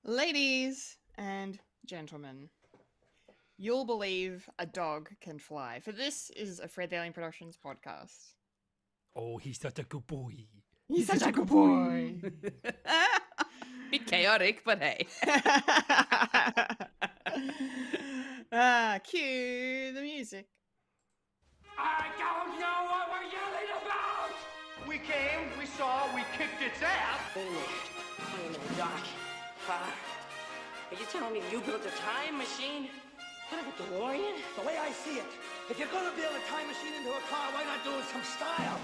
Ladies and gentlemen, you'll believe a dog can fly. For this is a Fred Daling Productions podcast. Oh, he's such a good boy. He's such a good boy. Bit chaotic, but hey. Cue the music. I don't know what we're yelling about! We came, we saw, we kicked its ass! Finished. I am Doc. Are you telling me you built a time machine? Kind of a DeLorean? The way I see it, if you're gonna build a time machine into a car, why not do it some style?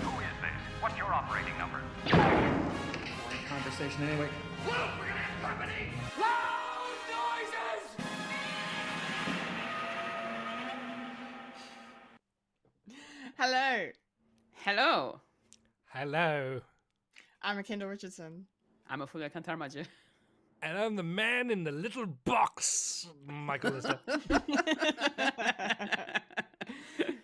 Who is this? What's your operating number? Boring conversation anyway. Look, we're gonna have company! Loud noises! Hello, Hello. Hello. I'm a Kendall Richardson. I'm a Fulya and And I'm the man in the little box, Michael Lister.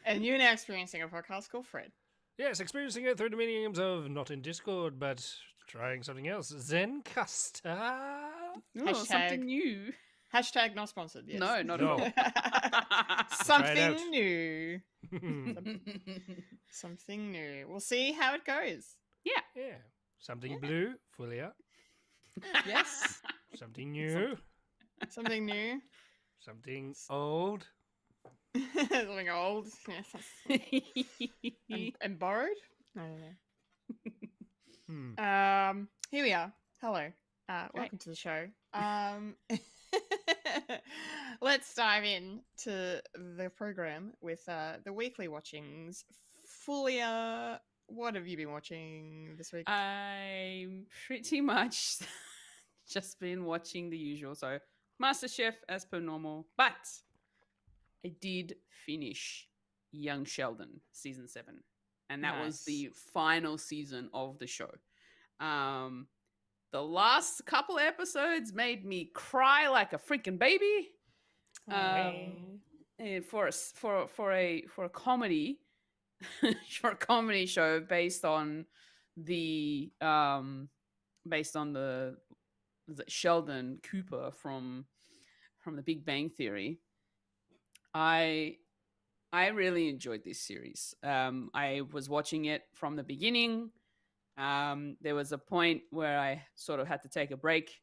And you're now experiencing a podcast called Fred. Yes, experiencing it through the mediums of not in Discord, but trying something else. Zencaster. Oh, Hashtag- something new. Hashtag not sponsored. Yes. No, not No. at all. Something new. Something new. We'll see how it goes. Yeah. Yeah. Something blue, Fulya. Yes. Something new. Something new. Something old. Something old. Yes. And borrowed? I don't know. Here we are. Hello. Welcome to the show. Let's dive in to the program with the weekly watchings. Fulya, what have you been watching this week? I'm pretty much just been watching the usual. So, MasterChef as per normal. But I did finish Young Sheldon season 7. And that was the final season of the show. The last couple episodes made me cry like a freaking baby. And for a comedy, for a comedy show based on the was it Sheldon Cooper from the Big Bang Theory. I really enjoyed this series. I was watching it from the beginning. There was a point where I sort of had to take a break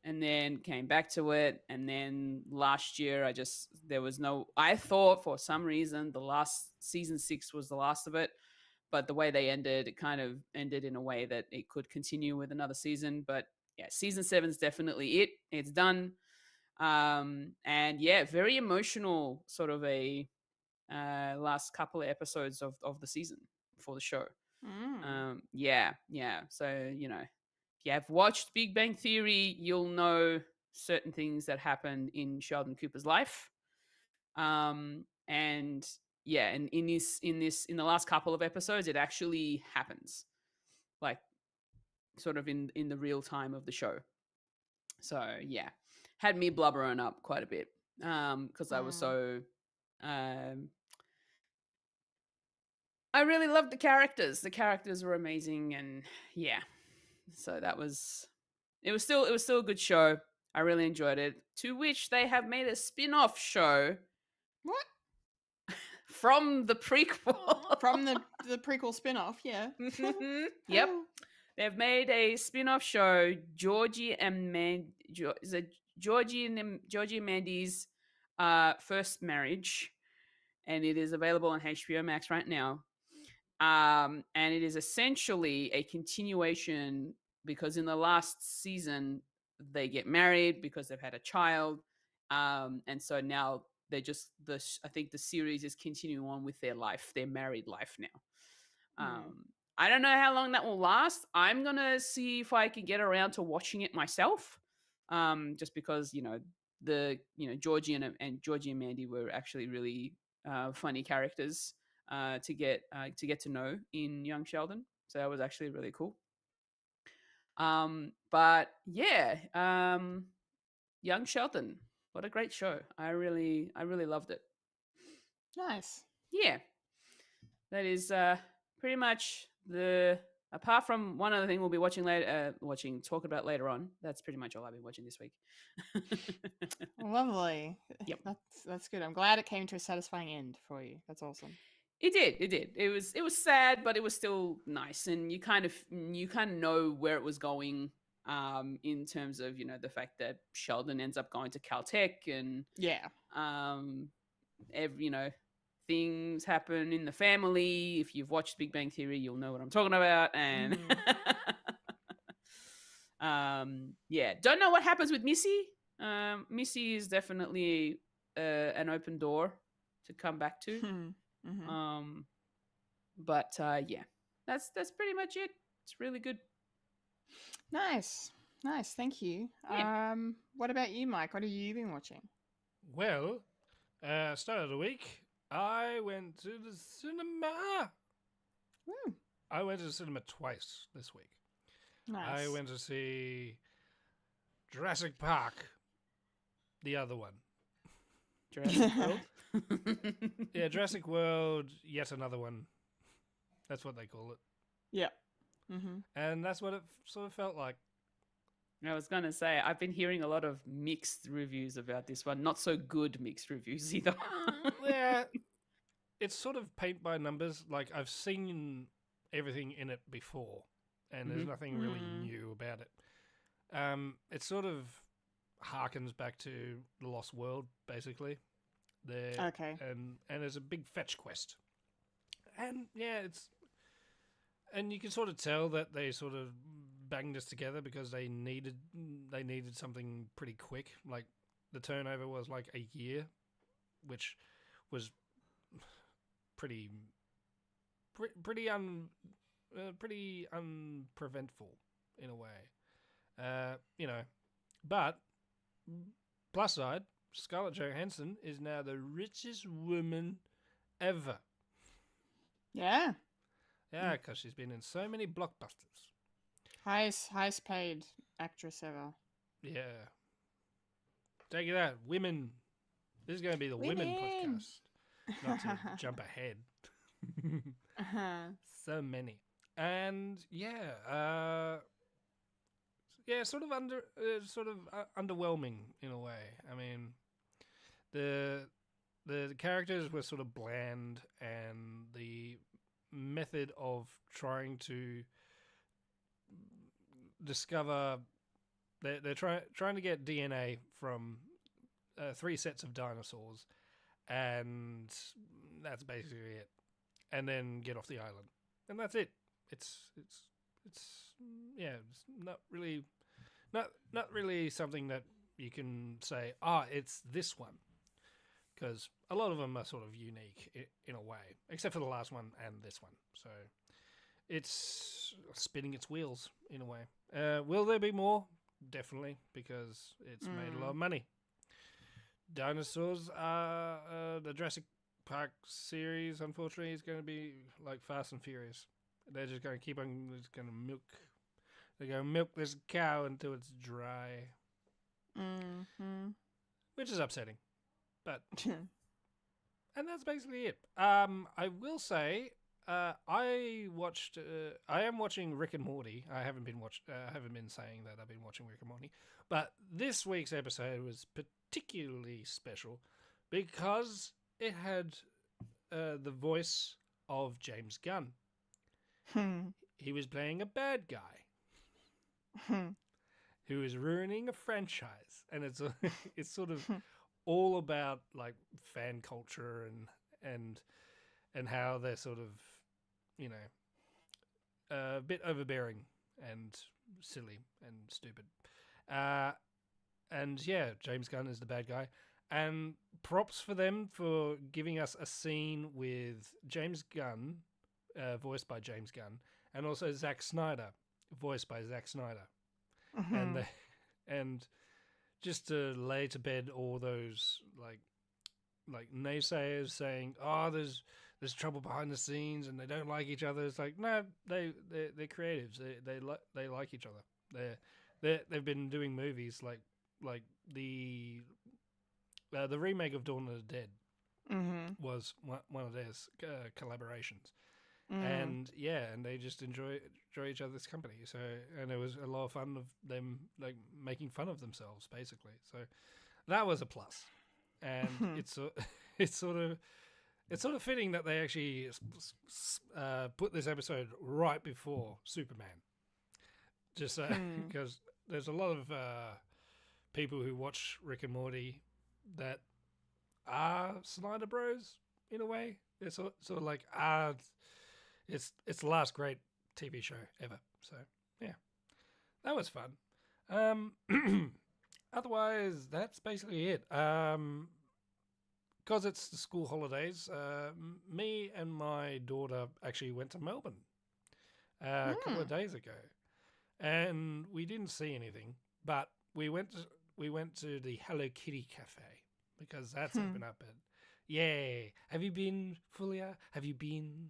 and then came back to it. And then last year, I thought for some reason the last season 6 was the last of it. But the way they ended, it kind of ended in a way that it could continue with another season. But yeah, season 7 is definitely it. It's done. And yeah, very emotional sort of a last couple of episodes of the season for the show. Yeah. So, if you have watched Big Bang Theory, you'll know certain things that happen in Sheldon Cooper's life. And yeah, and in the last couple of episodes, it actually happens, like sort of in the real time of the show. So yeah, had me blubbering up quite a bit because I was so. I really loved the characters. The characters were amazing, and yeah, so it was still a good show. I really enjoyed it. To which they have made a spin-off show. What? From the prequel. From the prequel spin-off, yeah. Yep. They've made a spin-off show, Georgie and Mandy's first marriage, and it is available on HBO Max right now. And it is essentially a continuation because in the last season they get married because they've had a child, and so now they're just I think the series is continuing on with their life, their married life now. I don't know how long that will last. I'm gonna see if I can get around to watching it myself, just because Georgie and Georgie and Mandy were actually really funny characters to get to know in Young Sheldon. So that was actually really cool. But yeah, Young Sheldon, what a great show. I really loved it. Nice. Yeah. That is pretty much the apart from one other thing we'll be watching later, talking about later on. That's pretty much all I've been watching this week. Lovely. Yep. That's good. I'm glad it came to a satisfying end for you. That's awesome. It did. It was sad, but it was still nice, and you kind of know where it was going. In terms of the fact that Sheldon ends up going to Caltech, and Yeah. things happen in the family. If you've watched Big Bang Theory, you'll know what I'm talking about. And don't know what happens with Missy. Missy is definitely an open door to come back to. Mm-hmm. But that's pretty much it. It's really good. Nice. Thank you. Yeah. What about you, Mike? What have you been watching? Well, start of the week, I went to the cinema. Woo. I went to the cinema twice this week. Nice. I went to see Jurassic Park, the other one. Jurassic World. Yeah, Jurassic World, yet another one. That's what they call it. Yeah. Mm-hmm. And that's what it sort of felt like. I was going to say, I've been hearing a lot of mixed reviews about this one. Not so good mixed reviews either. Yeah, it's sort of paint by numbers. Like, I've seen everything in it before, and there's nothing really new about it. It sort of harkens back to The Lost World, basically. Okay. And there's a big fetch quest. And, yeah, and you can sort of tell that they sort of banged this together because they needed something pretty quick. Like, the turnover was like a year, which was pretty unpreventful in a way. But plus side, Scarlett Johansson is now the richest woman ever. Yeah. Yeah, because she's been in so many blockbusters. Highest paid actress ever. Yeah. Take it out, women. This is going to be the women podcast. Not to jump ahead. So many. And sort of underwhelming in a way. I mean, the characters were sort of bland, and the method of trying to discover they're trying to get DNA from 3 sets of dinosaurs, and that's basically it. And then get off the island, and that's it. It's not really something that you can say, it's this one, because a lot of them are sort of unique in a way, except for the last one and this one. So it's spinning its wheels in a way. Will there be more? Definitely, because it's made a lot of money. Dinosaurs are the Jurassic Park series, unfortunately, is going to be like Fast and Furious. They're just going to keep on, milk. They're going to milk this cow until it's dry. Mm-hmm. Which is upsetting. But, and that's basically it. I will say, I am watching Rick and Morty. I haven't been saying that I've been watching Rick and Morty. But this week's episode was particularly special because it had the voice of James Gunn. He was playing a bad guy who is ruining a franchise, and it's sort of all about like fan culture and how they're sort of a bit overbearing and silly and stupid. And yeah, James Gunn is the bad guy. And props for them for giving us a scene with James Gunn, voiced by James Gunn, and also Zack Snyder, voiced by Zack Snyder. And just to lay to bed all those like naysayers saying, there's trouble behind the scenes and they don't like each other. It's like, no, they're creatives. They like each other. They've been doing movies like the remake of Dawn of the Dead was one of their collaborations, and they just enjoy each other's company. So, and it was a lot of fun of them like making fun of themselves, basically. So that was a plus, and it's sort of fitting that they actually put this episode right before Superman, just because there's a lot of people who watch Rick and Morty that are Snyder Bros in a way. It's sort of like it's the last great TV show ever. So yeah, that was fun. Otherwise, that's basically it. Because it's the school holidays, me and my daughter actually went to Melbourne a couple of days ago, and we didn't see anything, but we went to the Hello Kitty Cafe because that's open up at. Yeah, have you been, Fulya? Have you been?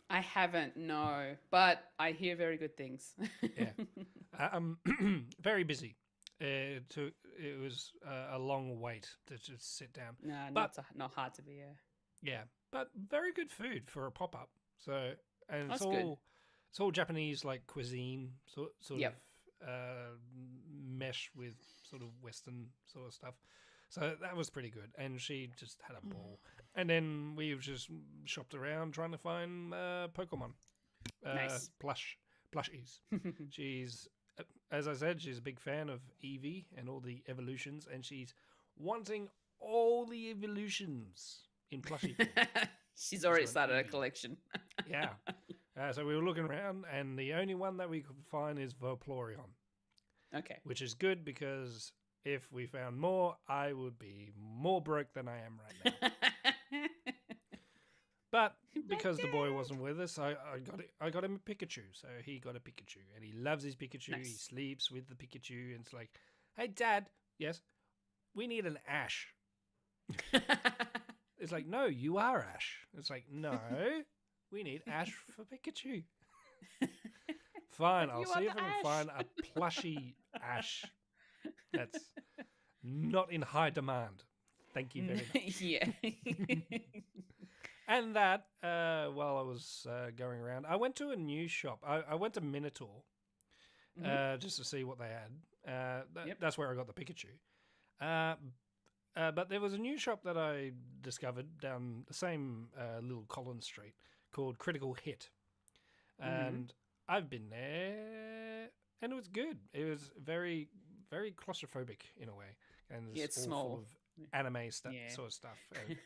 I haven't, no, but I hear very good things. Yeah, very busy. It was a long wait to just sit down. No, but not hard to be. Yeah, but very good food for a pop up. So and That's it's good. all Japanese like cuisine, sort Yep. of mesh with sort of Western sort of stuff. So that was pretty good, and she just had a ball. And then we just shopped around trying to find Pokemon Nice. plushies. She's, as I said, she's a big fan of Eevee and all the evolutions, and she's wanting all the evolutions in plushie form. She's already So started a easy. collection. Yeah. So we were looking around, and the only one that we could find is Vaporeon, Okay. which is good because if we found more, I would be more broke than I am right now. But because the boy wasn't with us, I got him a Pikachu. So he got a Pikachu, and he loves his Pikachu. He Nice. sleeps with the Pikachu, and it's like, hey, Dad, yes, we need an Ash. It's like, no, you are Ash. It's like, no, we need Ash for Pikachu. Fine, I'll you see are if the I can Ash. find a plushy Ash that's not in high demand. Thank you very much. Yeah. And that, while I was going around, I went to a new shop. I went to Minotaur just to see what they had. That's where I got the Pikachu. But there was a new shop that I discovered down the same little Collins Street called Critical Hit. And I've been there, and it was good. It was very, very claustrophobic in a way. And It's all small. full of anime sort of stuff.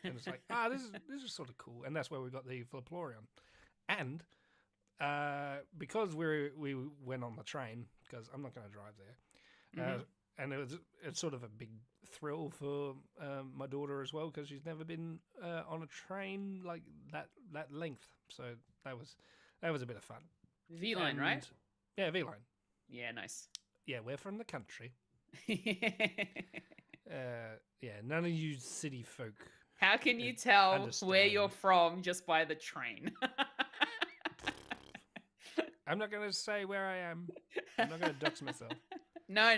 And it's like, this is sort of cool. And that's where we got the Vaporeon. And because we went on the train, because I'm not going to drive there, and it's sort of a big thrill for my daughter as well, because she's never been on a train like that length. So that was a bit of fun. V-Line, right? Yeah, V-Line. Yeah, nice. Yeah, we're from the country. Yeah, none of you city folk. How can you tell where understand. you're from just by the train? I'm not going to say where I am. I'm not going to dox myself. No.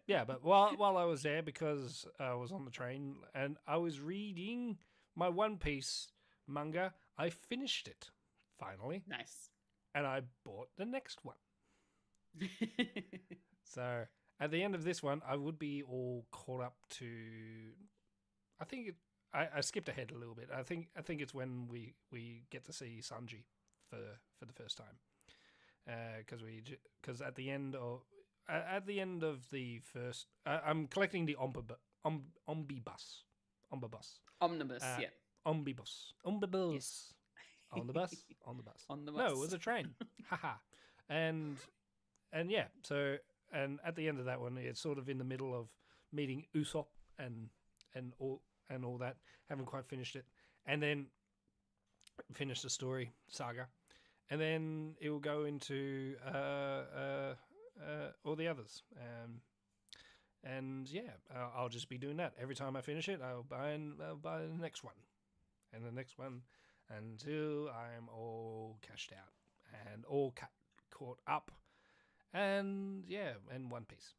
Yeah, but while I was there, because I was on the train and I was reading my One Piece manga, I finished it finally, Nice. and I bought the next one. So at the end of this one, I would be all caught up to. I think I skipped ahead a little bit. I think it's when we get to see Sanji for the first time, because at the end of the first, I'm collecting the omnibus. Omnibus. Omnibus, yeah. Omnibus. Yes. On the bus. On the No, it bus. was a train. Haha. And yeah, so and at the end of that one, it's sort of in the middle of meeting Usopp and all that. Haven't quite finished it, and then finish the story saga, and then it will go into all the others. And yeah, I'll just be doing that every time I finish it. I'll buy the next one, and the next one, until I'm all cashed out and all caught up. And yeah, and One Piece.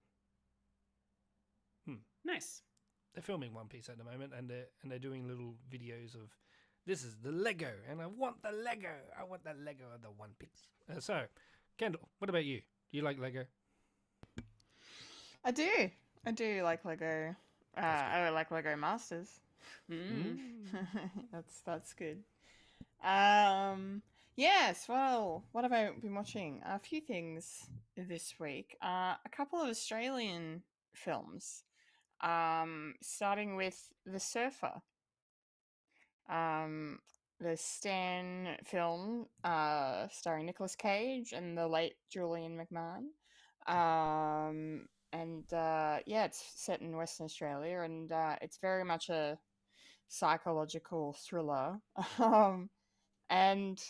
Nice. They're filming One Piece at the moment, and they're doing little videos of This is the Lego, and I want the Lego. I want the Lego of the One Piece. So, Kendall, what about you? Do you like Lego? I do. I do like Lego. I like Lego Masters. That's good. Yes. Well, what have I been watching? A few things this week. A couple of Australian films. Starting with The Surfer. Um, the Stan film, starring Nicolas Cage and the late Julian McMahon. Yeah, it's set in Western Australia, and it's very much a psychological thriller. And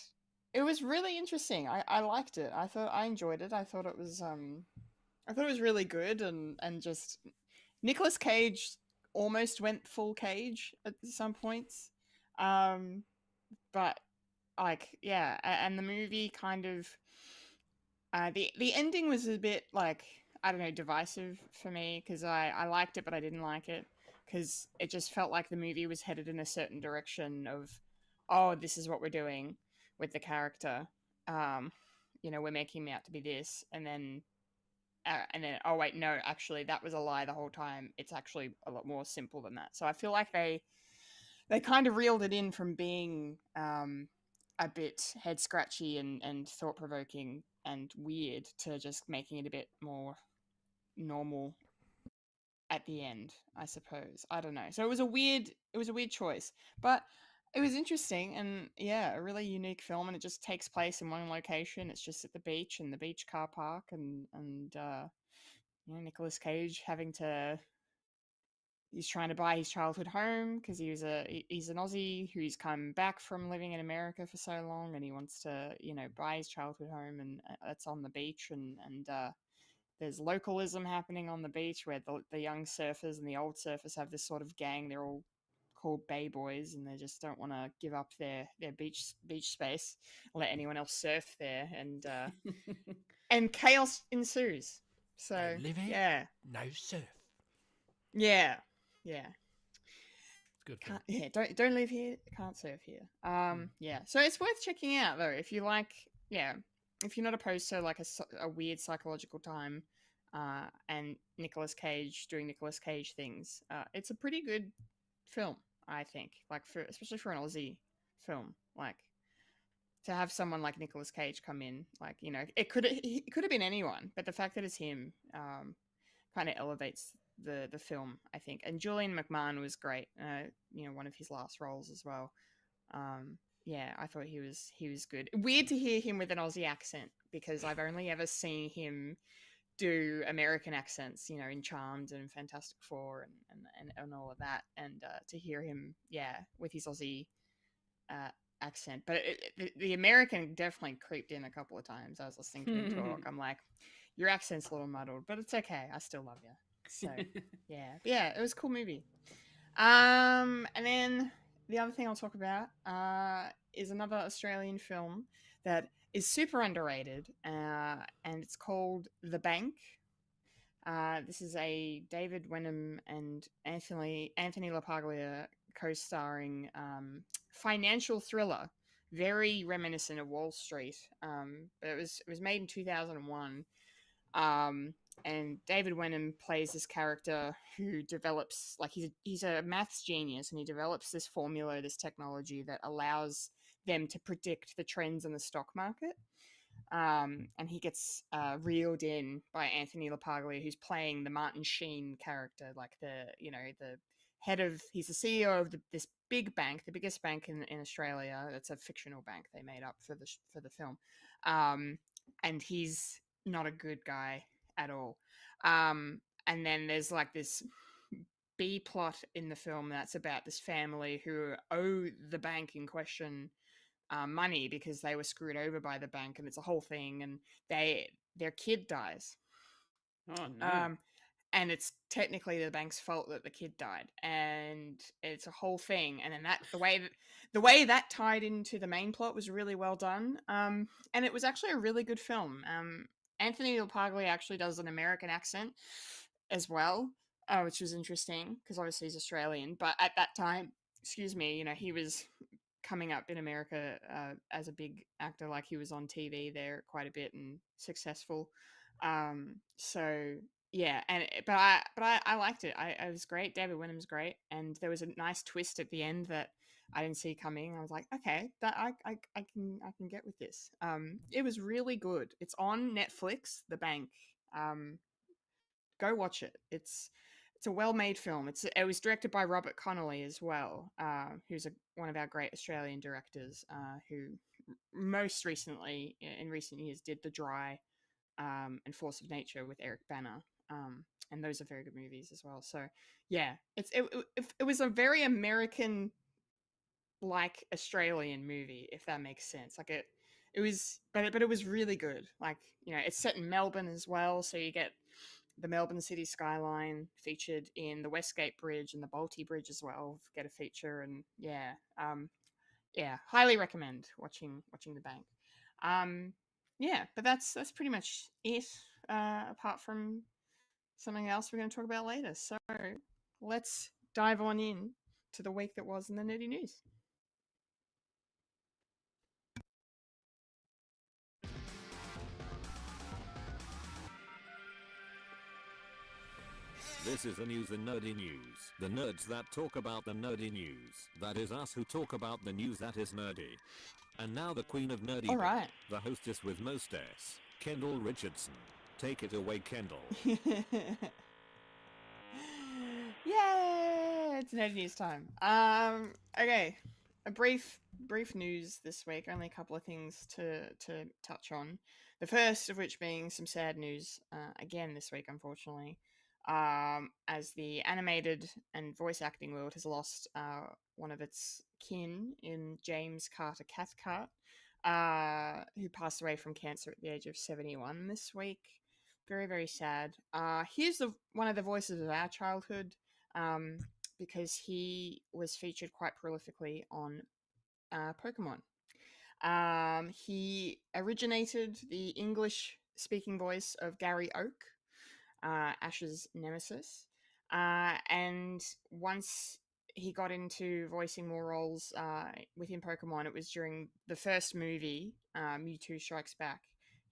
it was really interesting. I liked it. I enjoyed it. I thought it was really good, and just Nicolas Cage almost went full Cage at some points. Um, but like, yeah, and the movie kind of the ending was a bit like, I don't know, divisive for me, because I liked it but I didn't like it, because it just felt like the movie was headed in a certain direction of, oh, this is what we're doing with the character. We're making him out to be this, and then oh wait, no, actually that was a lie the whole time. It's actually a lot more simple than that. So I feel like they kind of reeled it in from being a bit head scratchy and thought provoking and weird to just making it a bit more normal at the end, I suppose. I don't know. So it was a weird choice, but it was interesting, and yeah, a really unique film, and it just takes place in one location. It's just at the beach, in the beach car park, and Nicolas Cage he's trying to buy his childhood home because he's an Aussie who's come back from living in America for so long, and he wants to buy his childhood home, and that's on the beach, and there's localism happening on the beach where the young surfers and the old surfers have this sort of gang. They're all called Bay Boys, and they just don't want to give up their beach space, let anyone else surf there, and chaos ensues. So No living, yeah, no surf. yeah. Yeah. It's good. Don't live here, can't surf here. Yeah. So it's worth checking out though if you like. Yeah, if you're not opposed to like a weird psychological time, and Nicolas Cage doing Nicolas Cage things. It's a pretty good film, I think. Like especially for an Aussie film, like to have someone like Nicolas Cage come in, like it could have been anyone, but the fact that it's him, kind of elevates the film, I think. And Julian McMahon was great. One of his last roles as well. Yeah, I thought he was good. Weird to hear him with an Aussie accent, because I've only ever seen him do American accents, in Charmed and Fantastic Four and all of that. And to hear him, yeah, with his Aussie accent, but the American definitely creeped in a couple of times. I was listening to him talk. I'm like, your accent's a little muddled, but it's okay. I still love you. So yeah, it was a cool movie. And then the other thing I'll talk about is another Australian film that is super underrated, and it's called The Bank. This is a David Wenham and Anthony LaPaglia co-starring financial thriller, very reminiscent of Wall Street. But it was made in 2001. And David Wenham plays this character who develops, like, he's a maths genius, and he develops this formula, this technology that allows them to predict the trends in the stock market. And he gets reeled in by Anthony LaPaglia, who's playing the Martin Sheen character, like the head of, he's the CEO of this big bank, the biggest bank in Australia. It's a fictional bank they made up for the film. And he's not a good guy at all. And then there's like this B plot in the film that's about this family who owe the bank in question money because they were screwed over by the bank, and it's a whole thing, and their kid dies. Oh no. And it's technically the bank's fault that the kid died, and it's a whole thing. And then the way that tied into the main plot was really well done. And it was actually a really good film. Anthony LaPaglia actually does an American accent as well, which was interesting because obviously he's Australian. But at that time, excuse me, he was coming up in America as a big actor. Like he was on TV there quite a bit and successful. So yeah, but I liked it. I was great. David Wenham's great, and there was a nice twist at the end that I didn't see coming. I was like, okay, that I can get with this. It was really good. It's on Netflix, The Bank. Go watch it. It's a well-made film. It was directed by Robert Connolly as well, who's one of our great Australian directors, who most recently in recent years did The Dry, and Force of Nature with Eric Bana. And those are very good movies as well. So yeah, it was a very American like Australian movie, if that makes sense. Like it was, but it was really good. Like, you know, it's set in Melbourne as well, so you get the Melbourne city skyline featured in the Westgate Bridge and the Balti Bridge as well. Get a feature, and yeah, highly recommend watching The Bank. Yeah, but that's pretty much it. Apart from something else we're going to talk about later. So let's dive on in to the week that was in the nerdy news. This is the news in nerdy news. The nerds that talk about the nerdy news. That is us who talk about the news that is nerdy. And now the queen of nerdy, All right. the hostess with mostest, Kendall Richardson. Take it away, Kendall. Yay! It's nerdy news time. Okay, a brief news this week. Only a couple of things to touch on. The first of which being some sad news again this week, unfortunately, as the animated and voice acting world has lost one of its kin in James Carter Cathcart, who passed away from cancer at the age of 71 this week. Very, very sad. Here's one of the voices of our childhood, because he was featured quite prolifically on Pokemon. He originated the English-speaking voice of Gary Oak, Ash's nemesis. And once he got into voicing more roles within Pokemon, it was during the first movie, Mewtwo Strikes Back.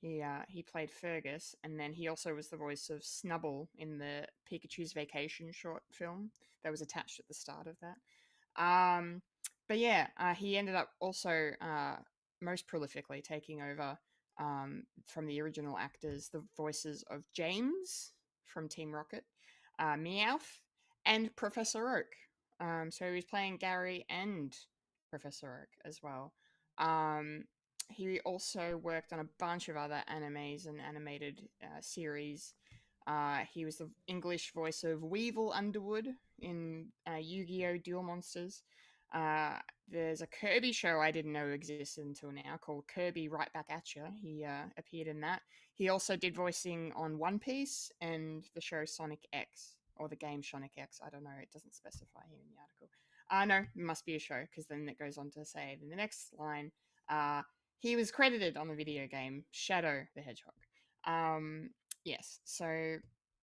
He played Fergus, and then he also was the voice of Snubbull in the Pikachu's Vacation short film that was attached at the start of that. But yeah, he ended up also most prolifically taking over from the original actors the voices of James from Team Rocket, Meowth, and Professor Oak. So he was playing Gary and Professor Oak as well. He also worked on a bunch of other animes and animated series. He was the English voice of Weevil Underwood in Yu-Gi-Oh! Duel Monsters. There's a Kirby show I didn't know existed until now called Kirby Right Back At Ya. He appeared in that. He also did voicing on One Piece and the show Sonic X, or the game Sonic X. I don't know. It doesn't specify here in the article. No, it must be a show, because then it goes on to say in the next line, he was credited on the video game Shadow the Hedgehog. Yes, so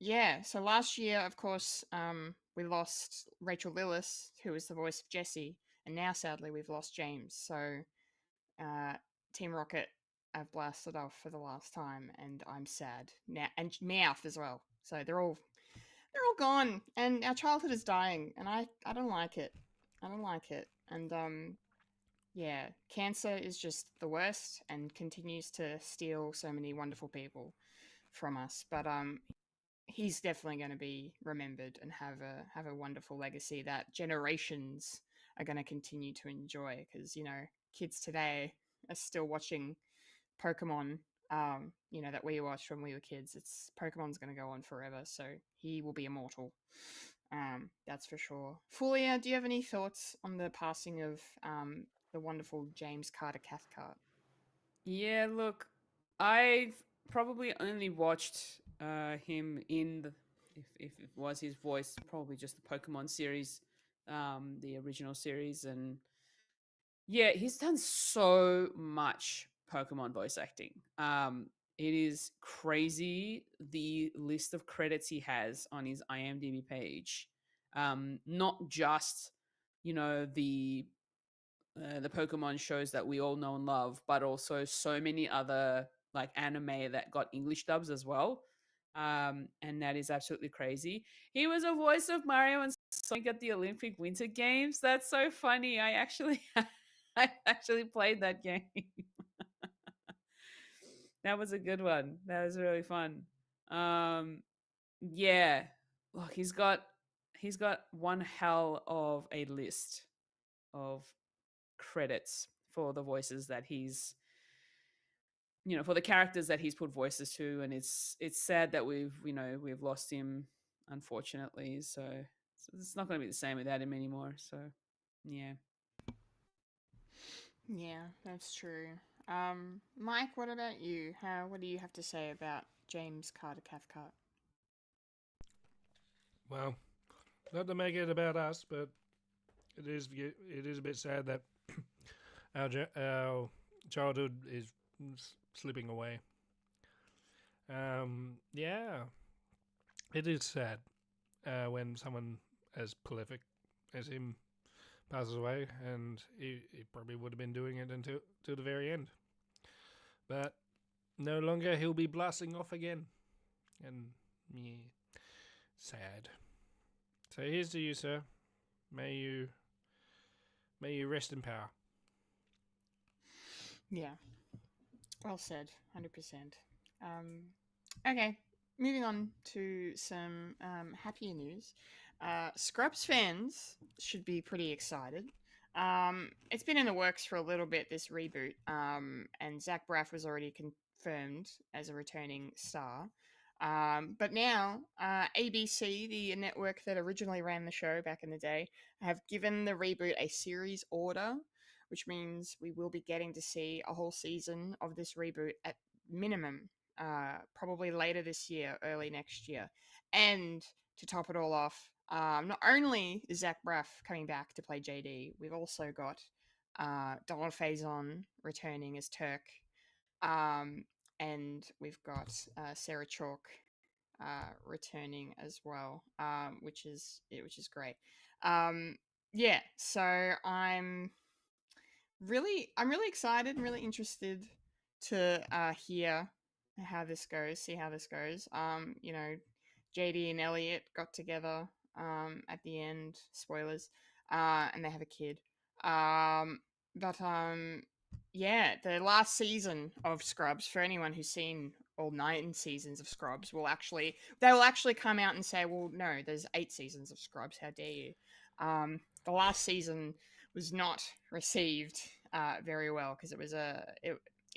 yeah, so last year, of course, we lost Rachel Lillis, who was the voice of Jessie, and now sadly we've lost James. So Team Rocket have blasted off for the last time, and I'm sad now, and Meowth as well. So they're all gone, and our childhood is dying, and I don't like it. I don't like it, and yeah, cancer is just the worst and continues to steal so many wonderful people from us. But he's definitely going to be remembered and have a wonderful legacy that generations are going to continue to enjoy, because, you know, kids today are still watching Pokemon, you know, that we watched when we were kids. Pokemon's going to go on forever, so he will be immortal. That's for sure. Fulya, do you have any thoughts on the passing of the wonderful James Carter Cathcart? Yeah, look, I've probably only watched him in the, if it was his voice, probably just the Pokemon series, the original series, and yeah, he's done so much Pokemon voice acting. It is crazy the list of credits he has on his IMDb page. Not just, you know, the the Pokemon shows that we all know and love, but also so many other like anime that got English dubs as well. And that is absolutely crazy. He was a voice of Mario and Sonic at the Olympic Winter Games. That's so funny. I actually, I actually played that game. That was a good one. That was really fun. Um, yeah, look, he's got one hell of a list of credits for the voices that he's for the characters that he's put voices to, and it's sad that we've lost him, unfortunately. So it's not going to be the same without him anymore. So yeah. Yeah, that's true. Mike, what about you? What do you have to say about James Carter Cathcart? Well, not to make it about us, but it is a bit sad that our childhood is slipping away. Yeah, it is sad when someone as prolific as him passes away, and he probably would have been doing it until the very end. But no longer, he'll be blasting off again, and yeah, sad. So here's to you, sir. May you rest in power. Yeah, well said, 100%. Okay, moving on to some happier news. Scrubs fans should be pretty excited. It's been in the works for a little bit, this reboot, and Zach Braff was already confirmed as a returning star. But now, ABC, the network that originally ran the show back in the day, have given the reboot a series order, which means we will be getting to see a whole season of this reboot at minimum, probably later this year, early next year. And to top it all off, not only is Zach Braff coming back to play JD, we've also got Donald Faison returning as Turk. And we've got Sarah Chalk returning as well, which is great. Yeah, so I'm really excited and really interested to hear how this goes, see how this goes. JD and Elliot got together at the end, spoilers, and they have a kid. But yeah, the last season of Scrubs, for anyone who's seen all 9 seasons of Scrubs, they will actually come out and say, well, no, there's 8 seasons of Scrubs. How dare you? The last season was not received very well because it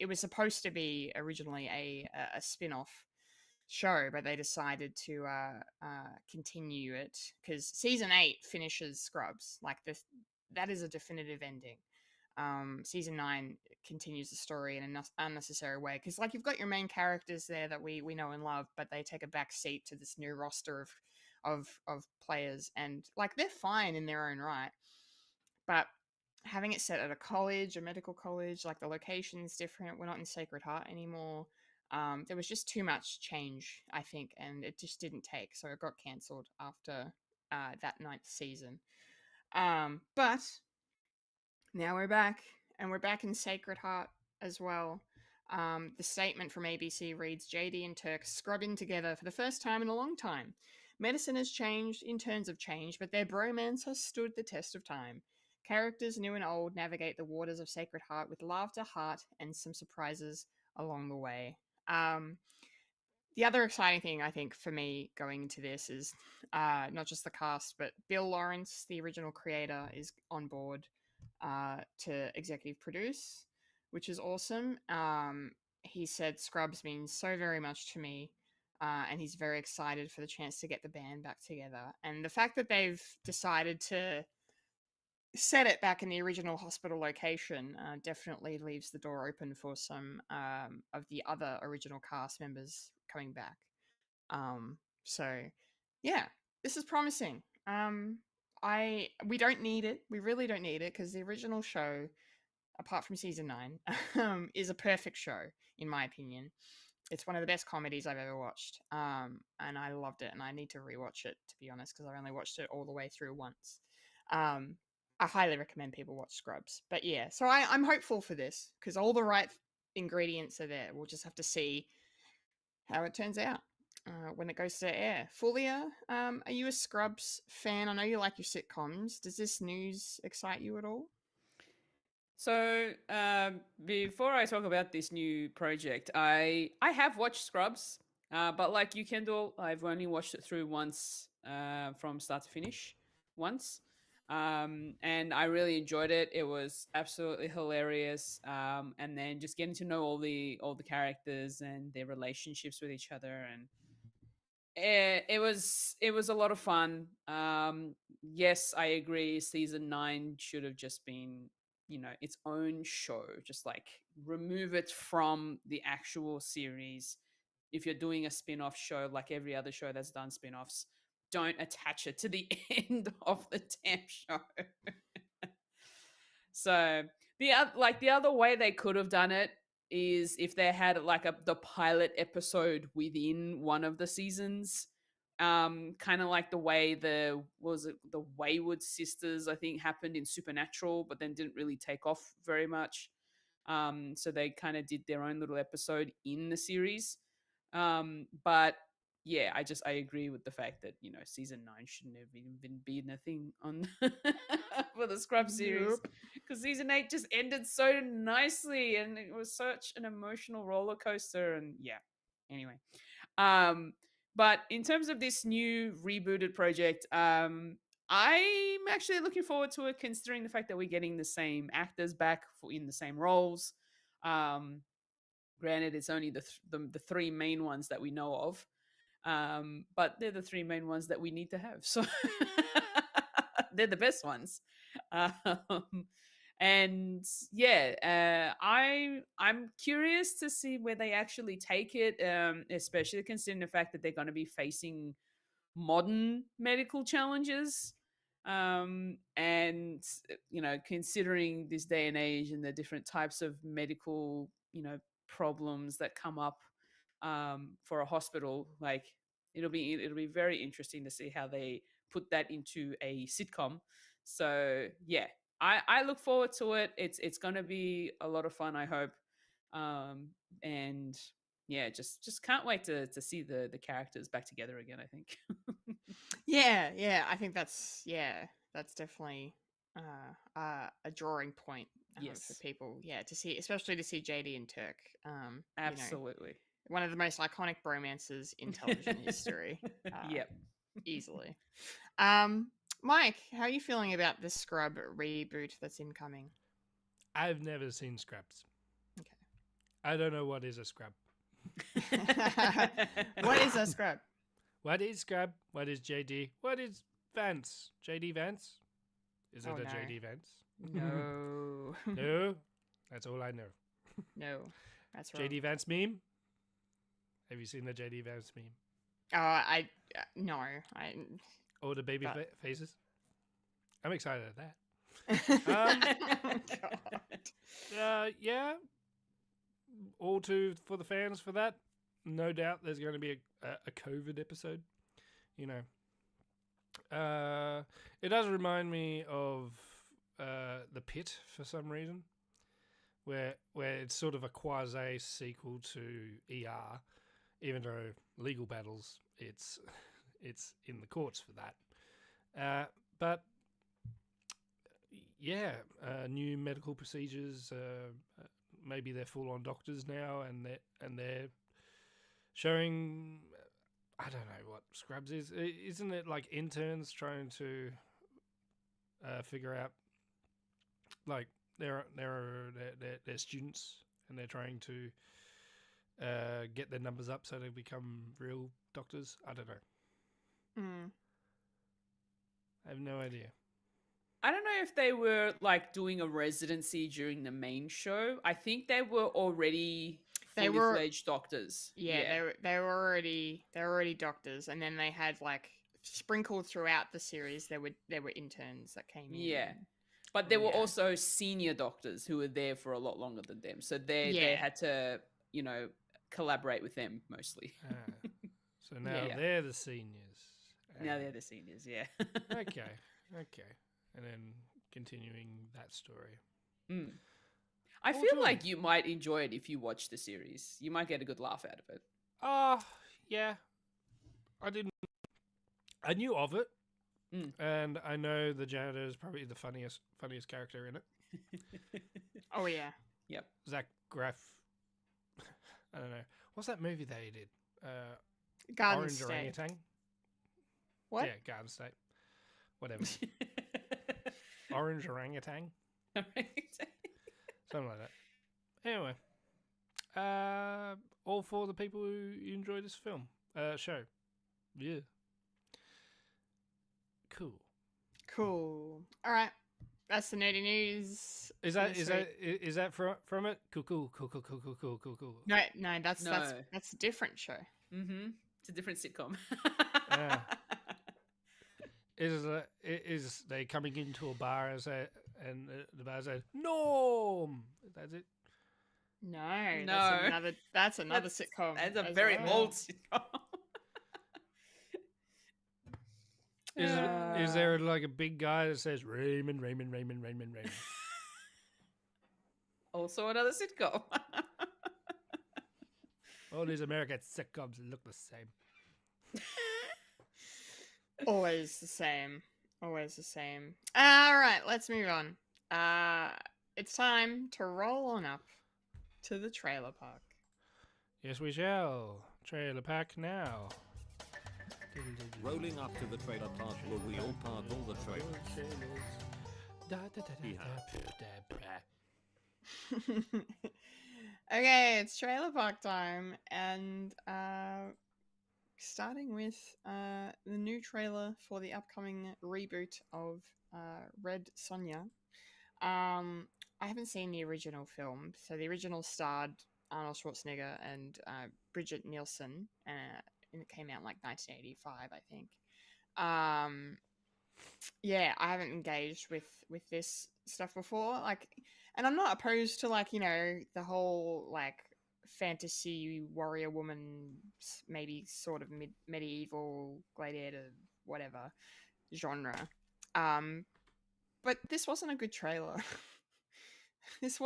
was supposed to be originally a spin-off show, but they decided to continue it because season 8 finishes Scrubs. Like that is a definitive ending. Season 9 continues the story in an unnecessary way because like you've got your main characters there that we know and love, but they take a back seat to this new roster of players, and like they're fine in their own right, but having it set at a college, a medical college, like the location's different. We're not in Sacred Heart anymore. There was just too much change, I think, and it just didn't take, so it got cancelled after that 9th season. But now we're back, and we're back in Sacred Heart as well. The statement from ABC reads, JD and Turk scrub in together for the first time in a long time. Medicine has changed, interns have changed, but their bromance has stood the test of time. Characters new and old navigate the waters of Sacred Heart with laughter, heart, and some surprises along the way. The other exciting thing, I think, for me going into this is not just the cast, but Bill Lawrence, the original creator, is on board to executive produce, which is awesome. He said Scrubs means so very much to me, and he's very excited for the chance to get the band back together. And the fact that they've decided to set it back in the original hospital location definitely leaves the door open for some of the other original cast members coming back. So yeah, this is promising. We don't need it. We really don't need it because the original show, apart from season 9, is a perfect show in my opinion. It's one of the best comedies I've ever watched, and I loved it. And I need to rewatch it, to be honest, because I only watched it all the way through once. I highly recommend people watch Scrubs. But yeah, so I'm hopeful for this because all the right ingredients are there. We'll just have to see how it turns out when it goes to air. Fulya, are you a Scrubs fan? I know you like your sitcoms. Does this news excite you at all? So before I talk about this new project, I have watched Scrubs, but like you, Kendall, I've only watched it through once from start to finish, once, and I really enjoyed it. It was absolutely hilarious, and then just getting to know all the characters and their relationships with each other, and it was a lot of fun. Yes, I agree. Season 9 should have just been, its own show. Just like remove it from the actual series. If you're doing a spin-off show like every other show that's done spin-offs, don't attach it to the end of the damn show. So the other way they could have done it is if they had like the pilot episode within one of the seasons, kind of like the way the Wayward Sisters, I think, happened in Supernatural, but then didn't really take off very much. So they kind of did their own little episode in the series. But yeah, I agree with the fact that season 9 shouldn't have even been a thing on for the Scrub series, because season 8 just ended so nicely and it was such an emotional roller coaster. And yeah, anyway, but in terms of this new rebooted project, I'm actually looking forward to it, considering the fact that we're getting the same actors back in the same roles. Granted, it's only the three main ones that we know of, but they're the three main ones that we need to have. So they're the best ones. And yeah, I'm curious to see where they actually take it, especially considering the fact that they're going to be facing modern medical challenges. And considering this day and age and the different types of medical problems that come up for a hospital, like it'll be very interesting to see how they put that into a sitcom. So yeah, I look forward to it. It's going to be a lot of fun, I hope. And yeah, just can't wait to see the characters back together again, I think. Yeah, I think that's definitely a drawing point Yes. for people. Yeah, to see, especially to see JD and Turk. Absolutely. One of the most iconic bromances in television history. Yep. Easily. Mike, how are you feeling about this Scrub reboot that's incoming? I've never seen Scrubs. Okay. I don't know what is a Scrub. What is a Scrub? What is Scrub? What is JD? What is Vance? JD Vance? Is it Oh, a no. JD Vance? No. No? That's all I know. No. That's right. JD Vance meme? Have you seen the JD Vance meme? No. Or the baby faces? I'm excited at that. God. Yeah. All for the fans for that. No doubt there's going to be a COVID episode. It does remind me of The Pit for some reason, where it's sort of a quasi sequel to ER, even though legal battles it's in the courts for that. But yeah, new medical procedures. Maybe they're full on doctors now, and they're showing. I don't know what Scrubs is. Isn't it like interns trying to figure out, like they're students and they're trying to get their numbers up so they become real doctors? I don't know. I have no idea. I don't know if they were like doing a residency during the main show. I think they were already fully fledged doctors. Yeah, they were already doctors, and then they had like sprinkled throughout the series. There were interns that came in. Yeah, but there were also senior doctors who were there for a lot longer than them, so they had to collaborate with them mostly. So now they're the seniors. Now they're the seniors. Yeah. Okay. And then continuing that story. Mm. I All feel to like him. you might enjoy it if you watch the series. You might get a good laugh out of it. Yeah. I didn't. I knew of it, Mm. and I know the janitor is probably the funniest character in it. Oh yeah. Yep. Zach Graff. I don't know. What's that movie they did? Garden Orange State. Orangutan. What? Yeah, Garden State. Whatever. Orange Orangutan. Something like that. Anyway, all for the people who enjoy this film show. Yeah. Cool. Cool. All right. That's the nerdy news. Is for that this is week. that is that from it? Cool. No, that's No. that's a different show. Mm-hmm. It's a different sitcom. Yeah. Is they coming into a bar and say, and the bar says Norm? That's it. No, No. that's another sitcom. That's a as very well. old sitcom. Is there like a big guy that says Raymond? Also another sitcom. All these American sitcoms look the same. Always the same. Always the same. All right, let's move on. It's time to roll on up to the trailer park. Yes, we shall. Trailer pack now. Rolling up to the trailer park where we all park all the trailers. Okay, it's trailer park time, and starting with the new trailer for the upcoming reboot of Red Sonja. I haven't seen the original film, so the original starred Arnold Schwarzenegger and Bridget Nielsen, and it came out in like 1985, I think. Yeah, I haven't engaged with this stuff before, like, and I'm not opposed to, like, you know, the whole like fantasy warrior woman, maybe sort of medieval gladiator, whatever genre. But this wasn't a good trailer. This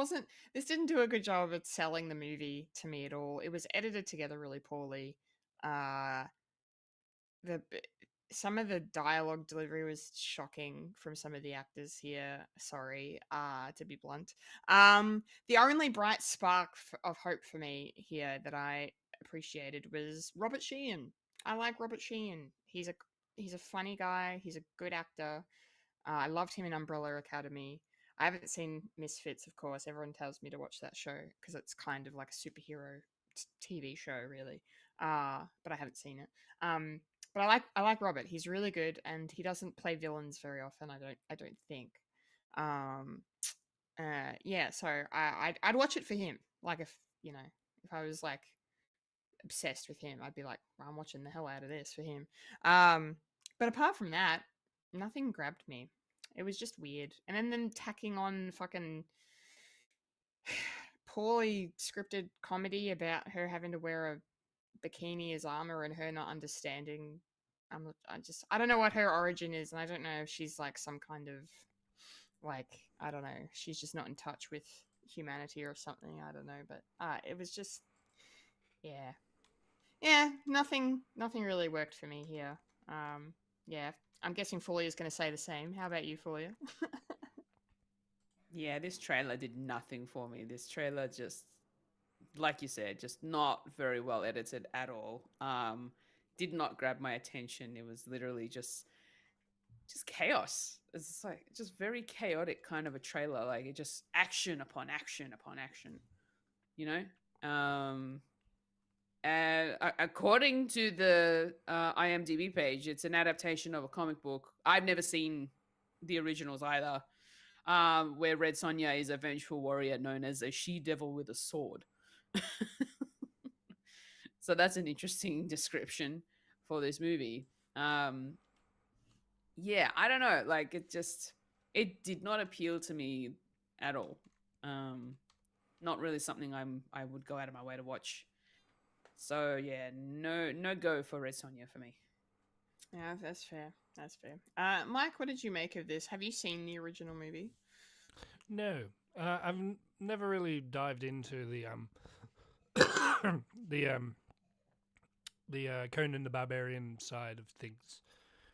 didn't do a good job at selling the movie to me at all. It was edited together really poorly. Some of the dialogue delivery was shocking from some of the actors here. Sorry, to be blunt. The only bright spark of hope for me here that I appreciated was Robert Sheehan. I like Robert Sheehan. He's a funny guy. He's a good actor. I loved him in Umbrella Academy. I haven't seen Misfits, of course. Everyone tells me to watch that show because it's kind of like a superhero TV show, really. But I haven't seen it. But I like Robert. He's really good, and he doesn't play villains very often. I don't think. Yeah. So I'd watch it for him. Like, if if I was like obsessed with him, I'd be like, I'm watching the hell out of this for him. But apart from that, nothing grabbed me. It was just weird. And then them tacking on fucking poorly scripted comedy about her having to wear a bikini as armor and her not understanding. I don't know what her origin is, and I don't know if she's like some kind of, like, I don't know, she's just not in touch with humanity or something. I don't know, but it was just, yeah, nothing really worked for me here. Yeah, I'm guessing Fulya is going to say the same. How about you, Fulya? Yeah, this trailer did nothing for me. This trailer just, like you said, just not very well edited at all. Did not grab my attention. It was literally just chaos. It's like just very chaotic kind of a trailer. Like, it just action upon action upon action, you know? And according to the IMDb page, it's an adaptation of a comic book. I've never seen the originals either, where Red Sonja is a vengeful warrior known as a she-devil with a sword. So that's an interesting description for this movie. Yeah, I don't know. Like, it did not appeal to me at all. Not really something I would go out of my way to watch. So yeah, no go for Red Sonja for me. Yeah, that's fair. That's fair. Mike, what did you make of this? Have you seen the original movie? No, I've never really dived into the Conan the Barbarian side of things.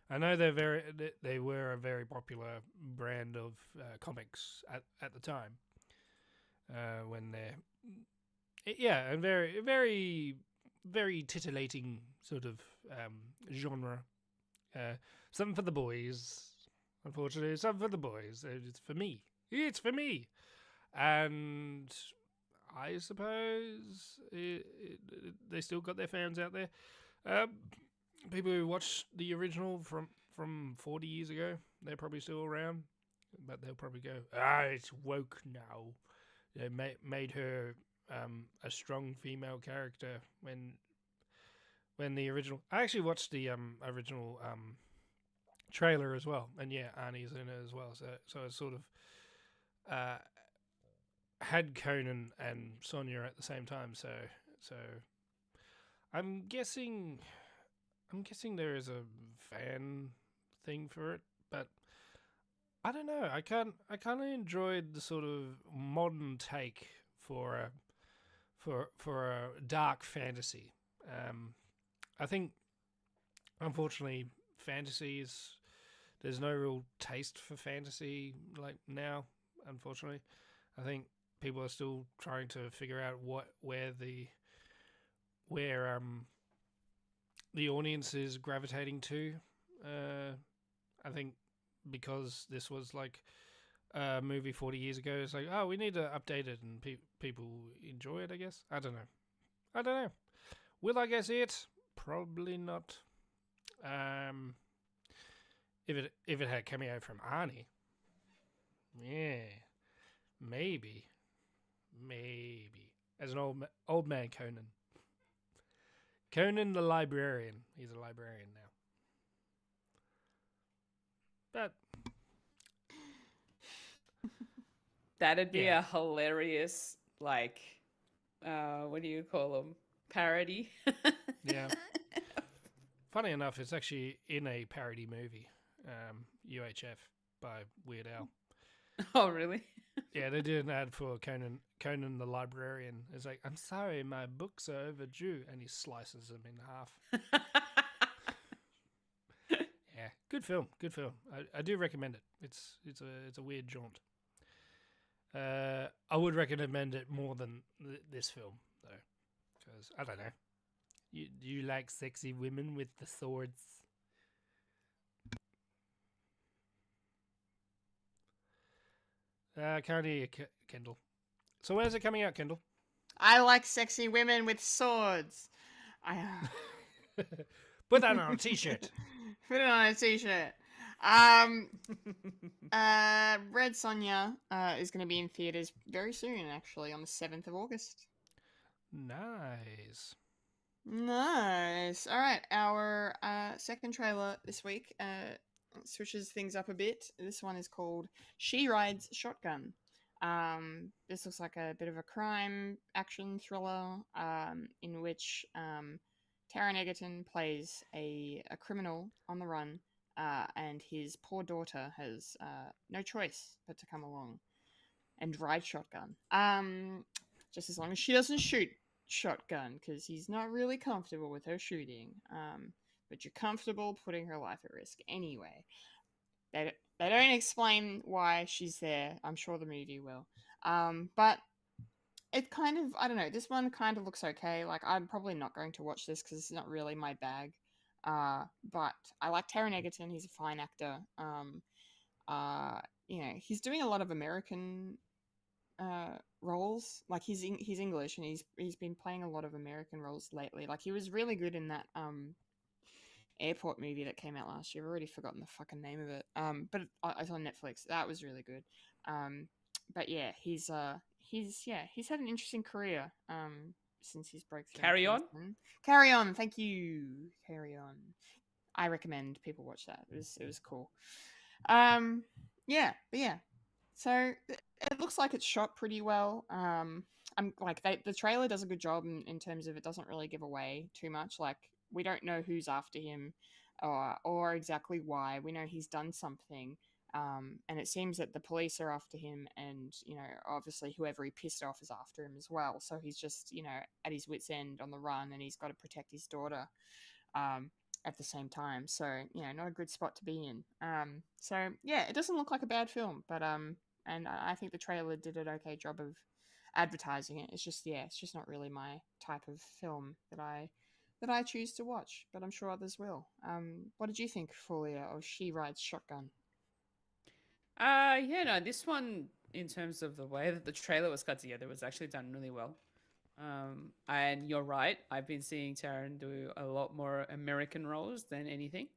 I know they were a very popular brand of comics at the time when and very titillating sort of genre. Something for the boys, unfortunately. Something for the boys. It's for me. It's for me. And I suppose they still got their fans out there. People who watched the original from 40 years ago, they're probably still around. But they'll probably go, it's woke now. They made her a strong female character when the original... I actually watched the original trailer as well. And yeah, Arnie's in it as well. So I sort of had Conan and Sonya at the same time. So I'm guessing there is a fan thing for it, but I don't know. I kind of enjoyed the sort of modern take for a dark fantasy. I think, unfortunately, there's no real taste for fantasy like now. Unfortunately, I think people are still trying to figure out where the audience is gravitating to. I think because this was like a movie 40 years ago, it's like, we need to update it and people enjoy it, I guess. I don't know. Will I guess it? Probably not. If it had cameo from Arnie, yeah, maybe as an old man Conan the librarian. He's a librarian now. But that'd be a hilarious, like, what do you call them? Parody. Yeah. Funny enough, it's actually in a parody movie, UHF by Weird Al. Oh, really? Yeah, they did an ad for Conan the librarian. It's like, I'm sorry, my books are overdue, and he slices them in half. Yeah, good film. I do recommend it. It's a weird jaunt. I would recommend it more than this film though, because I don't know. Do you like sexy women with the swords? Can't hear you, Kendall. So where's it coming out, Kendall? I like sexy women with swords. Put that on a t-shirt. Put it on a t-shirt. Red Sonja is going to be in theaters very soon, actually, on the 7th of August. Nice. All right, our second trailer this week switches things up a bit. This one is called She Rides Shotgun. This looks like a bit of a crime action thriller in which Taron Egerton plays a criminal on the run, and his poor daughter has no choice but to come along and ride shotgun. Just as long as she doesn't shoot shotgun, because he's not really comfortable with her shooting. But you're comfortable putting her life at risk anyway. They don't explain why she's there. I'm sure the movie will. But it kind of, I don't know, this one kind of looks okay. Like, I'm probably not going to watch this because it's not really my bag. But I like Taron Egerton. He's a fine actor. He's doing a lot of American roles. Like, he's English, and he's been playing a lot of American roles lately. Like, he was really good in that airport movie that came out last year. I've already forgotten the fucking name of it. But it's on Netflix. That was really good. But yeah, he's had an interesting career since his breakthrough. Carry On. Thank you. Carry On. I recommend people watch that. It was cool. So it looks like it's shot pretty well. I'm like, the trailer does a good job in terms of it doesn't really give away too much. Like, we don't know who's after him. or exactly why. We know he's done something, and it seems that the police are after him, and obviously whoever he pissed off is after him as well. So he's just at his wits' end on the run, and he's got to protect his daughter at the same time. So not a good spot to be in. So yeah, it doesn't look like a bad film, but and I think the trailer did an okay job of advertising it. It's just not really my type of film that I choose to watch, but I'm sure others will. What did you think, Fulia, of She Rides Shotgun? Yeah, no, this one, in terms of the way that the trailer was cut together, was actually done really well. And you're right, I've been seeing Taron do a lot more American roles than anything.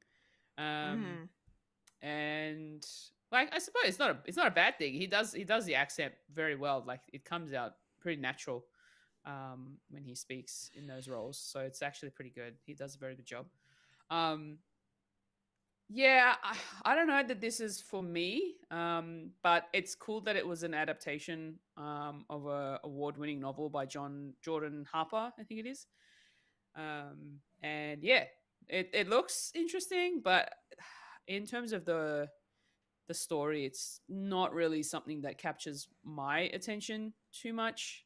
Um, and like, I suppose it's not a bad thing. He does the accent very well. Like, it comes out pretty natural when he speaks in those roles. So it's actually pretty good. He does a very good job. Um, yeah, I don't know that this is for me, but it's cool that it was an adaptation of a award-winning novel by John Jordan Harper, I think it is. And yeah, it looks interesting, but in terms of the story, it's not really something that captures my attention too much.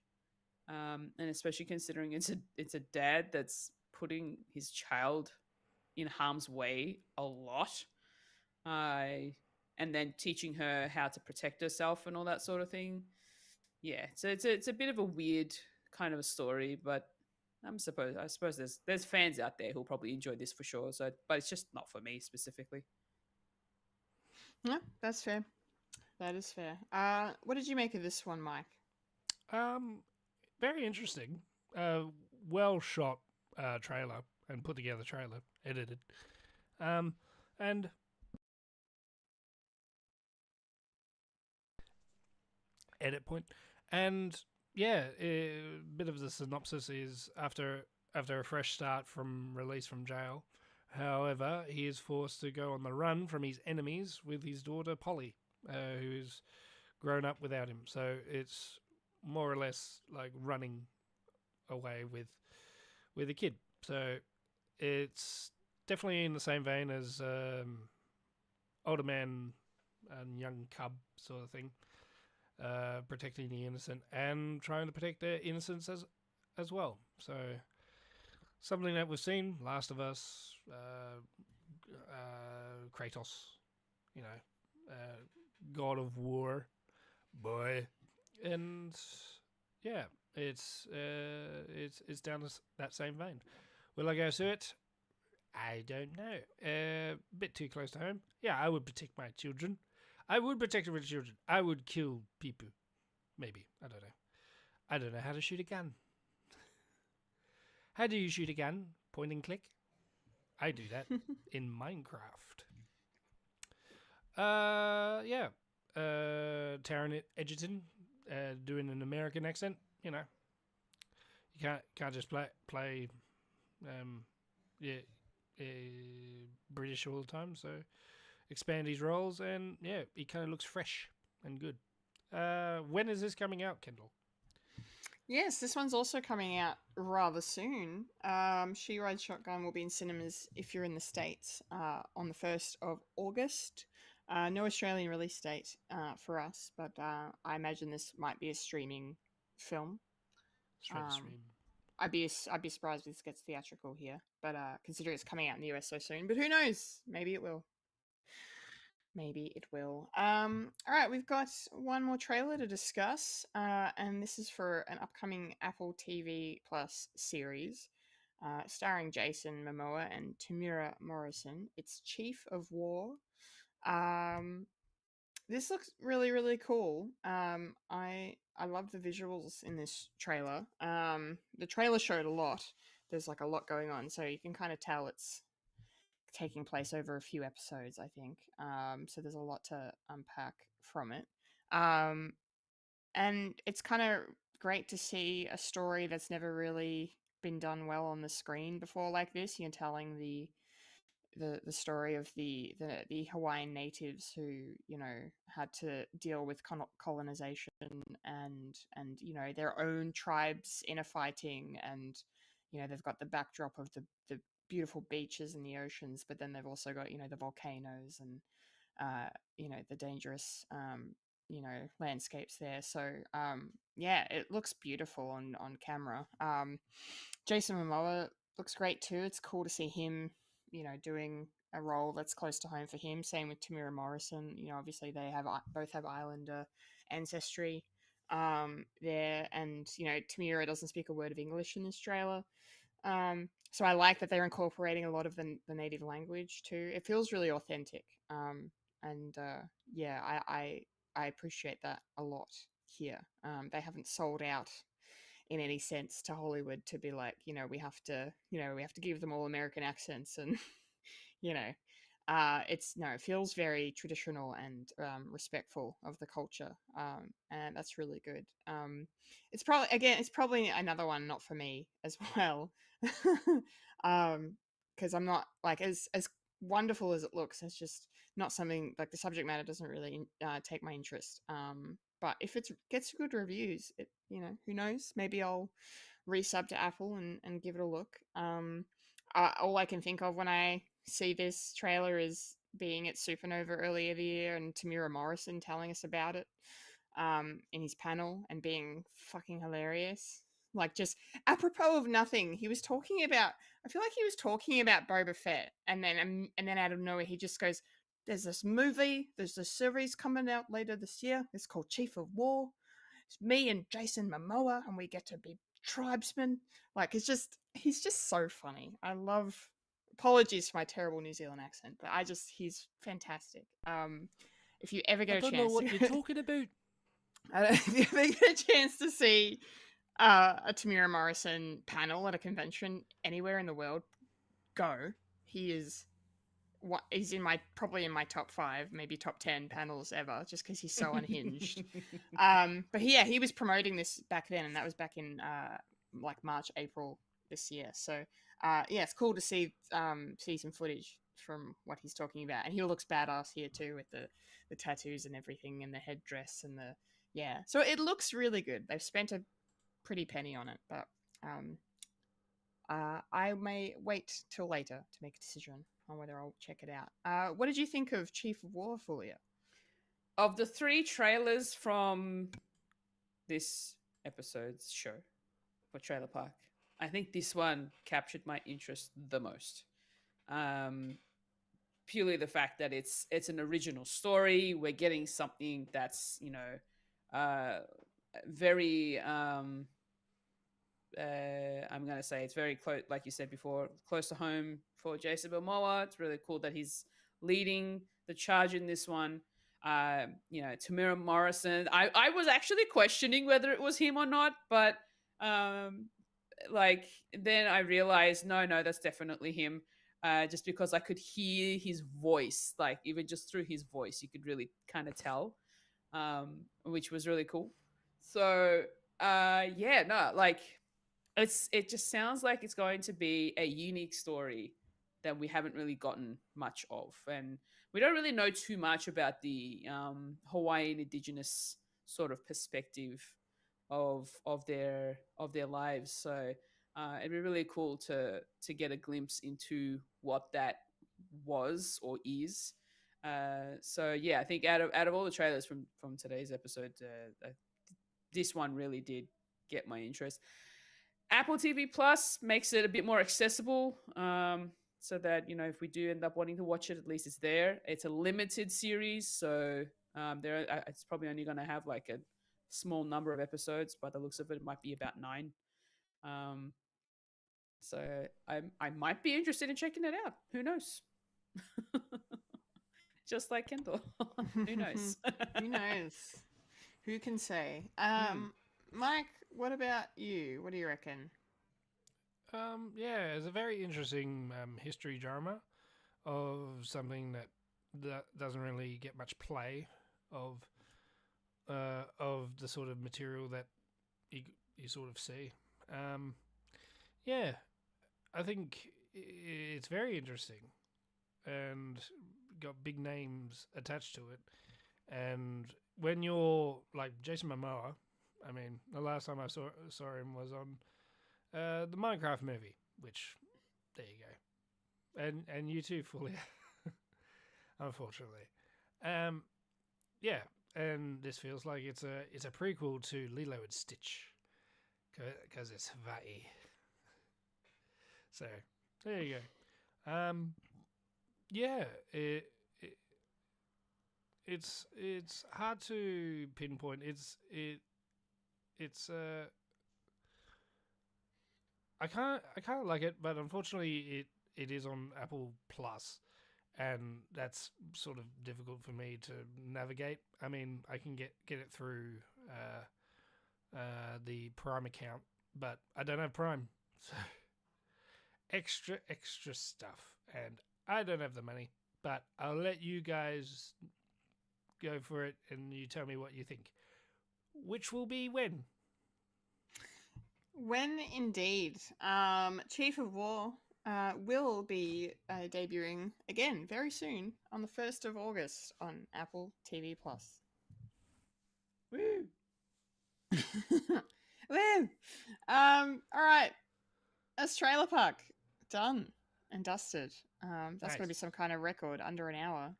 And especially considering it's a dad that's putting his child in harm's way a lot. And then teaching her how to protect herself and all that sort of thing. Yeah, so it's a bit of a weird kind of a story, but I suppose there's fans out there who'll probably enjoy this for sure. So, but it's just not for me specifically. Yeah, that's fair. That is fair. What did you make of this one, Mike? Very interesting. Well shot trailer and put together trailer, edited. And edit point. And yeah, a bit of the synopsis is after a fresh start from release from jail. However, he is forced to go on the run from his enemies with his daughter Polly, who's grown up without him. So it's more or less like running away with a kid. So it's definitely in the same vein as older man and young cub sort of thing. Protecting the innocent and trying to protect their innocence as well. So something that we've seen, Last of Us, Kratos, God of War, boy, and yeah, it's down that same vein. Will I go see it? I don't know. Bit too close to home. Yeah, I would protect my children. I would protect my children. I would kill people. Maybe. I don't know. I don't know how to shoot a gun. How do you shoot a gun? Point and click? I do that in Minecraft. Yeah. Taron Egerton doing an American accent. You can't just play British all the time. So expand his roles, and yeah, he kind of looks fresh and good. When is this coming out, Kendall? Yes, this one's also coming out rather soon. She Rides Shotgun will be in cinemas if you're in the States on the 1st of August. No Australian release date for us, but I imagine this might be a streaming film. Straight to stream. I'd be surprised if this gets theatrical here, but considering it's coming out in the US so soon, but who knows? Maybe it will. Maybe it will. All right, we've got one more trailer to discuss, and this is for an upcoming Apple TV Plus series starring Jason Momoa and Tamira Morrison. It's Chief of War. This looks really, really cool. I love the visuals in this trailer. The trailer showed a lot. There's like a lot going on, so you can kind of tell it's taking place over a few episodes, I think. So there's a lot to unpack from it. And it's kind of great to see a story that's never really been done well on the screen before like this. You're telling the story of the Hawaiian natives who had to deal with colonization and their own tribes inner fighting, and they've got the backdrop of the beautiful beaches and the oceans, but then they've also got, you know, the volcanoes and you know, the dangerous you know, landscapes there. So yeah, it looks beautiful on camera. Jason Momoa looks great too. It's cool to see him, you know, doing a role that's close to home for him. Same with Tamira Morrison. You know, obviously they have both have Islander ancestry there, and you know, Tamira doesn't speak a word of English in this trailer. So I like that they're incorporating a lot of the native language too. It feels really authentic. And yeah, I appreciate that a lot here. They haven't sold out in any sense to Hollywood to be like, you know, we have to give them all American accents and you know, it feels very traditional and respectful of the culture, and that's really good. It's probably another one not for me as well, because I'm not like as wonderful as it looks. It's just not something like the subject matter doesn't really take my interest. But if it gets good reviews, you know, who knows? Maybe I'll resub to Apple and give it a look. All I can think of when I see this trailer is being at Supernova earlier the year and Tamira Morrison telling us about it in his panel and being fucking hilarious. Like, just apropos of nothing, he was talking about. I feel like he was talking about Boba Fett, and then out of nowhere he just goes, "There's this movie. There's this series coming out later this year. It's called Chief of War. It's me and Jason Momoa, and we get to be tribesmen." Like, he's just so funny. I love. Apologies for my terrible New Zealand accent, but he's fantastic. If you ever get I a don't chance, know what you're talking about. if you ever get a chance to see a Tamira Morrison panel at a convention anywhere in the world, go. He's probably in my top 5, maybe top 10 panels ever, just because he's so unhinged. But yeah, he was promoting this back then, and that was back in like March, April this year. So yeah, it's cool to see some footage from what he's talking about, and he looks badass here too with the tattoos and everything, and the headdress and the So it looks really good. They've spent a pretty penny on it, but I may wait till later to make a decision on whether I'll check it out. What did you think of Chief of War, Fulya? Of the 3 trailers from this episode's show for Trailer Park, I think this one captured my interest the most. Purely the fact that it's an original story. We're getting something that's, you know, very I'm going to say it's very close, like you said before, close to home for Jason Momoa. It's really cool that he's leading the charge in this one. You know, Tamira Morrison. I was actually questioning whether it was him or not, but like then I realized no, that's definitely him. Just because I could hear his voice, like even just through his voice, you could really kind of tell, which was really cool. So yeah, no, like it just sounds like it's going to be a unique story that we haven't really gotten much of, and we don't really know too much about the Hawaiian Indigenous sort of perspective of their lives. So it'd be really cool to get a glimpse into what that was or is. So yeah, I think out of all the trailers from today's episode, this one really did get my interest. Apple TV Plus makes it a bit more accessible, so that, you know, if we do end up wanting to watch it, at least it's there. It's a limited series, so it's probably only going to have like a small number of episodes. By the looks of it, it might be about 9. So I might be interested in checking it out. Who knows? Just like Kendall. Who knows? Who knows? Who can say? Mike, what about you? What do you reckon? Yeah, it's a very interesting history drama of something that doesn't really get much play of the sort of material that you sort of see. Yeah, I think it's very interesting and got big names attached to it. And when you're like Jason Momoa, I mean, the last time I saw him was on the Minecraft movie, which, there you go. and you too, Fulya. Unfortunately, yeah, and this feels like it's a prequel to Lilo and Stitch, because it's Hawaii. So there you go. Yeah, it's hard to pinpoint. It's I kind of like it, but unfortunately it is on Apple Plus, and that's sort of difficult for me to navigate. I mean, I can get it through the Prime account, but I don't have Prime, so extra stuff, and I don't have the money. But I'll let you guys go for it, and you tell me what you think. Which will be when? When indeed. Chief of War will be debuting again very soon on the 1st of August on Apple TV Plus. Woo! Woo! All right. That's Trailer Park done and dusted. That's Nice. going to be some kind of record, under an hour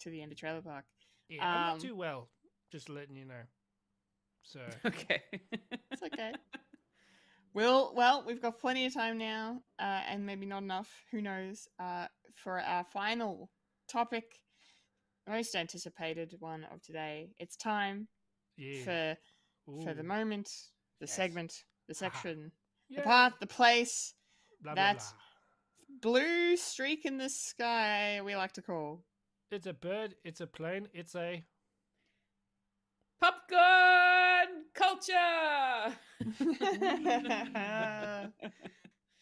to the end of Trailer Park. Yeah, I'm not too well, just letting you know. So Okay. It's okay. Well, we've got plenty of time now, and maybe not enough, who knows, for our final topic, most anticipated one of today. It's time yeah, for the moment, the Yes. segment, the section, Yay. the part, the place, blah blah that blah. blue streak in the sky we like to call. It's a bird. It's a plane. It's a Popcorn culture.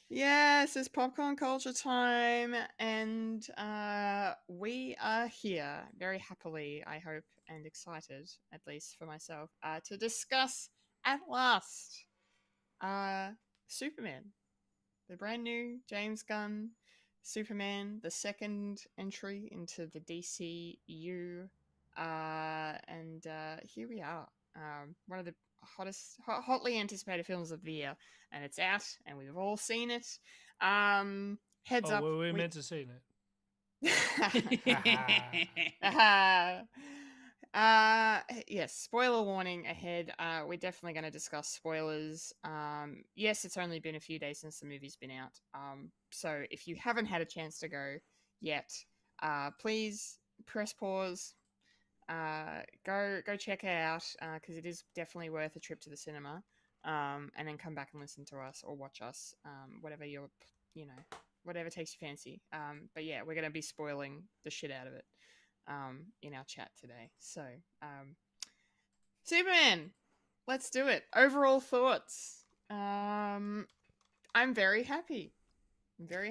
Yes, it's popcorn culture time, and we are here very happily, I hope, and excited, at least for myself, to discuss at last Superman, the brand new James Gunn Superman, the second entry into the DCU, and here we are, one of the hotly anticipated films of the year, and it's out, and we've all seen it. Heads up, were we meant to see it? Yes, spoiler warning ahead. We're definitely going to discuss spoilers. Yes, it's only been a few days since the movie's been out. So if you haven't had a chance to go yet, please press pause. Go check it out, because it is definitely worth a trip to the cinema. And then come back and listen to us or watch us. Whatever whatever takes your fancy. But yeah, we're going to be spoiling the shit out of it in our chat today. So, Superman, let's do it. Overall thoughts. I'm very happy. I'm very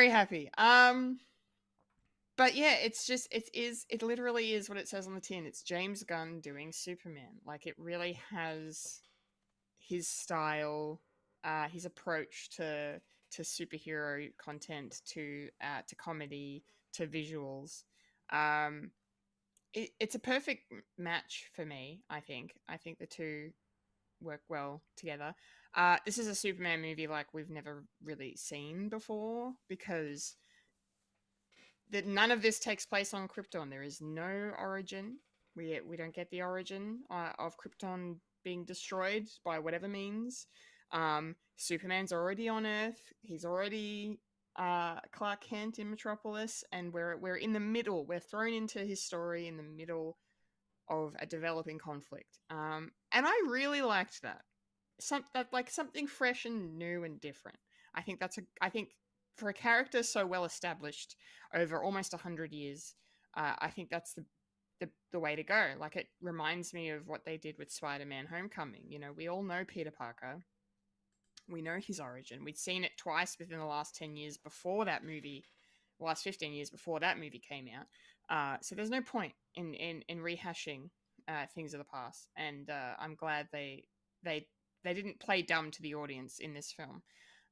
happy. But yeah, it literally is what it says on the tin. It's James Gunn doing Superman. Like, it really has his style, his approach to superhero content, to comedy, to visuals. It's a perfect match for me, I think. I think the two work well together. This is a Superman movie like we've never really seen before, because none of this takes place on Krypton. There is no origin. We don't get the origin of Krypton being destroyed by whatever means. Superman's already on Earth. He's already Clark Kent in Metropolis, and we're in the middle. We're thrown into his story in the middle of a developing conflict. And I really liked that. Something fresh and new and different. I think for a character so well established over almost 100 years, I think that's the way to go. Like, it reminds me of what they did with Spider-Man Homecoming. You know, we all know Peter Parker. We know his origin. We'd seen it twice within the last 10 years before that movie, last 15 years before that movie came out. So there's no point in rehashing things of the past. And I'm glad they didn't play dumb to the audience in this film.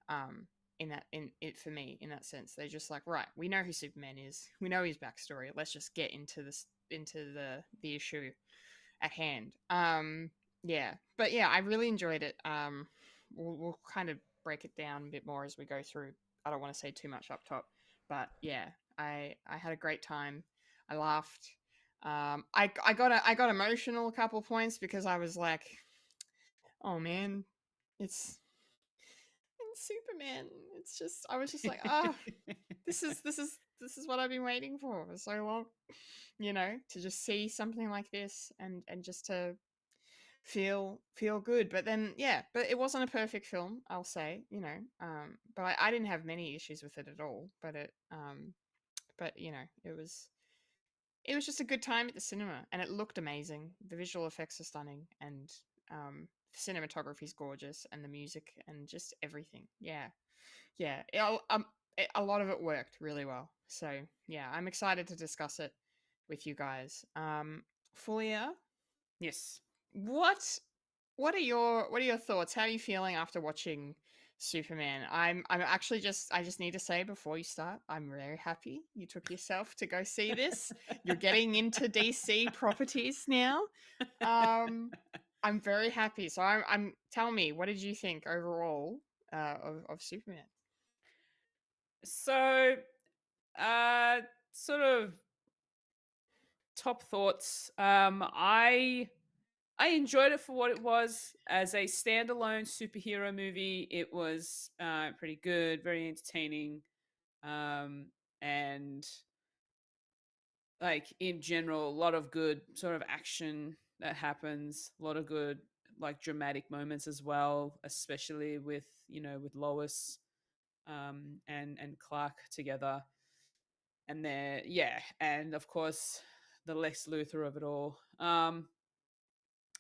For me, in that sense, they're just like, right, we know who Superman is, we know his backstory, let's just get into the issue at hand. But yeah, I really enjoyed it. We'll kind of break it down a bit more as we go through I don't want to say too much up top, but yeah, I had a great time. I laughed. I got emotional a couple points because I was like, oh man, it's Superman. It's just I was just like, ah, this is what I've been waiting for so long. To just see something like this and just to feel good. But then but it wasn't a perfect film, I'll say. But I didn't have many issues with it at all. But it was just a good time at the cinema, and it looked amazing. The visual effects are stunning, and cinematography is gorgeous, and the music and just everything. Yeah, a lot of it worked really well. So yeah, I'm excited to discuss it with you guys. Fulia, Yes. what are your thoughts? How are you feeling after watching Superman? I'm actually I just need to say before you start, I'm very happy you took yourself to go see this. You're getting into DC properties now. I'm very happy. So I'm tell me, what did you think overall of Superman? So, uh, sort of top thoughts. I enjoyed it for what it was as a standalone superhero movie. It was pretty good, very entertaining, and like in general, a lot of good sort of action that happens. A lot of good like dramatic moments as well, especially with with Lois and Clark together, and and of course the Lex Luthor of it all.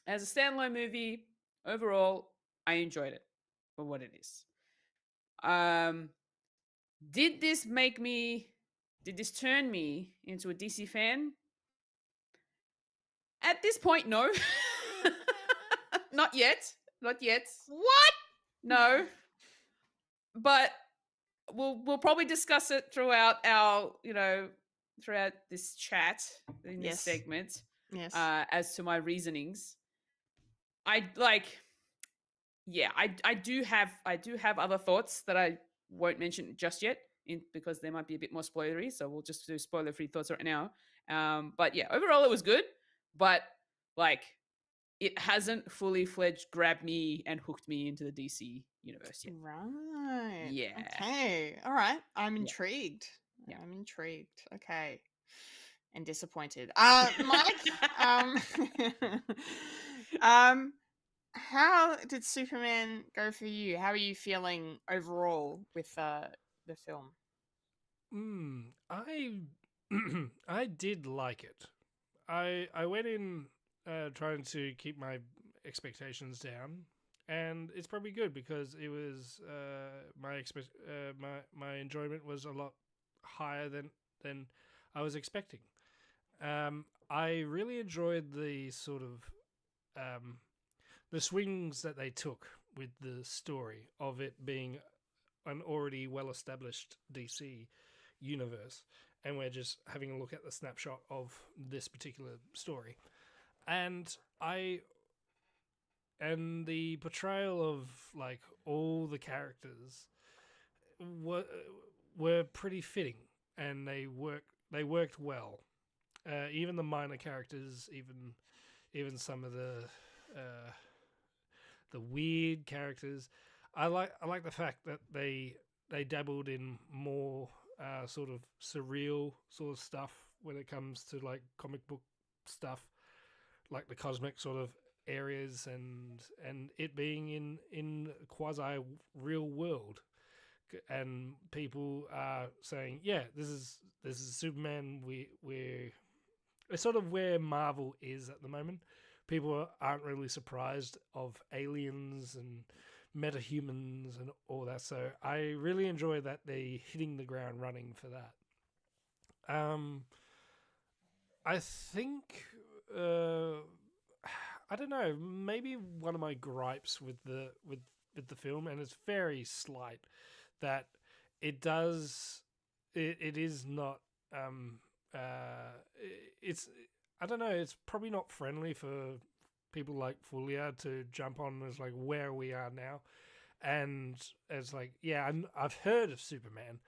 As a standalone movie, overall, I enjoyed it for what it is. Um, did this make me? Did this turn me into a DC fan? At this point, no. Not yet. Not yet. What? No. But we'll probably discuss it throughout our throughout this chat in this Yes. segment. Yes. As to my reasonings, I like. Yeah, I do have other thoughts that I won't mention just yet, because they might be a bit more spoilery. So we'll just do spoiler-free thoughts right now. But yeah, overall it was good, but like it hasn't fully fledged grabbed me and hooked me into the DC universe yet. Right. Yeah. Okay. All right. I'm Yeah. intrigued. Yeah. I'm intrigued. Okay. And disappointed. Mike, um, how did Superman go for you? How are you feeling overall with the film? I I did like it. I went in trying to keep my expectations down, and it's probably good because it was my enjoyment was a lot higher than I was expecting. I really enjoyed the sort of the swings that they took with the story of it being an already well-established DC universe, and we're just having a look at the snapshot of this particular story. And the portrayal of like all the characters were pretty fitting, and they worked well. Even the minor characters, even some of the weird characters. I like the fact that they dabbled in more sort of surreal sort of stuff when it comes to like comic book stuff, like the cosmic sort of areas and it being in quasi real world, and people are saying, yeah, this is Superman. We're it's sort of where Marvel is at the moment. People aren't really surprised of aliens and metahumans and all that. So I really enjoy that they hitting the ground running for that. I think I don't know. Maybe one of my gripes with the film, and it's very slight, that it is not it's I don't know. It's probably not friendly for people like Fulya to jump on as like where we are now, and it's like, yeah, I've heard of Superman,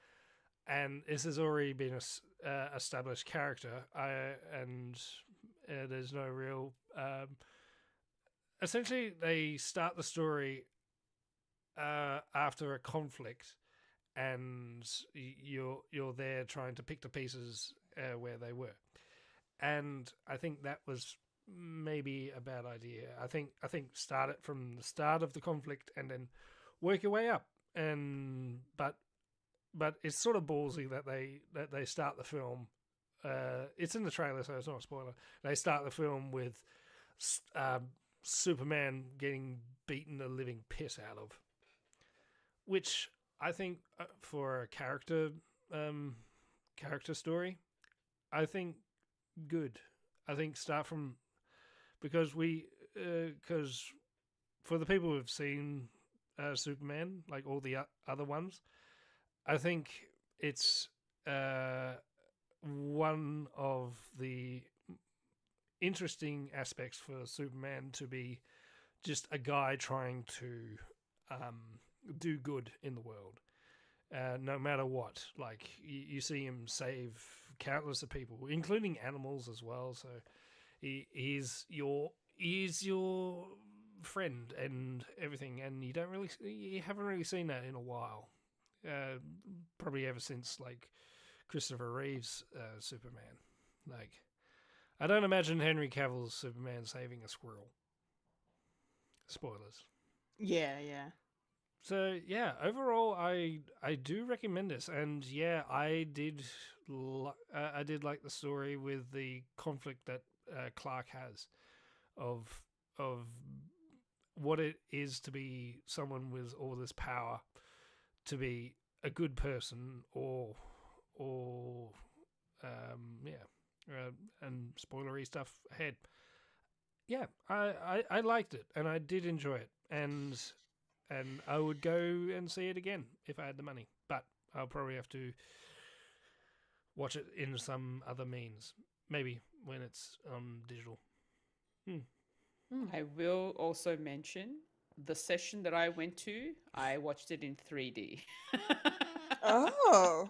and this has already been a established character. There's no real. Essentially, they start the story after a conflict, and you're there trying to pick the pieces where they were, and I think that was maybe a bad idea. I think start it from the start of the conflict and then work your way up. And but it's sort of ballsy that they start the film. It's in the trailer, so it's not a spoiler. They start the film with Superman getting beaten the living piss out of, which I think for a character story, I think good. I think start from because for the people who've seen Superman, like all the other ones, I think it's one of the interesting aspects for Superman to be just a guy trying to do good in the world, no matter what. Like you see him save countless of people, including animals as well. So he's your friend and everything, and you haven't really seen that in a while. Probably ever since like Christopher Reeve's Superman. Like, I don't imagine Henry Cavill's Superman saving a squirrel. Spoilers. Yeah. So yeah, overall, I do recommend this, and yeah, I did like the story with the conflict that Clark has of what it is to be someone with all this power, to be a good person or and spoilery stuff ahead. Yeah, I liked it, and I did enjoy it, and I would go and see it again if I had the money, but I'll probably have to watch it in some other means, maybe when it's on digital. I will also mention the session that I went to, I watched it in 3D. Oh,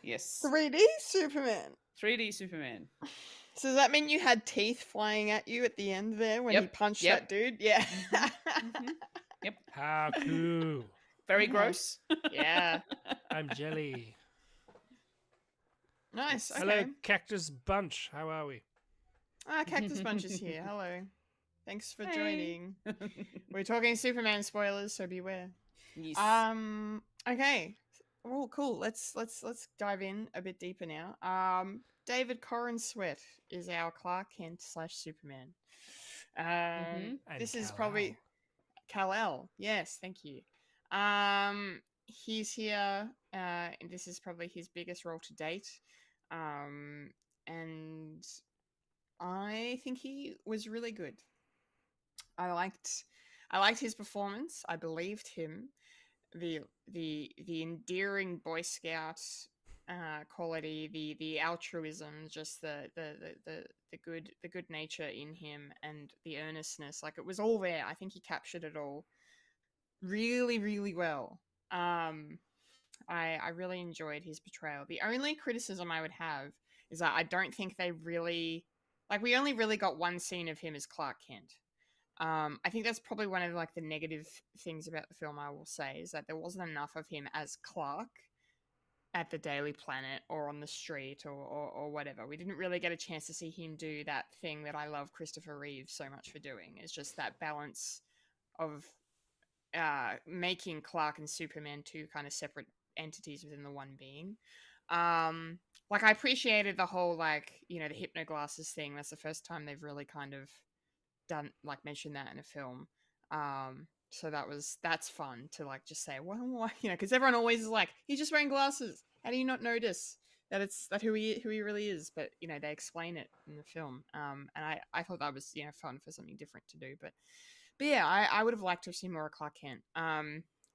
Yes. 3D Superman. 3D Superman. So does that mean you had teeth flying at you at the end there when he punched Yep. that dude? Yeah. Yep. How cool. Very gross. Yeah. I'm jelly. Nice. Okay. Hello, Cactus Bunch. How are we? Cactus Bunch is here. Hello. Thanks for Hey. joining. We're talking Superman spoilers, so beware. Yes. Okay. Well, cool. Let's dive in a bit deeper now. David Corrin Sweat is our Clark Kent / Superman. This is probably Kal-El. Yes, thank you. He's here, and this is probably his biggest role to date. And I think he was really good. I liked his performance. I believed him. The endearing Boy Scout quality, the altruism, just the good nature in him, and the earnestness, like it was all there. I think he captured it all really, really well. I really enjoyed his portrayal. The only criticism I would have is that I don't think they really, like, we only really got one scene of him as Clark Kent. I think that's probably one of like the negative things about the film, I will say, is that there wasn't enough of him as Clark at the Daily Planet or on the street or whatever. We didn't really get a chance to see him do that thing that I love Christopher Reeve so much for doing. It's just that balance of making Clark and Superman two kind of separate entities within the one being. Like, I appreciated the whole, like, you know, the hypnoglasses thing. That's the first time they've really kind of mentioned that in a film. So that's fun to like just say, well, why, you know, because everyone always is like, he's just wearing glasses. How do you not notice that who he really is? But you know, they explain it in the film. And I thought that was, you know, fun for something different to do. But yeah, I would have liked to have seen more of Clark Kent.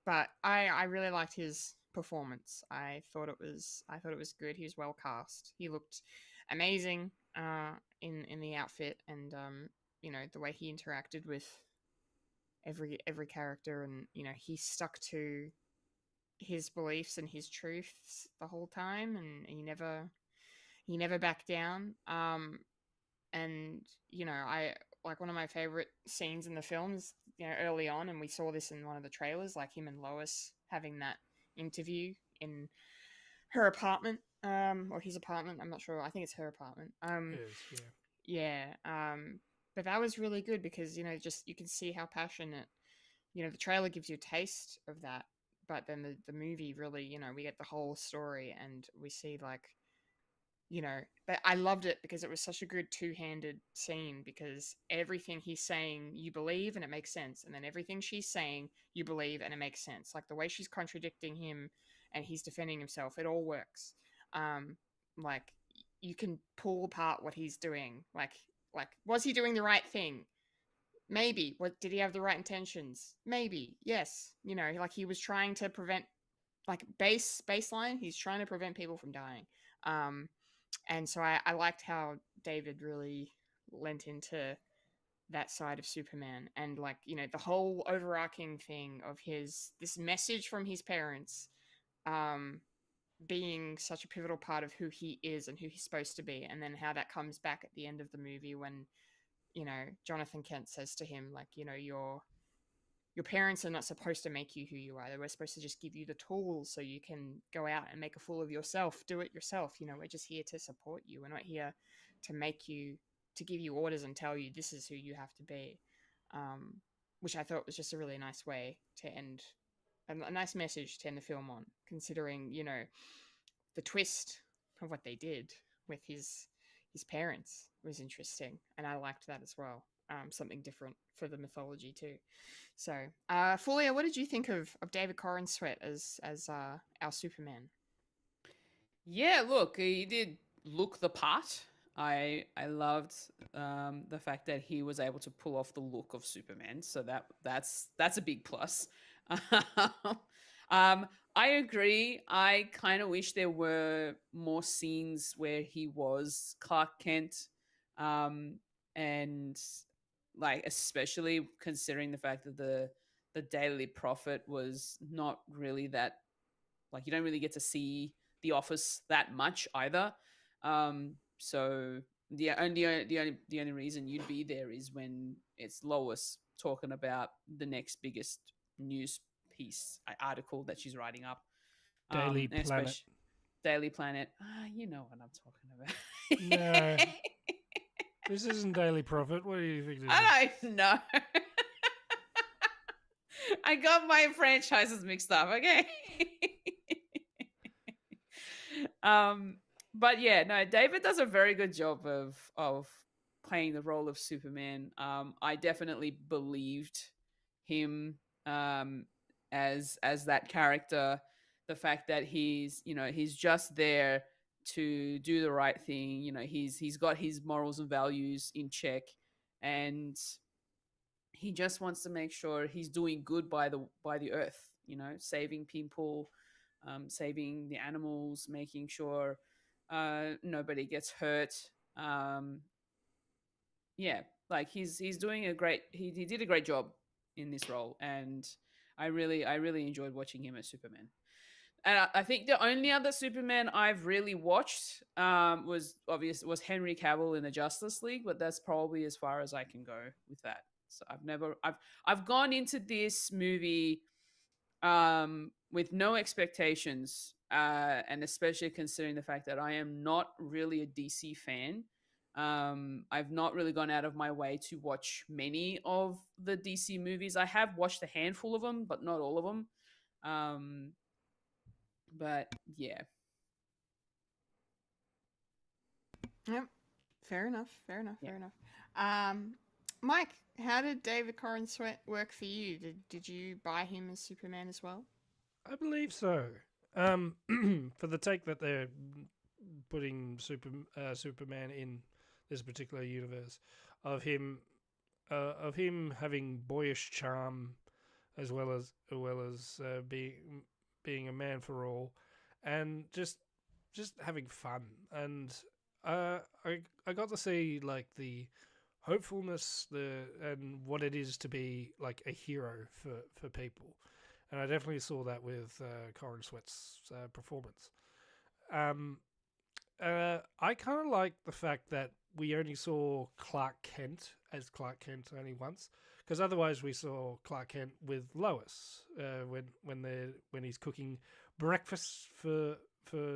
But I really liked his performance. I thought it was good. He was well cast. He looked amazing in the outfit, and you know, the way he interacted with every character, and he stuck to his beliefs and his truths the whole time, and he never backed down. And I like one of my favorite scenes in the films, early on, and we saw this in one of the trailers, like him and Lois having that interview in her apartment, or his apartment. I'm not sure. I think it's her apartment. It is, yeah. Yeah. But that was really good because just you can see how passionate. The trailer gives you a taste of that, but then the movie really, we get the whole story, and we see like, but I loved it because it was such a good two-handed scene, because everything he's saying you believe and it makes sense, and then everything she's saying you believe and it makes sense. Like the way she's contradicting him and he's defending himself, it all works. Like you can pull apart what he's doing. Like was he doing the right thing? Maybe. What did he have the right intentions? Maybe. Yes. Like he was trying to prevent, like baseline, he's trying to prevent people from dying. And so I liked how David really lent into that side of Superman, and like, the whole overarching thing of this message from his parents, being such a pivotal part of who he is and who he's supposed to be. And then how that comes back at the end of the movie when, Jonathan Kent says to him, like, your parents are not supposed to make you who you are. They were supposed to just give you the tools so you can go out and make a fool of yourself. Do it yourself. We're just here to support you. We're not here to give you orders and tell you this is who you have to be. Which I thought was just a really nice way to end, a nice message to end the film on, considering, the twist of what they did with his parents was interesting. And I liked that as well. Something different for the mythology too. So, Fulia, what did you think of David Corran Sweat as our Superman? Yeah, look, he did look the part. I loved the fact that he was able to pull off the look of Superman. So that's a big plus. I agree. I kind of wish there were more scenes where he was Clark Kent, and like especially considering the fact that the Daily Prophet was not really that, like, you don't really get to see the office that much either. So the only reason you'd be there is when it's Lois talking about the next biggest news piece article that she's writing up. Daily Planet. Daily Planet. You know what I'm talking about. No. This isn't Daily Prophet. What do you think? I don't know. I got my franchises mixed up. Okay. But yeah, no, David does a very good job of playing the role of Superman. I definitely believed him as that character. The fact that he's just there to do the right thing. He's got his morals and values in check, and he just wants to make sure he's doing good by the earth. Saving people, saving the animals, making sure nobody gets hurt. Yeah, like he's doing he did a great job in this role, and I really enjoyed watching him as Superman. And I think the only other Superman I've really watched was Henry Cavill in the Justice League, but that's probably as far as I can go with that. So I've gone into this movie with no expectations, and especially considering the fact that I am not really a DC fan. I've not really gone out of my way to watch many of the DC movies. I have watched a handful of them, but not all of them. But yeah. Yep. Fair enough. Mike, how did David Corran Sweat work for you? Did you buy him as Superman as well? I believe so. For the take that they're putting Superman in this particular universe, of him having boyish charm, as well as being a man for all, and just having fun. And I got to see like the hopefulness, and what it is to be like a hero for people. And I definitely saw that with Corin Sweat's performance. I kind of like the fact that we only saw Clark Kent as Clark Kent only once, because otherwise we saw Clark Kent with Lois when he's cooking breakfast for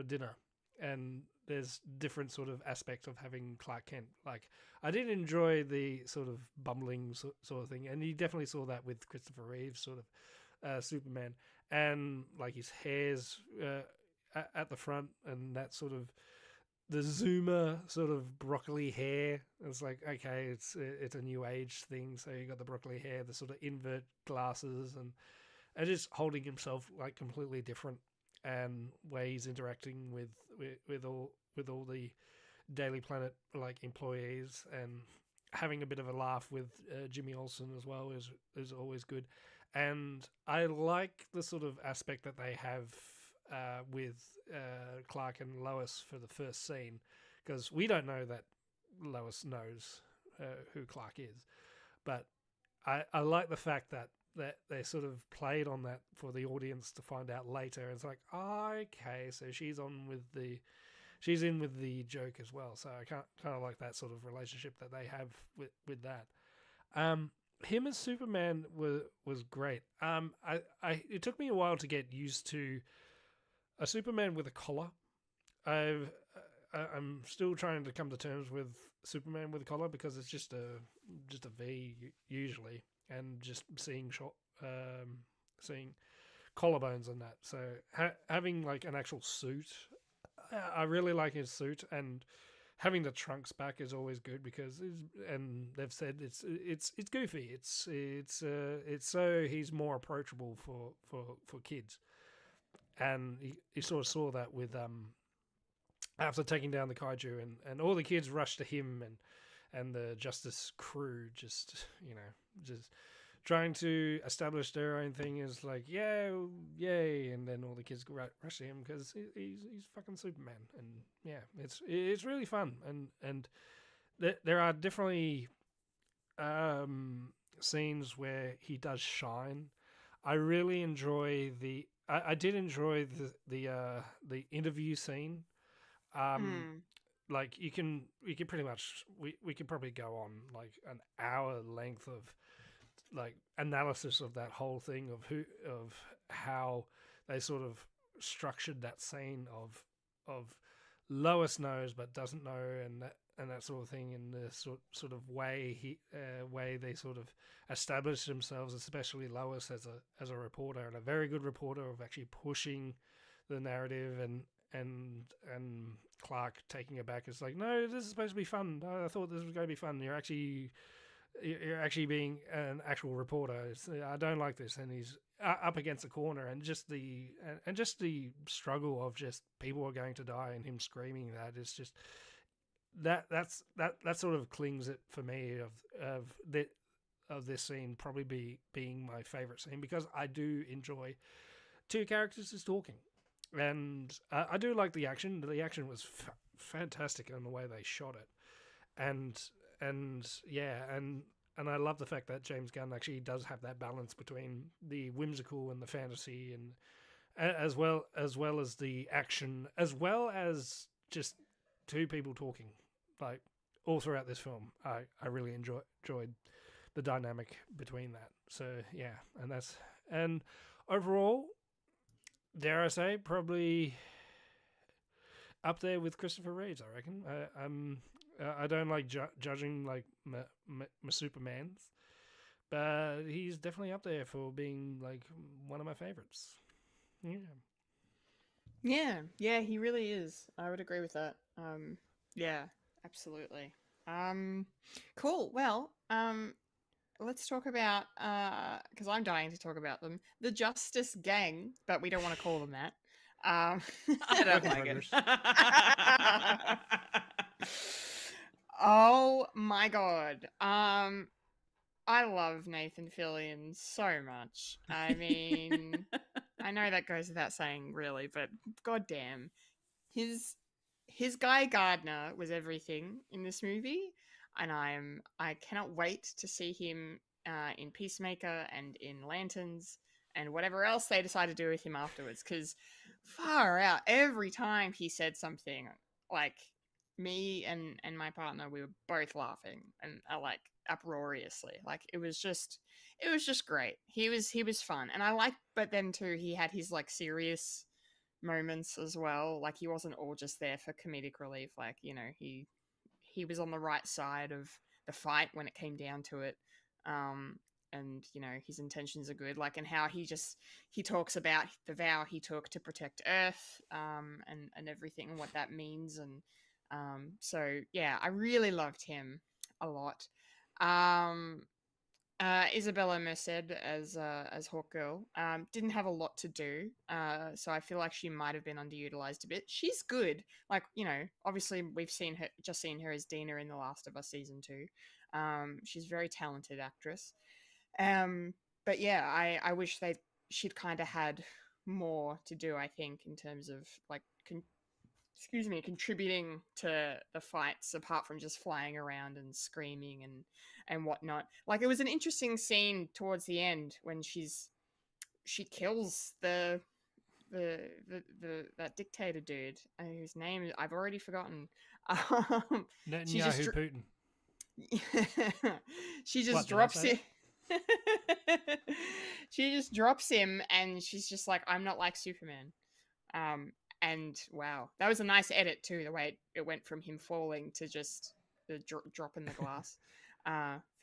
dinner, and there's different sort of aspects of having Clark Kent. Like, I did enjoy the sort of bumbling sort of thing, and you definitely saw that with Christopher Reeve's sort of Superman, and like his hair's at the front, and that sort of the zoomer sort of broccoli hair. It's like, okay, it's a new age thing. So you got the broccoli hair, the sort of invert glasses, and just holding himself like completely different, and way he's interacting with all the Daily Planet like employees, and having a bit of a laugh with Jimmy Olsen as well is always good. And I like the sort of aspect that they have with Clark and Lois for the first scene, because we don't know that Lois knows who Clark is, but I like the fact that they sort of played on that for the audience to find out later. It's like, okay, so she's in with the joke as well. So I kind of like that sort of relationship that they have with that. Him as Superman was great. It took me a while to get used to a Superman with a collar. I'm still trying to come to terms with Superman with a collar, because it's just a V usually, and just seeing collarbones and that. So having like an actual suit, I really like his suit, and having the trunks back is always good, because and they've said it's goofy. It's so he's more approachable for kids. And you sort of saw that with after taking down the kaiju, and all the kids rushed to him, and the Justice crew just trying to establish their own thing is like, yeah, yay, and then all the kids rush to him because he's fucking Superman, and yeah, it's really fun, and there are definitely scenes where he does shine. I really enjoy I did enjoy the interview scene. Like you can pretty much we could probably go on like an hour length of like analysis of that whole thing of how they sort of structured that scene of Lois knows but doesn't know, and that sort of thing, and the sort of way they sort of established themselves, especially Lois as a reporter, and a very good reporter of actually pushing the narrative, and Clark taking it back. It's like, no, this is supposed to be fun. I thought this was going to be fun. You're actually being an actual reporter. I don't like this, and he's up against the corner, and just the struggle of just people are going to die, and him screaming that is just that sort of clings it for me of this scene probably being my favorite scene, because I do enjoy two characters just talking, and I do like the action. The action was fantastic in the way they shot it, and yeah, and I love the fact that James Gunn actually does have that balance between the whimsical and the fantasy, and as well as the action, as well as just two people talking, like all throughout this film. I really enjoyed the dynamic between that. So yeah, and overall, dare I say, probably up there with Christopher Reeves, I reckon. I don't like judging like my Supermans, but he's definitely up there for being like one of my favorites. Yeah, he really is. I would agree with that. Yeah, absolutely. Cool. Well, let's talk about, because I'm dying to talk about them, the Justice Gang, but we don't want to call them that. I don't like it. Oh my god. I love Nathan Fillion so much. I mean, I know that goes without saying, really, but goddamn, his Guy Gardner was everything in this movie. and I cannot wait to see him in Peacemaker and in Lanterns and whatever else they decide to do with him afterwards. Because far out, every time he said something, like me and my partner, we were both laughing and like uproariously. Like it was just great. He was fun, and I like. But then too, he had his like serious moments as well. Like he wasn't all just there for comedic relief. Like he was on the right side of the fight when it came down to it. And his intentions are good. Like and how he talks about the vow he took to protect Earth, and everything and what that means. And so yeah, I really loved him a lot. Isabella Merced as Hawkgirl didn't have a lot to do, so I feel like she might have been underutilized a bit. She's good, like obviously we've seen her as Dina in The Last of Us season 2. She's a very talented actress, but yeah, I wish she'd kind of had more to do. I think in terms of like contributing to the fights apart from just flying around and screaming and whatnot. Like it was an interesting scene towards the end when she kills that dictator dude whose name I've already forgotten. Netanyahu Putin. She just drops him. She just drops him, and she's just like, "I'm not like Superman." And wow, that was a nice edit too, the way it went from him falling to just the drop in the glass.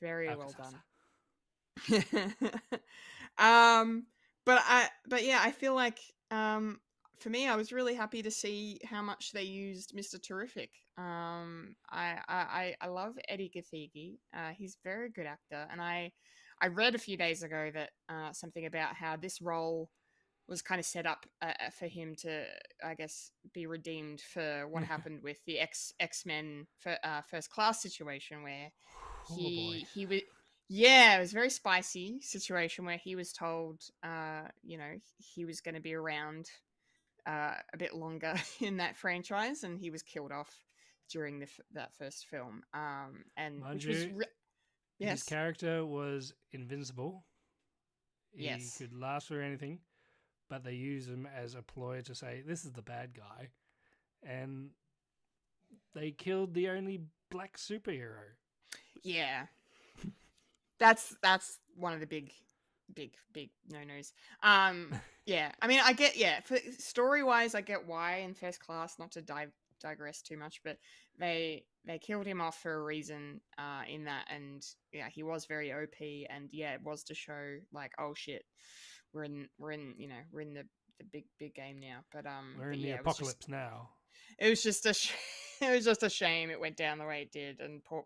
Very well done. But yeah, I feel like for me, I was really happy to see how much they used Mr. Terrific. I love Eddie Gathegi. He's a very good actor, and I read a few days ago that something about how this role was kind of set up for him to, I guess, be redeemed for what happened with the X-Men First Class situation, where he was. Yeah, it was a very spicy situation where he was told, he was going to be around a bit longer in that franchise, and he was killed off during that first film. And Mind which you, was yes, his character was invincible. He yes, could last through anything. But they use him as a ploy to say, this is the bad guy. And they killed the only black superhero. Yeah. That's one of the big no-nos. Yeah. I mean, I get, for story-wise, I get why in First Class, not to digress too much, but they killed him off for a reason in that. And yeah, he was very OP, and yeah, it was to show like, oh shit, we're in the big game now. But we're in the apocalypse now. It was just a shame it went down the way it did, and for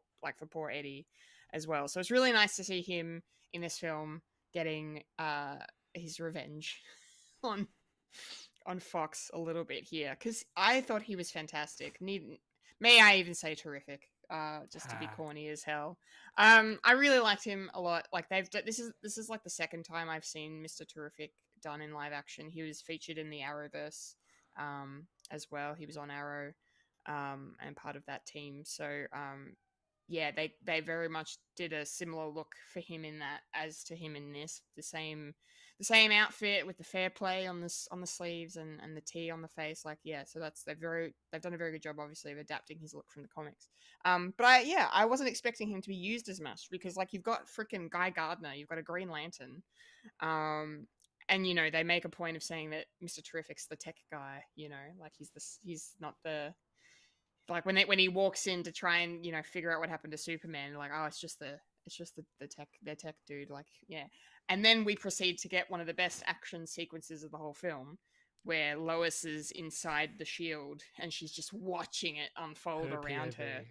poor Eddie as well. So it's really nice to see him in this film getting his revenge on Fox a little bit here, because I thought he was fantastic. May I even say terrific? Just to be corny as hell. I really liked him a lot. Like this is like the second time I've seen Mr. Terrific done in live action. He was featured in the Arrowverse as well. He was on Arrow and part of that team. So yeah, they very much did a similar look for him in that as to him in this. The same outfit with the fair play on the sleeves and the T on the face. Like, yeah, so they've done a very good job, obviously, of adapting his look from the comics. But I wasn't expecting him to be used as much, because like you've got freaking Guy Gardner, you've got a Green Lantern, and they make a point of saying that Mr. Terrific's the tech guy. Like he's not the, like when he walks in to try and figure out what happened to Superman, like, oh, it's just the tech dude. Like, yeah. And then we proceed to get one of the best action sequences of the whole film, where Lois is inside the shield and she's just watching it unfold around her.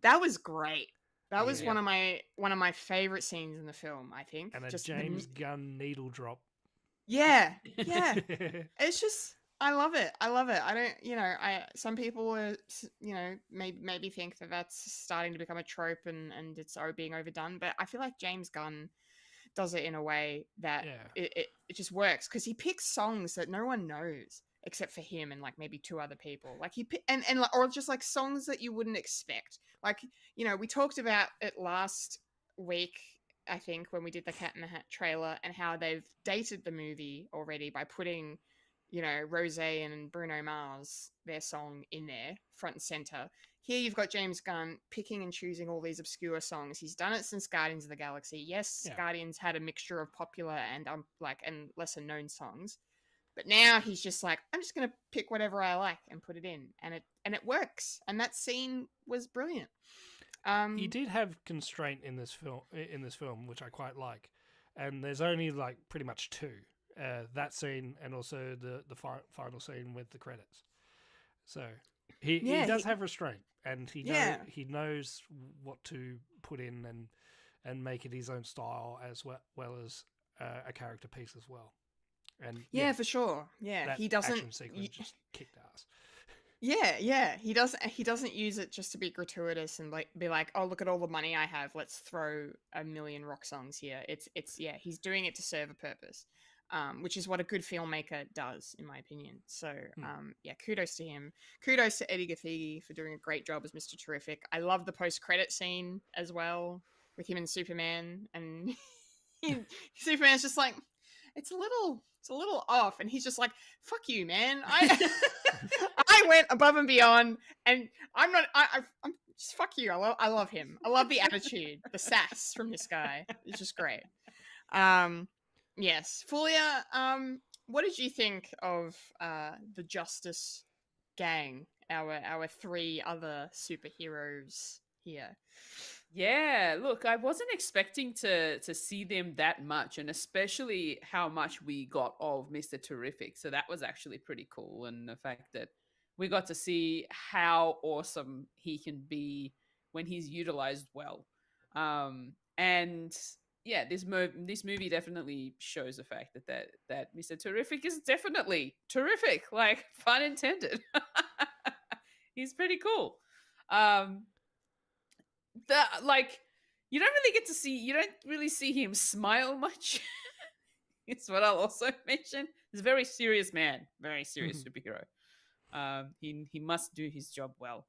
That was great. That was one of my favorite scenes in the film, I think. And just James Gunn needle drop. Yeah. It's just, I love it. I don't, some people are, maybe think that that's starting to become a trope and it's being overdone, but I feel like James Gunn does it in a way that it just works, because he picks songs that no one knows. except for him and like maybe two other people. Like and or just like songs that you wouldn't expect. Like, you know, we talked about it last week, I think, when we did the Cat in the Hat trailer, and how they've dated the movie already by putting, you know, Rose and Bruno Mars, their song, in there front and center. Here you've got James Gunn picking and choosing all these obscure songs. He's done it since Guardians of the Galaxy. Yes, Yeah. Guardians had a mixture of popular and and lesser known songs, but now he's just like, I'm just gonna pick whatever I like and put it in, and it works. And that scene was brilliant. He did have constraint in this film, which I quite like, and there's only like pretty much two. That scene and also the final scene with the credits. So he does have restraint, and he knows what to put in and make it his own style, as well as a character piece as well. And for sure. Yeah, he doesn't. Action sequence just kicked ass. Yeah. He doesn't use it just to be gratuitous and like be like, oh, look at all the money I have, let's throw a million rock songs here. It's he's doing it to serve a purpose, which is what a good filmmaker does, in my opinion. So kudos to him. Kudos to Eddie Gathegi for doing a great job as Mr. Terrific. I love the post-credit scene as well with him and Superman, and Superman's just like, it's a little off, and he's just like, fuck you, man. I went above and beyond, and I'm just, fuck you. I love him. I love the attitude, the sass from this guy. It's just great. Yes, Fulya, what did you think of the Justice Gang, our three other superheroes here? Yeah, look, I wasn't expecting to see them that much, and especially how much we got of Mr. Terrific. So that was actually pretty cool, and the fact that we got to see how awesome he can be when he's utilized well. And yeah, this movie definitely shows the fact that Mr. Terrific is definitely terrific, like pun intended. He's pretty cool. You don't really see him smile much. It's what I'll also mention. He's a very serious man, very serious superhero. He must do his job well.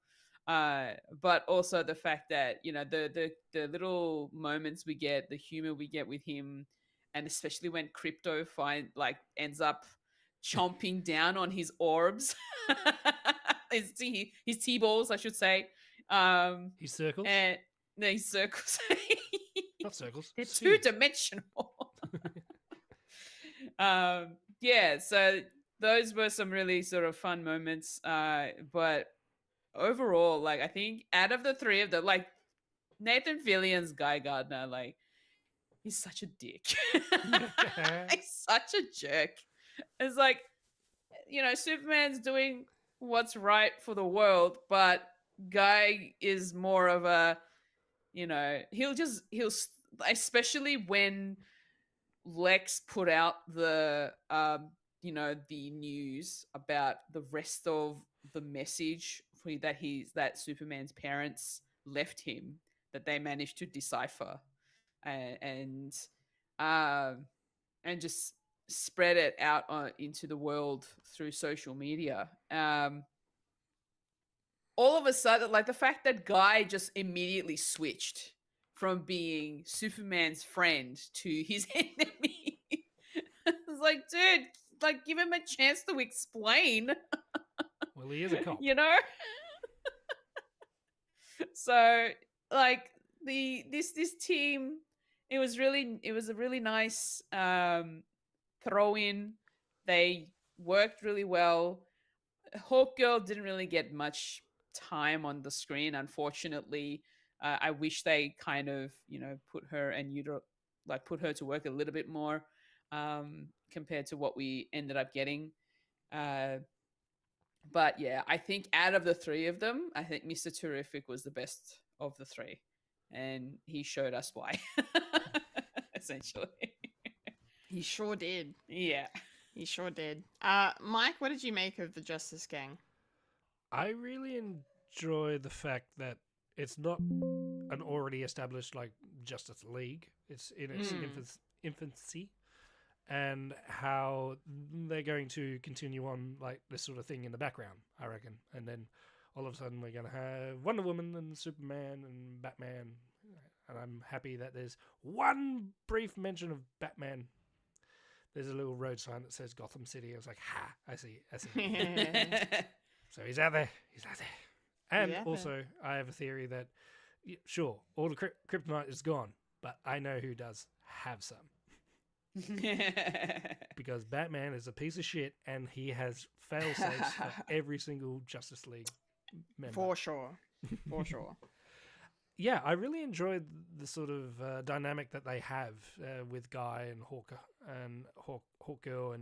But also the fact that, you know, the little moments we get, the humor we get with him, and especially when Crypto ends up chomping down on his orbs, his T-balls, I should say. His circles? No, his circles. Not circles. They're two-dimensional. So those were some really sort of fun moments. But overall, like, I think out of the three of them, like, Nathan Fillion's Guy Gardner, like, he's such a dick. He's such a jerk. It's like, you know, Superman's doing what's right for the world, but Guy is more of a, you know, he'll especially when Lex put out the the news about the rest of the message that Superman's parents left him, that they managed to decipher and just spread it out into the world through social media. All of a sudden, like, the fact that Guy just immediately switched from being Superman's friend to his enemy. It's like, dude, like, give him a chance to explain. Well, he is a cop. You know? So, like, this team, it was a really nice throw in. They worked really well. Hawkgirl didn't really get much time on the screen, unfortunately. I wish they kind of, you know, put her to work a little bit more compared to what we ended up getting. But yeah, I think out of the three of them, I think Mr. Terrific was the best of the three, and he showed us why. Essentially, he sure did. Yeah, he sure did. Mike, what did you make of the Justice Gang? I really enjoy the fact that it's not an already established, like, Justice League. It's in its infancy. and how they're going to continue on like this sort of thing in the background, I reckon. And then all of a sudden we're going to have Wonder Woman and Superman and Batman. And I'm happy that there's one brief mention of Batman. There's a little road sign that says Gotham City. I was like, ha, I see. So he's out there. And also, I have a theory that, sure, all the kryptonite is gone, but I know who does have some. Because Batman is a piece of shit, and he has fail-safes for every single Justice League member. For sure. Yeah, I really enjoyed the sort of dynamic that they have with Guy and Hawkgirl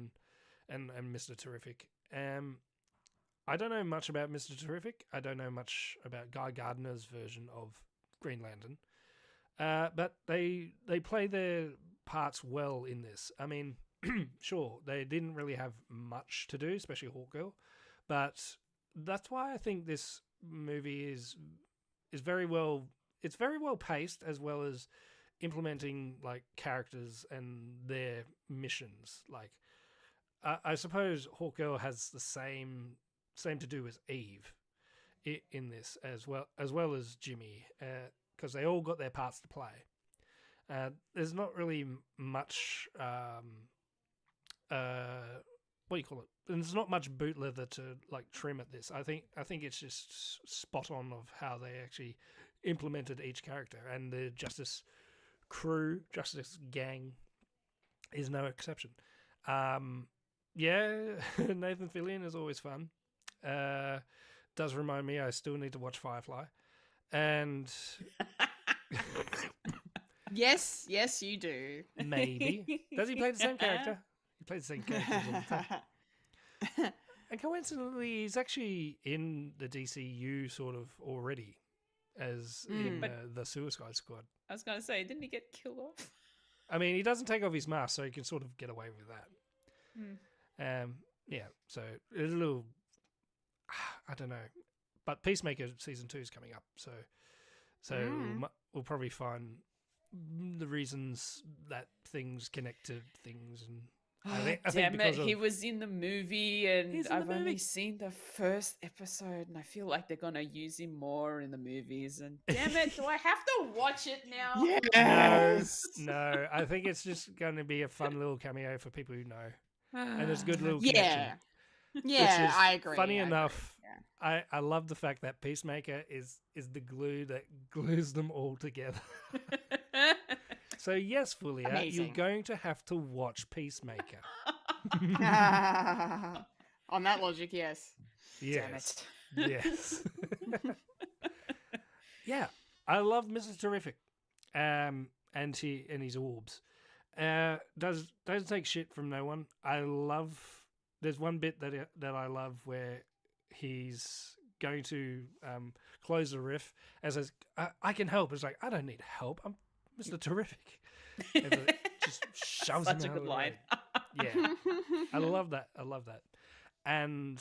and Mr. Terrific. I don't know much about Mr. Terrific. I don't know much about Guy Gardner's version of Green Lantern. But they play their parts well in this. I mean, sure, they didn't really have much to do, especially Hawkgirl. But that's why I think this movie is very well... It's very well paced, as well as implementing like characters and their missions. Like, I suppose Hawkgirl has the same to do as Eve in this, as well as Jimmy, because they all got their parts to play. There's not really much what do you call it? There's not much boot leather to like trim at this. I think it's just spot on of how they actually implemented each character, and the Justice gang is no exception. Yeah, Nathan Fillion is always fun. Does remind me I still need to watch Firefly, and yes, you do. Maybe. Does he play the same character? He plays the same character all the time. And coincidentally, he's actually in the DCU sort of already, as in the Suicide Squad. I was going to say, didn't he get killed off? I mean, he doesn't take off his mask, so he can sort of get away with that. Yeah, so it's a little... I don't know. But Peacemaker Season 2 is coming up, so we'll probably find the reasons that things connect to things. And I think he was in the movie, and I've only seen the first episode, and I feel like they're going to use him more in the movies. And damn it, do I have to watch it now? Yes! No, I think it's just going to be a fun little cameo for people who know. And it's a good little connection. Yeah, I agree. Funny enough, I love the fact that Peacemaker is the glue that glues them all together. So yes, Fulya, you're going to have to watch Peacemaker. On that logic, yes. Yes. Damn it. Yes. Yeah, I love Mr. Terrific, and his orbs. Doesn't take shit from no one. There's one bit that I love where he's going to close the riff and says, I can help. It's like, I don't need help. I'm Mr. Terrific. And so just shoves him out. Such a good line. Yeah. I love that. And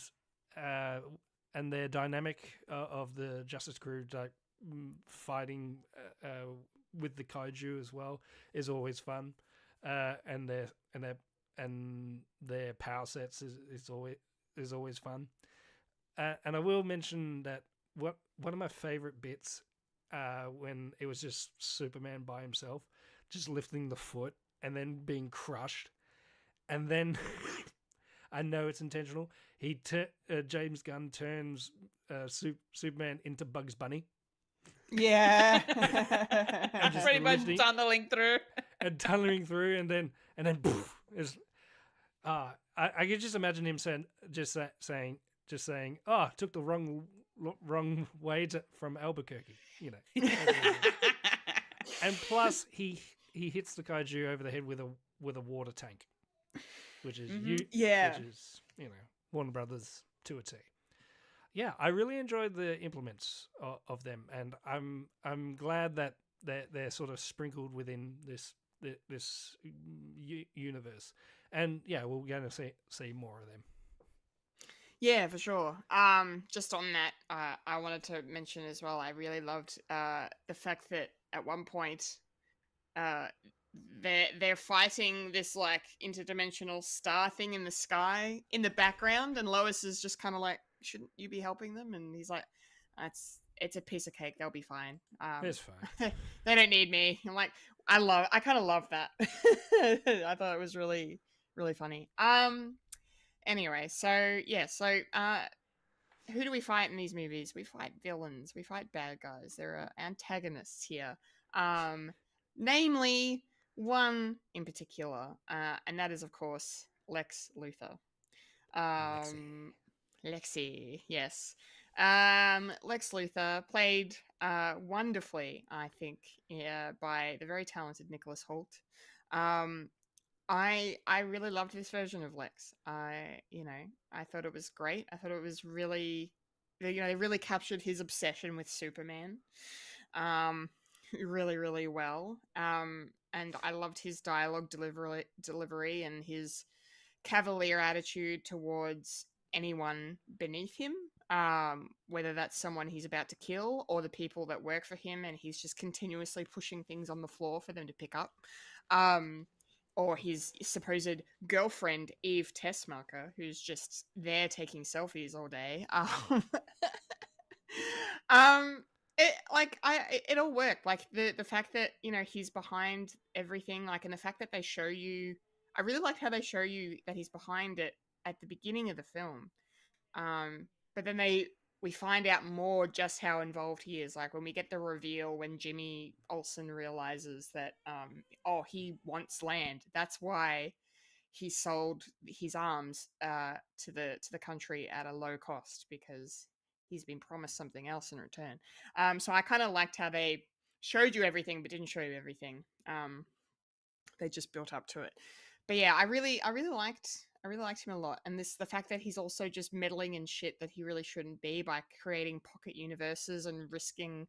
their dynamic of the Justice Crew like fighting with the kaiju as well is always fun. And their power sets is always fun. And I will mention that one of my favorite bits when it was just Superman by himself, just lifting the foot and then being crushed, and then I know it's intentional. James Gunn turns Superman into Bugs Bunny. Yeah, and just pretty much tunneling through, and then poof, I could just imagine him saying, "Oh, took the wrong way from Albuquerque," you know. And plus, he hits the kaiju over the head with a water tank, which is which is Warner Brothers to a T. Yeah, I really enjoyed the implements of them, and I'm glad that they're sort of sprinkled within this universe. And yeah, we're going to see more of them. Yeah, for sure. Just on that, I wanted to mention as well, I really loved the fact that at one point they're fighting this like interdimensional star thing in the sky in the background, and Lois is just kind of like, shouldn't you be helping them? And he's like, it's a piece of cake, they'll be fine. It's fine. They don't need me. I'm like, I kind of love that. I thought it was really really funny. Anyway, so yeah, so who do we fight in these movies? We fight villains, we fight bad guys. There are antagonists here. Namely one in particular, and that is of course Lex Luthor. Lexi, yes. Lex Luthor, played wonderfully, I think, by the very talented Nicholas Hoult. I really loved this version of Lex. I thought it was great. I thought it was really, they really captured his obsession with Superman, really really well. And I loved his dialogue delivery and his cavalier attitude towards anyone beneath him, whether that's someone he's about to kill or the people that work for him, and he's just continuously pushing things on the floor for them to pick up. Or his supposed girlfriend, Eve Tessmacher, who's just there taking selfies all day. It all worked. Like the fact that, he's behind everything, like, and the fact that they show you, I really liked how they show you that he's behind it at the beginning of the film. But then we find out more just how involved he is. Like when we get the reveal when Jimmy Olsen realizes that, he wants land. That's why he sold his arms to the country at a low cost, because he's been promised something else in return. So I kind of liked how they showed you everything but didn't show you everything. They just built up to it. But yeah, I really liked him a lot. And the fact that he's also just meddling in shit that he really shouldn't be, by creating pocket universes and risking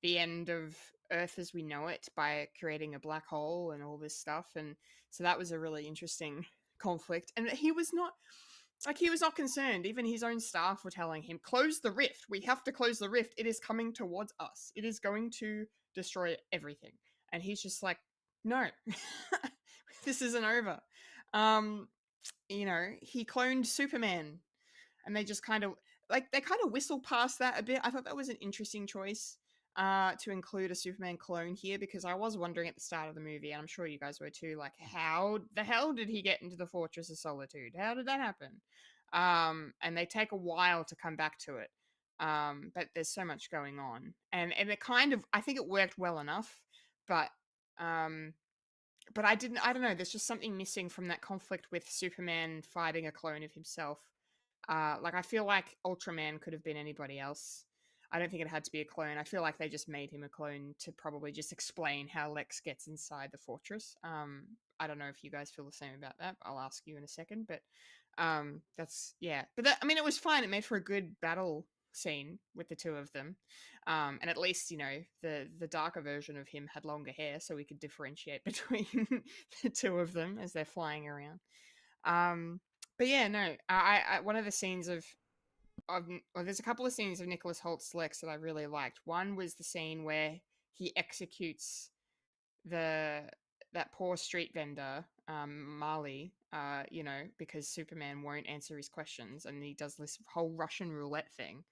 the end of Earth as we know it by creating a black hole and all this stuff. And so that was a really interesting conflict. And he was not concerned. Even his own staff were telling him, close the rift. We have to close the rift. It is coming towards us. It is going to destroy everything. And he's just like, no, this isn't over. He cloned Superman, and they just kind of whistled past that a bit. I thought that was an interesting choice to include a Superman clone here, because I was wondering at the start of the movie, and I'm sure you guys were too, like, how the hell did he get into the Fortress of Solitude? How did that happen? And they take a while to come back to it. But there's so much going on, and it kind of, I think it worked well enough, but I don't know, there's just something missing from that conflict with Superman fighting a clone of himself. I feel like Ultraman could have been anybody else. I don't think it had to be a clone. I feel like they just made him a clone to probably just explain how Lex gets inside the fortress. I don't know if you guys feel the same about that. I'll ask you in a second, but that's, yeah. But it was fine. It made for a good battle scene with the two of them. And at least, the darker version of him had longer hair, so we could differentiate between the two of them as they're flying around. But yeah, no, I one of the scenes there's a couple of scenes of Nicholas Holt's Lex that I really liked. One was the scene where he executes that poor street vendor, Marley, because Superman won't answer his questions, and he does this whole Russian roulette thing.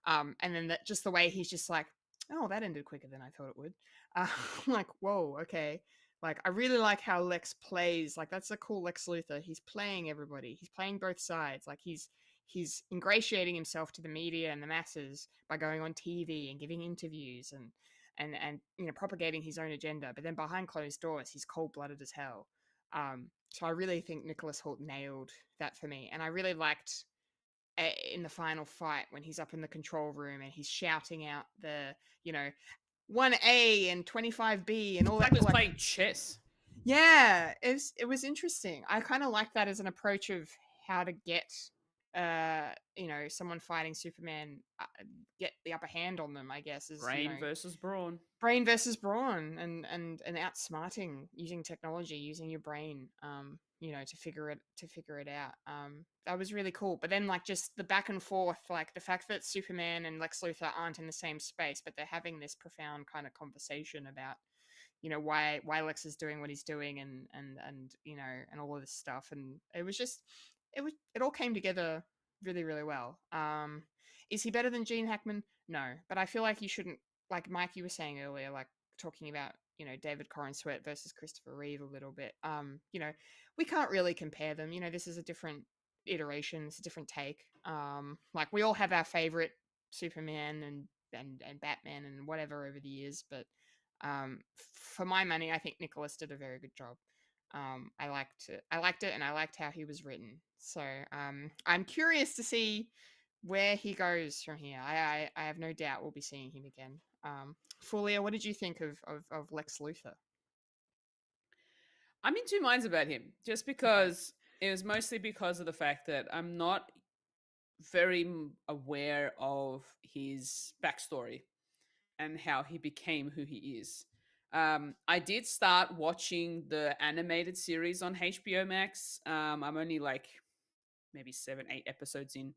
And then just the way he's just like, oh, that ended quicker than I thought it would. Like, whoa, okay. Like, I really like how Lex plays. Like, that's a cool Lex Luthor. He's playing everybody. He's playing both sides. Like, he's ingratiating himself to the media and the masses by going on TV and giving interviews and propagating his own agenda. But then behind closed doors, he's cold-blooded as hell. So I really think Nicholas Hoult nailed that for me. And I really liked in the final fight when he's up in the control room and he's shouting out the 1A and 25B and all that. Like he was playing chess. Yeah, it was interesting. I kind of like that as an approach of how to get someone fighting Superman, get the upper hand on them, I guess. Is brain versus brawn. Brain versus brawn, and outsmarting, using technology, using your brain, to figure it out. That was really cool. But then, like, just the back and forth, like the fact that Superman and Lex Luthor aren't in the same space, but they're having this profound kind of conversation about, why Lex is doing what he's doing, and and all of this stuff. And it all came together really, really well. Is he better than Gene Hackman? No, but I feel like you shouldn't, like Mike, you were saying earlier, like talking about David Corn Sweat versus Christopher Reeve a little bit. We can't really compare them. This is a different iteration, it's a different take. Like we all have our favorite Superman and Batman and whatever over the years, but for my money, I think Nicholas did a very good job. I liked it, and I liked how he was written. So I'm curious to see where he goes from here. I have no doubt we'll be seeing him again. Fulia, what did you think of Lex Luthor? I'm in two minds about him, just because it was mostly because of the fact that I'm not very aware of his backstory and how he became who he is. I did start watching the animated series on HBO Max. I'm only like maybe 7-8 episodes in.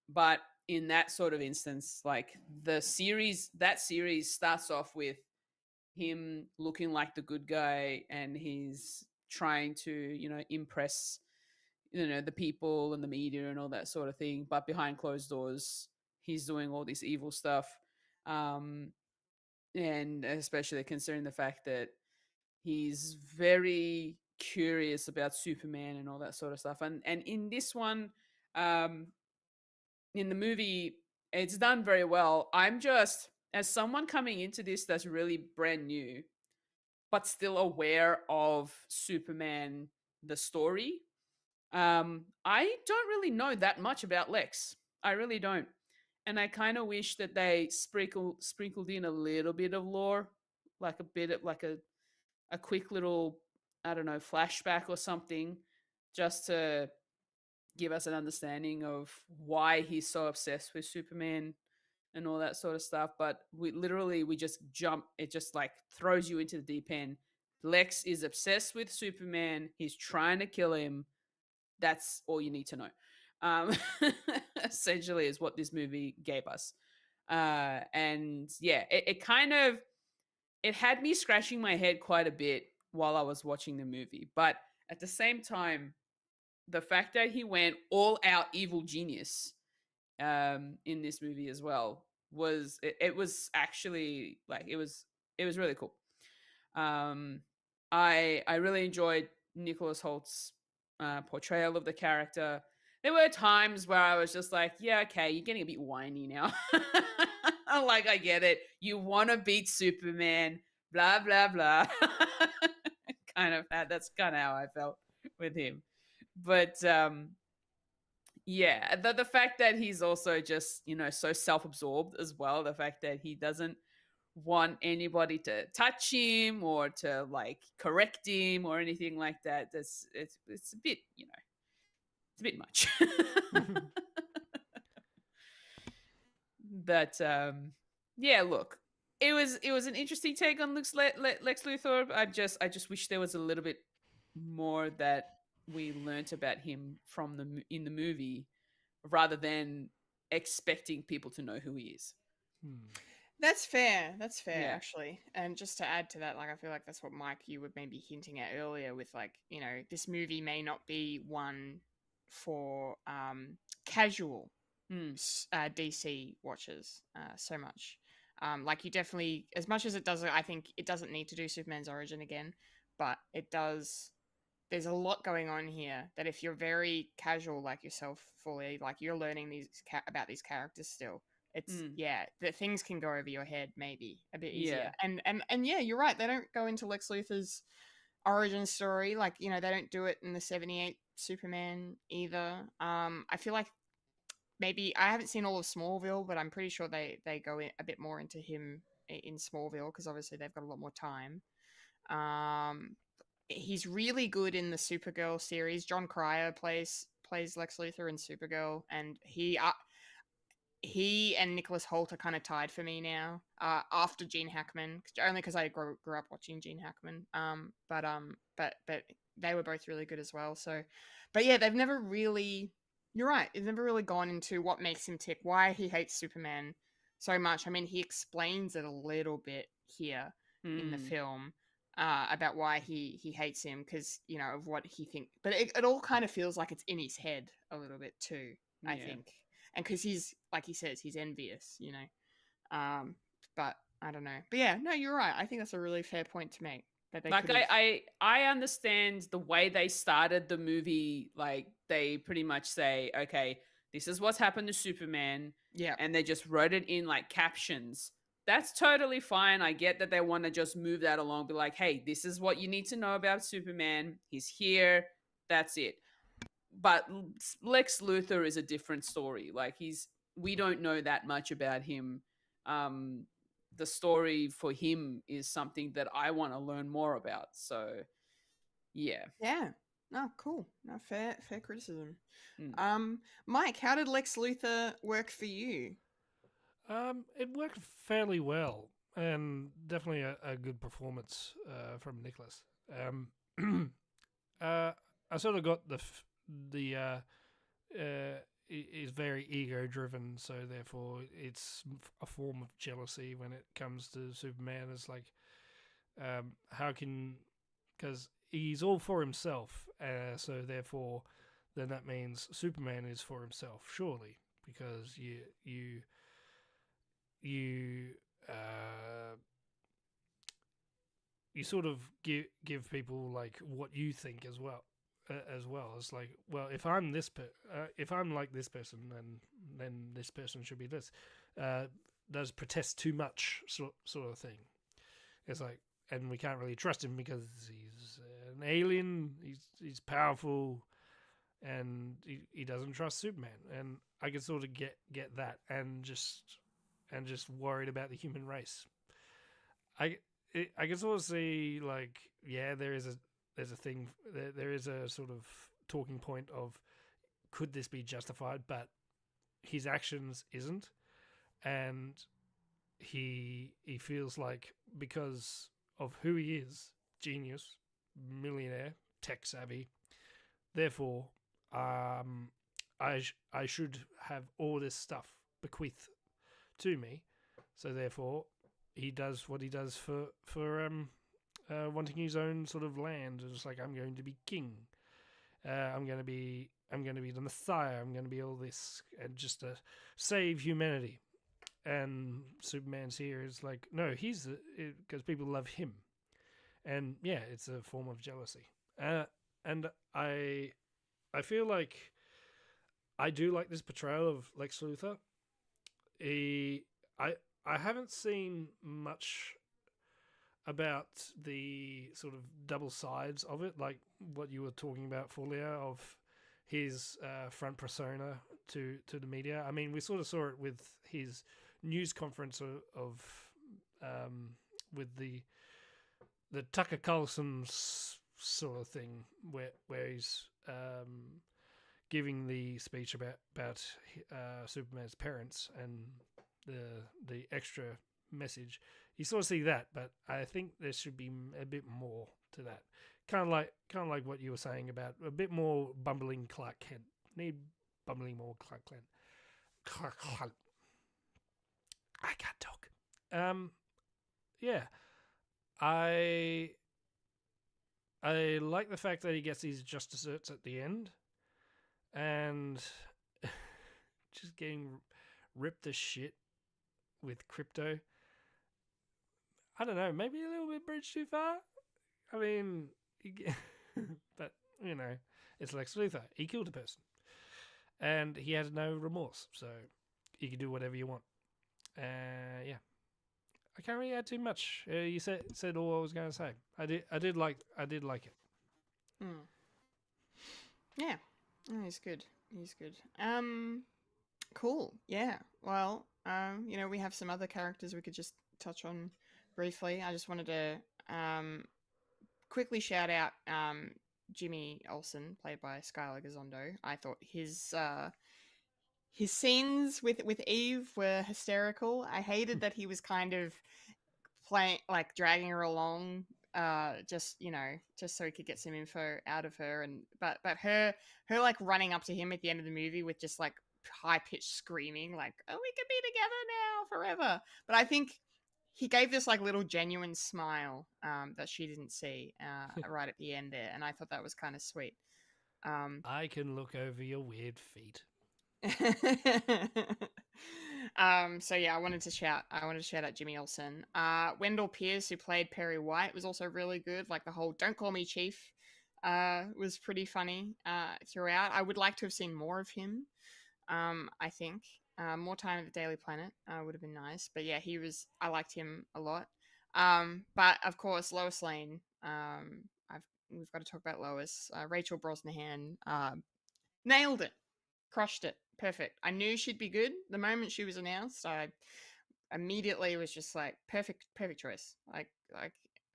But in that sort of instance, like that series starts off with him looking like the good guy, and he's trying to, impress, the people and the media and all that sort of thing. But behind closed doors, he's doing all this evil stuff. And especially considering the fact that he's very curious about Superman and all that sort of stuff. And in this one, in the movie, it's done very well. I'm just, as someone coming into this that's really brand new, but still aware of Superman, the story, I don't really know that much about Lex. I really don't. And I kind of wish that they sprinkled in a little bit of lore, like a bit of like a quick little, I don't know, flashback or something, just to give us an understanding of why he's so obsessed with Superman and all that sort of stuff. But we just jump, it just like throws you into the deep end. Lex is obsessed with Superman. He's trying to kill him. That's all you need to know. Essentially is what this movie gave us. And yeah, it kind of, it had me scratching my head quite a bit while I was watching the movie. But at the same time, the fact that he went all out evil genius in this movie as well it was actually like it was really cool. I really enjoyed Nicholas Holt's portrayal of the character. There were times where I was just like, yeah, okay, you're getting a bit whiny now. Like, I get it. You want to beat Superman, blah, blah, blah. That's kind of how I felt with him. But yeah, the fact that he's also just, so self-absorbed as well. The fact that he doesn't want anybody to touch him or to like correct him or anything like that. It's a bit, it's a bit much. But yeah, look, it was an interesting take on Lex Luthor. I just wish there was a little bit more that we learnt about him in the movie, rather than expecting people to know who he is. That's fair. Yeah. Actually. And just to add to that, like, I feel like that's what, Mike, you were maybe hinting at earlier with, like, this movie may not be one for casual DC watchers so much. Like, you definitely, as much as it does, I think it doesn't need to do Superman's origin again, but it does. There's a lot going on here that if you're very casual like yourself, fully, like, you're learning about these characters still. It's the things can go over your head maybe a bit easier. And yeah, you're right. They don't go into Lex Luthor's origin story, like, they don't do it in the 78 Superman either. I feel like maybe I haven't seen all of Smallville, but I'm pretty sure they go a bit more into him in Smallville, because obviously they've got a lot more time. He's really good in the Supergirl series. John Cryer plays Lex Luthor in Supergirl, and he and Nicholas Hoult are kind of tied for me now. After Gene Hackman, only because I grew up watching Gene Hackman. But they were both really good as well. So, but yeah, they've never really. You're right. They've never really gone into what makes him tick, why he hates Superman so much. I mean, he explains it a little bit here, in the Mm. film about why he hates him because of what he thinks. But it all kind of feels like it's in his head a little bit too. I Yeah. think, and because he's like he says he's envious, But I don't know. But yeah, no, you're right. I think that's a really fair point to make. That they Like could've- I understand the way they started the movie. Like they pretty much say, okay, this is what's happened to Superman, yeah, and they just wrote it in like captions. That's totally fine. I get that they want to just move that along, be like, hey, this is what you need to know about Superman. He's here. That's it. But Lex Luthor is a different story. Like we don't know that much about him. The story for him is something that I want to learn more about. So, yeah. yeah. No, cool. No, fair criticism. Mm. Mike, how did Lex Luthor work for you? It worked fairly well, and definitely a good performance from Nicholas. I sort of got is very ego driven, so therefore it's a form of jealousy when it comes to Superman. It's like, because he's all for himself, so therefore then that means Superman is for himself, surely, because you sort of give people like what you think as well. It's like, well, if I'm if I'm like this person, then this person should be this. Does protest too much, sort of thing. It's like, and we can't really trust him because he's an alien. He's powerful, and he doesn't trust Superman. And I can sort of get that, and just worried about the human race. I can sort of see, like, yeah, there's a thing, there is a sort of talking point of, could this be justified? But his actions isn't, and he feels like, because of who he is, genius, millionaire, tech savvy, therefore I should have all this stuff bequeathed to me, so therefore he does what he does for wanting his own sort of land. It's like, I'm going to be king. I'm going to be the Messiah. I'm going to be all this, and just to save humanity. And Superman's here is like, no, he's because people love him, and yeah, it's a form of jealousy. And I feel like I do like this portrayal of Lex Luthor. I haven't seen much about the sort of double sides of it, like what you were talking about, Fulya, of his front persona to the media. I mean, we sort of saw it with his news conference of with the Tucker Carlson sort of thing, where he's giving the speech about Superman's parents and the extra message. You sort of see that, but I think there should be a bit more to that. Kind of like what you were saying about a bit more bumbling Clark Kent. Need bumbling more Clark Kent. I can't talk. Yeah, I like the fact that he gets these just desserts at the end, and just getting ripped to shit with crypto. I don't know, maybe a little bit bridge too far. I mean, but it's Lex Luthor. He killed a person, and he has no remorse, so you can do whatever you want. Yeah, I can't really add too much. You said all I was going to say. I did like it. Yeah, he's good. Cool. Yeah. Well, we have some other characters we could just touch on briefly. I just wanted to quickly shout out Jimmy Olsen, played by Skylar Gazondo. I thought his scenes with Eve were hysterical. I hated that he was kind of dragging her along, just so he could get some info out of her, and but her like running up to him at the end of the movie with just like high pitched screaming, like, "Oh, we could be together now forever." But I think he gave this like little genuine smile that she didn't see right at the end there, and I thought that was kind of sweet. I can look over your weird feet. So yeah, I wanted to shout out Jimmy Olsen. Wendell Pierce, who played Perry White, was also really good. Like the whole "Don't call me Chief" was pretty funny throughout. I would like to have seen more of him. I think more time at the Daily Planet would have been nice. But yeah, I liked him a lot. But of course, Lois Lane. We've got to talk about Lois. Rachel Brosnahan nailed it, crushed it, perfect. I knew she'd be good the moment she was announced. I immediately was just like, perfect choice, like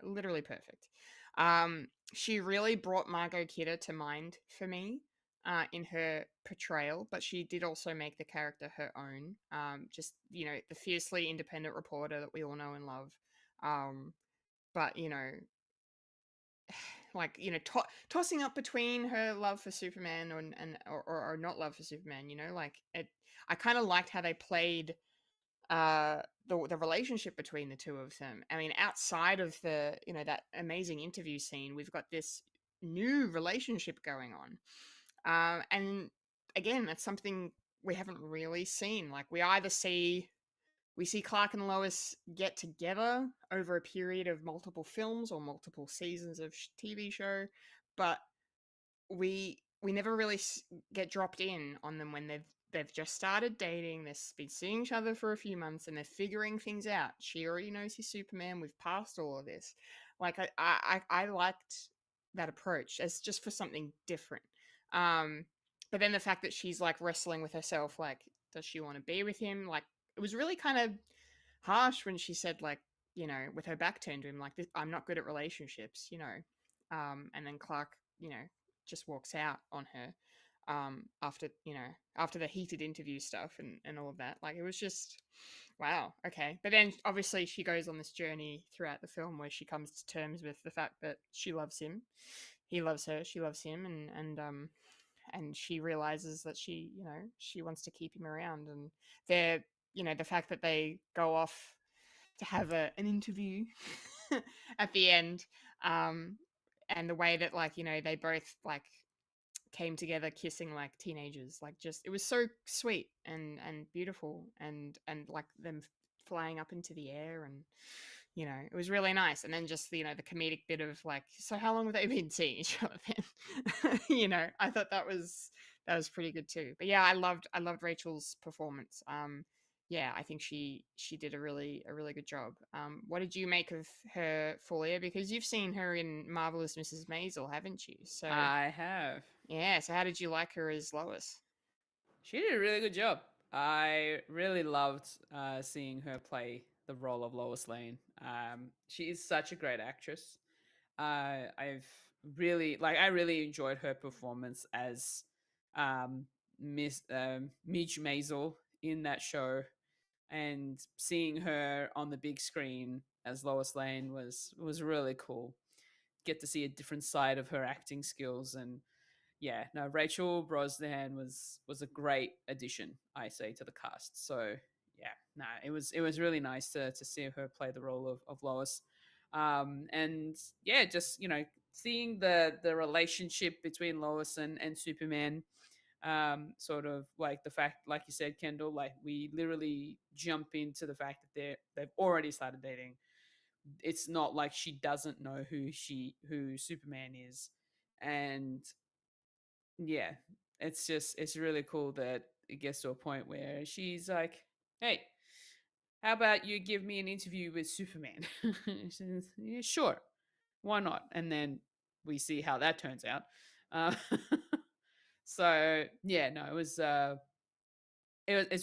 literally perfect. She really brought Margot Kidder to mind for me in her portrayal, but she did also make the character her own. Just the fiercely independent reporter that we all know and love. But like tossing up between her love for Superman or not love for Superman, like it. I kind of liked how they played the relationship between the two of them. I mean, outside of the that amazing interview scene, we've got this new relationship going on, and again, that's something we haven't really seen. Like we see Clark and Lois get together over a period of multiple films or multiple seasons of TV show, but we never really get dropped in on them when they've just started dating. They've been seeing each other for a few months and they're figuring things out. She already knows he's Superman. We've passed all of this. Like I liked that approach as just for something different. But then the fact that she's like wrestling with herself, like, does she want to be with him? Like, it was really kind of harsh when she said, like, with her back turned to him, like, I'm not good at relationships, and then Clark, just walks out on her after the heated interview stuff and all of that. Like, it was just, wow, okay. But then obviously she goes on this journey throughout the film where she comes to terms with the fact that she loves him, he loves her, she loves him, and she realizes that she wants to keep him around. And they're the fact that they go off to have an interview at the end, and the way that they both like came together kissing like teenagers, like, just, it was so sweet and beautiful, and like them flying up into the air, and it was really nice. And then just the comedic bit of like, so how long have they been seeing each other then? I thought that was pretty good too. But yeah, I loved Rachel's performance. Yeah, I think she did a really good job. What did you make of her, Fulya? Because you've seen her in Marvelous Mrs. Maisel, haven't you? So I have. yeah, so how did you like her as Lois? She did a really good job. I really loved seeing her play the role of Lois Lane. She is such a great actress. I really enjoyed her performance as Miss Midge Maisel in that show, and seeing her on the big screen as Lois Lane was really cool. Get to see a different side of her acting skills. And yeah, no, Rachel Brosnahan was a great addition, I say, to the cast. So yeah, no, it was really nice to see her play the role of Lois. And yeah, just seeing the relationship between Lois and Superman, sort of like the fact, like you said, Kendall, like we literally jump into the fact that they've already started dating. It's not like she doesn't know who Superman is. And yeah, it's really cool that it gets to a point where she's like, hey, how about you give me an interview with Superman? She says, yeah, sure, why not? And then we see how that turns out. uh, so yeah, no, it was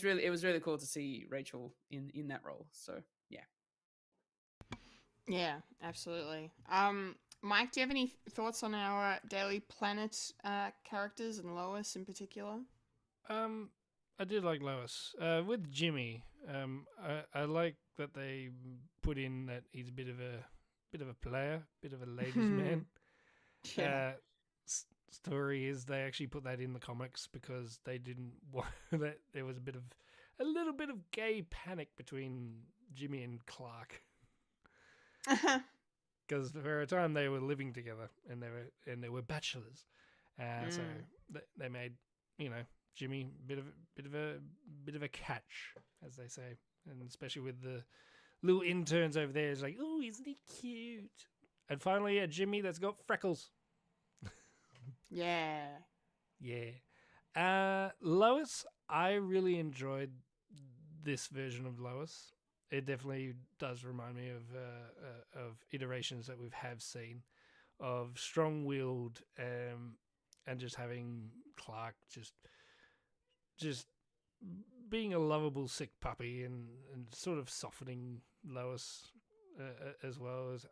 really cool to see Rachel in that role. So yeah. Yeah, absolutely. Mike, do you have any thoughts on our Daily Planet characters and Lois in particular? I did like Lois. With Jimmy, I like that they put in that he's a bit of a player, bit of a ladies' man. Yeah. Story is they actually put that in the comics because they didn't want that there was a little bit of gay panic between Jimmy and Clark, because for a time they were living together and they were bachelors. So they made, Jimmy bit of a catch, as they say, and especially with the little interns over there. It's like, oh, isn't he cute? And finally, Jimmy that's got freckles. Yeah. Yeah. Lois, I really enjoyed this version of Lois. It definitely does remind me of iterations that have seen of strong-willed and just having Clark just being a lovable sick puppy and sort of softening Lois as well as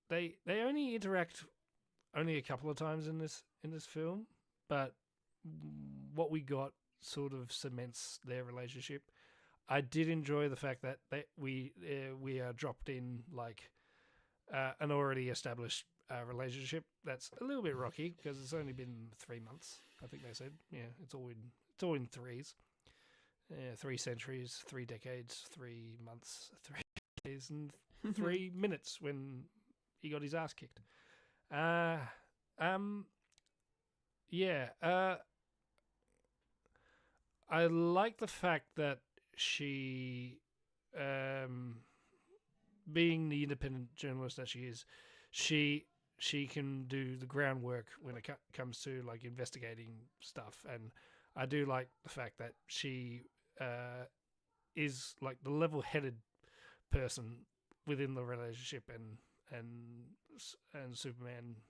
they only interact only a couple of times in this film, but what we got sort of cements their relationship. I did enjoy the fact that we are dropped in like an already established relationship that's a little bit rocky because it's only been 3 months. I think they said, it's all in threes. 3 centuries, 3 decades, 3 months, 3 days, and 3 minutes when he got his ass kicked. I like the fact that she, being the independent journalist that she is, she can do the groundwork when it comes to like investigating stuff, and I do like the fact that she is like the level-headed person within the relationship, and Superman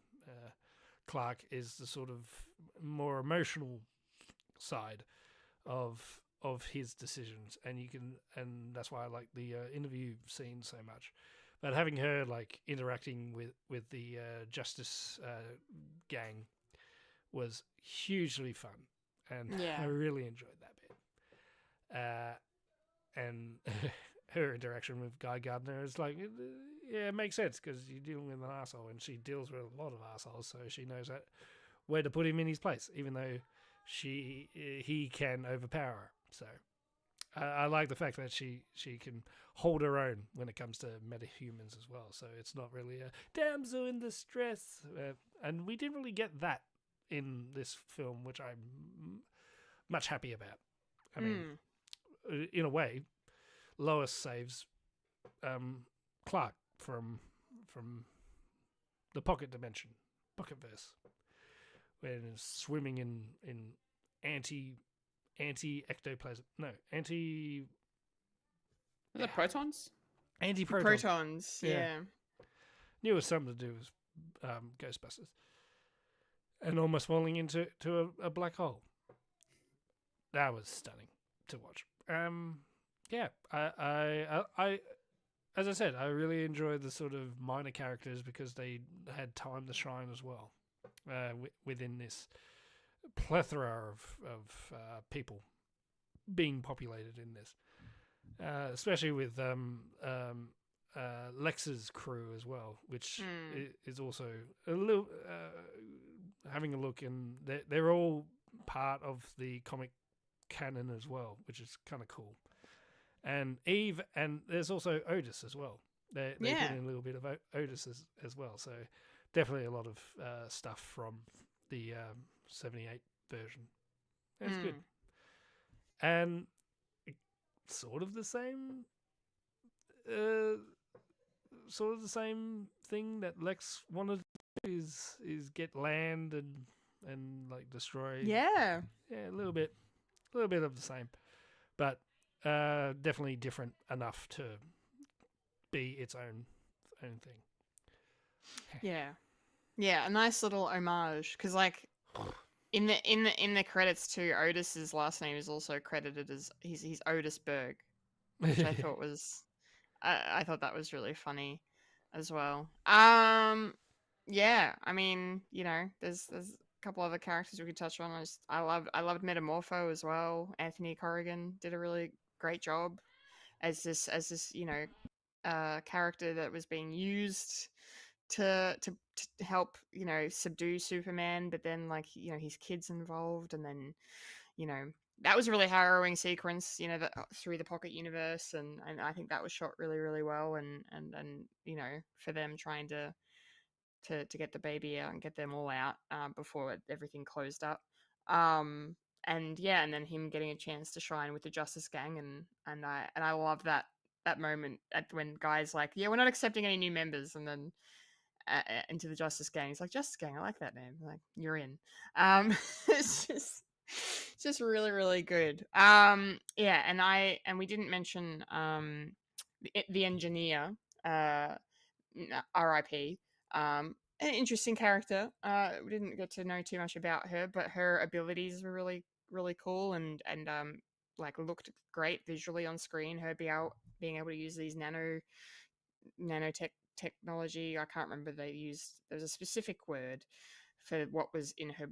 Clark is the sort of more emotional side of his decisions, and that's why I like the interview scene so much. But having her like interacting with the Justice gang was hugely fun, and I really enjoyed that bit. And her interaction with Guy Gardner is like, it makes sense because you're dealing with an asshole, and she deals with a lot of assholes, so she knows where to put him in his place, even though he can overpower her. So I like the fact that she can hold her own when it comes to metahumans as well. So it's not really a damsel in distress, and we didn't really get that in this film, which I'm much happy about. I mean, in a way, Lois saves Clark from the pocket dimension, pocketverse, when it's swimming in anti-ectoplasm. No, anti. Is that protons? Protons, yeah. Knew it was something to do with Ghostbusters, and almost falling into a black hole. That was stunning to watch. I as I said, I really enjoyed the sort of minor characters because they had time to shine as well within this plethora of people being populated in this, especially with Lex's crew as well, which is also a little having a look, and they're all part of the comic canon as well, which is kind of cool. And Eve, and there's also Otis as well. They put in a little bit of Otis as well. So definitely a lot of stuff from the 78 version. That's good. And sort of the same thing that Lex wanted to do is get land and like destroy. Yeah, a little bit of the same, but definitely different enough to be its own thing. Yeah, a nice little homage, because like in the credits too, Otis's last name is also credited as he's Otis Berg, which I thought was I thought that was really funny as well. Yeah, I mean, there's a couple other characters we could touch on. I loved Metamorpho as well. Anthony Corrigan did a really great job as this character that was being used to help subdue Superman, but then like his kids involved, and then that was a really harrowing sequence, you know, through the Pocket Universe, and I think that was shot really, really well, and you know, for them trying to get the baby out and get them all out before everything closed up. And yeah, and then him getting a chance to shine with the Justice Gang, and I love that moment when guys like, yeah, we're not accepting any new members, and then into the Justice Gang, he's like, Justice Gang, I like that name. I'm like, you're in. It's just really, really good. Yeah, and we didn't mention the engineer, R.I.P. An interesting character. We didn't get to know too much about her, but her abilities were really, really cool, and like looked great visually on screen. Her being able to use these nanotech technology. I can't remember there's a specific word for what was in her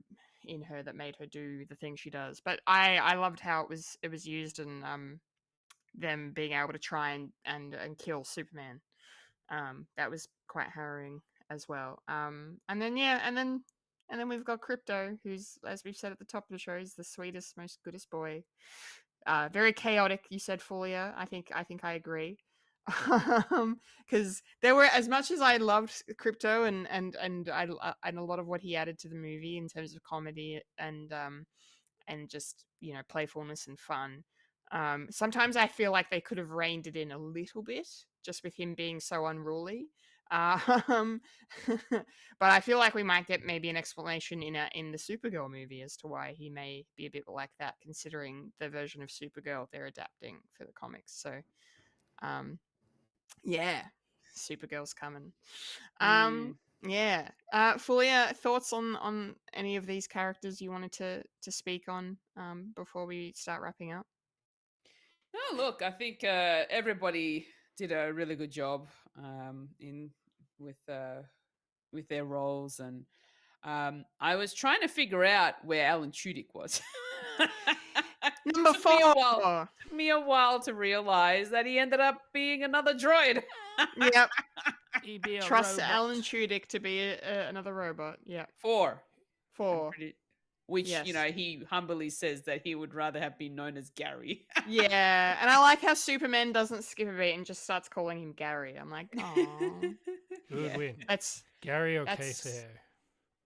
that made her do the thing she does. But I loved how it was used, and them being able to try and kill Superman. That was quite harrowing as well. And then we've got Crypto, who's, as we've said at the top of the show, is the sweetest, most goodest boy. Very chaotic, you said, Fulya. I think I agree. Because there were, as much as I loved Crypto and a lot of what he added to the movie in terms of comedy and just, you know, playfulness and fun. Sometimes I feel like they could have reined it in a little bit, just with him being so unruly. But I feel like we might get maybe an explanation in the Supergirl movie as to why he may be a bit like that, considering the version of Supergirl they're adapting for the comics. So, yeah, Supergirl's coming. Yeah. Fulya, thoughts on any of these characters you wanted to speak on before we start wrapping up? No, look, I think everybody did a really good job with their roles, and I was trying to figure out where Alan Tudyk was. Number Took me a 4. while, to realize that he ended up being another droid. Yep. He'd be a Trust robot. Alan Tudyk to be another robot. Yeah. 4. 4. Which, Yes. you know, he humbly says that he would rather have been known as Gary. Yeah, and I like how Superman doesn't skip a beat and just starts calling him Gary. I'm like, oh, Good win. that's Gary or that's- Casey?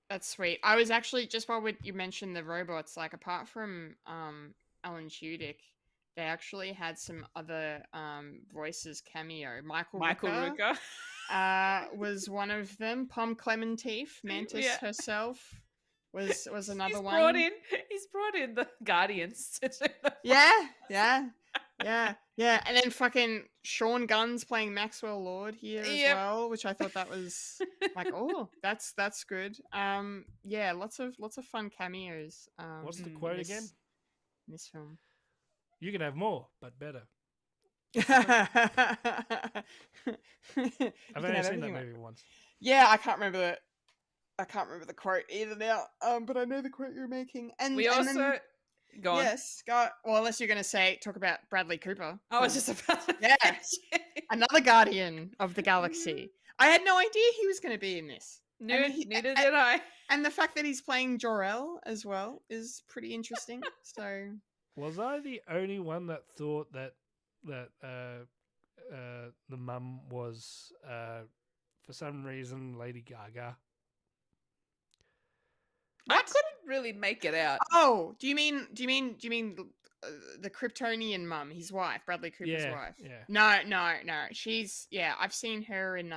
that's sweet. I was actually, just while you mentioned the robots, like, apart from Alan Tudyk, they actually had some other voices cameo. Michael Rooker was one of them. Pom Clementif, Mantis herself, was another one. He's brought in the Guardians. Yeah. And then fucking Sean Gunn's playing Maxwell Lord here as well, which I thought that was like, oh, that's good. Yeah, lots of fun cameos. What's the quote again? In this film. You can have more, but better. I've I've only seen that movie once. Yeah, I can't remember the quote either now. But I know the quote you're making. And we also then, go on. Yes, go. Well, unless you're going to talk about Bradley Cooper. I was just about to another Guardian of the Galaxy. I had no idea he was going to be in this. Neither did I. And the fact that he's playing Jor-El as well is pretty interesting. So, was I the only one that thought that the mum was for some reason Lady Gaga? I couldn't really make it out. Oh, do you mean the Kryptonian mum, his wife, Bradley Cooper's wife? Yeah. No. She's I've seen her in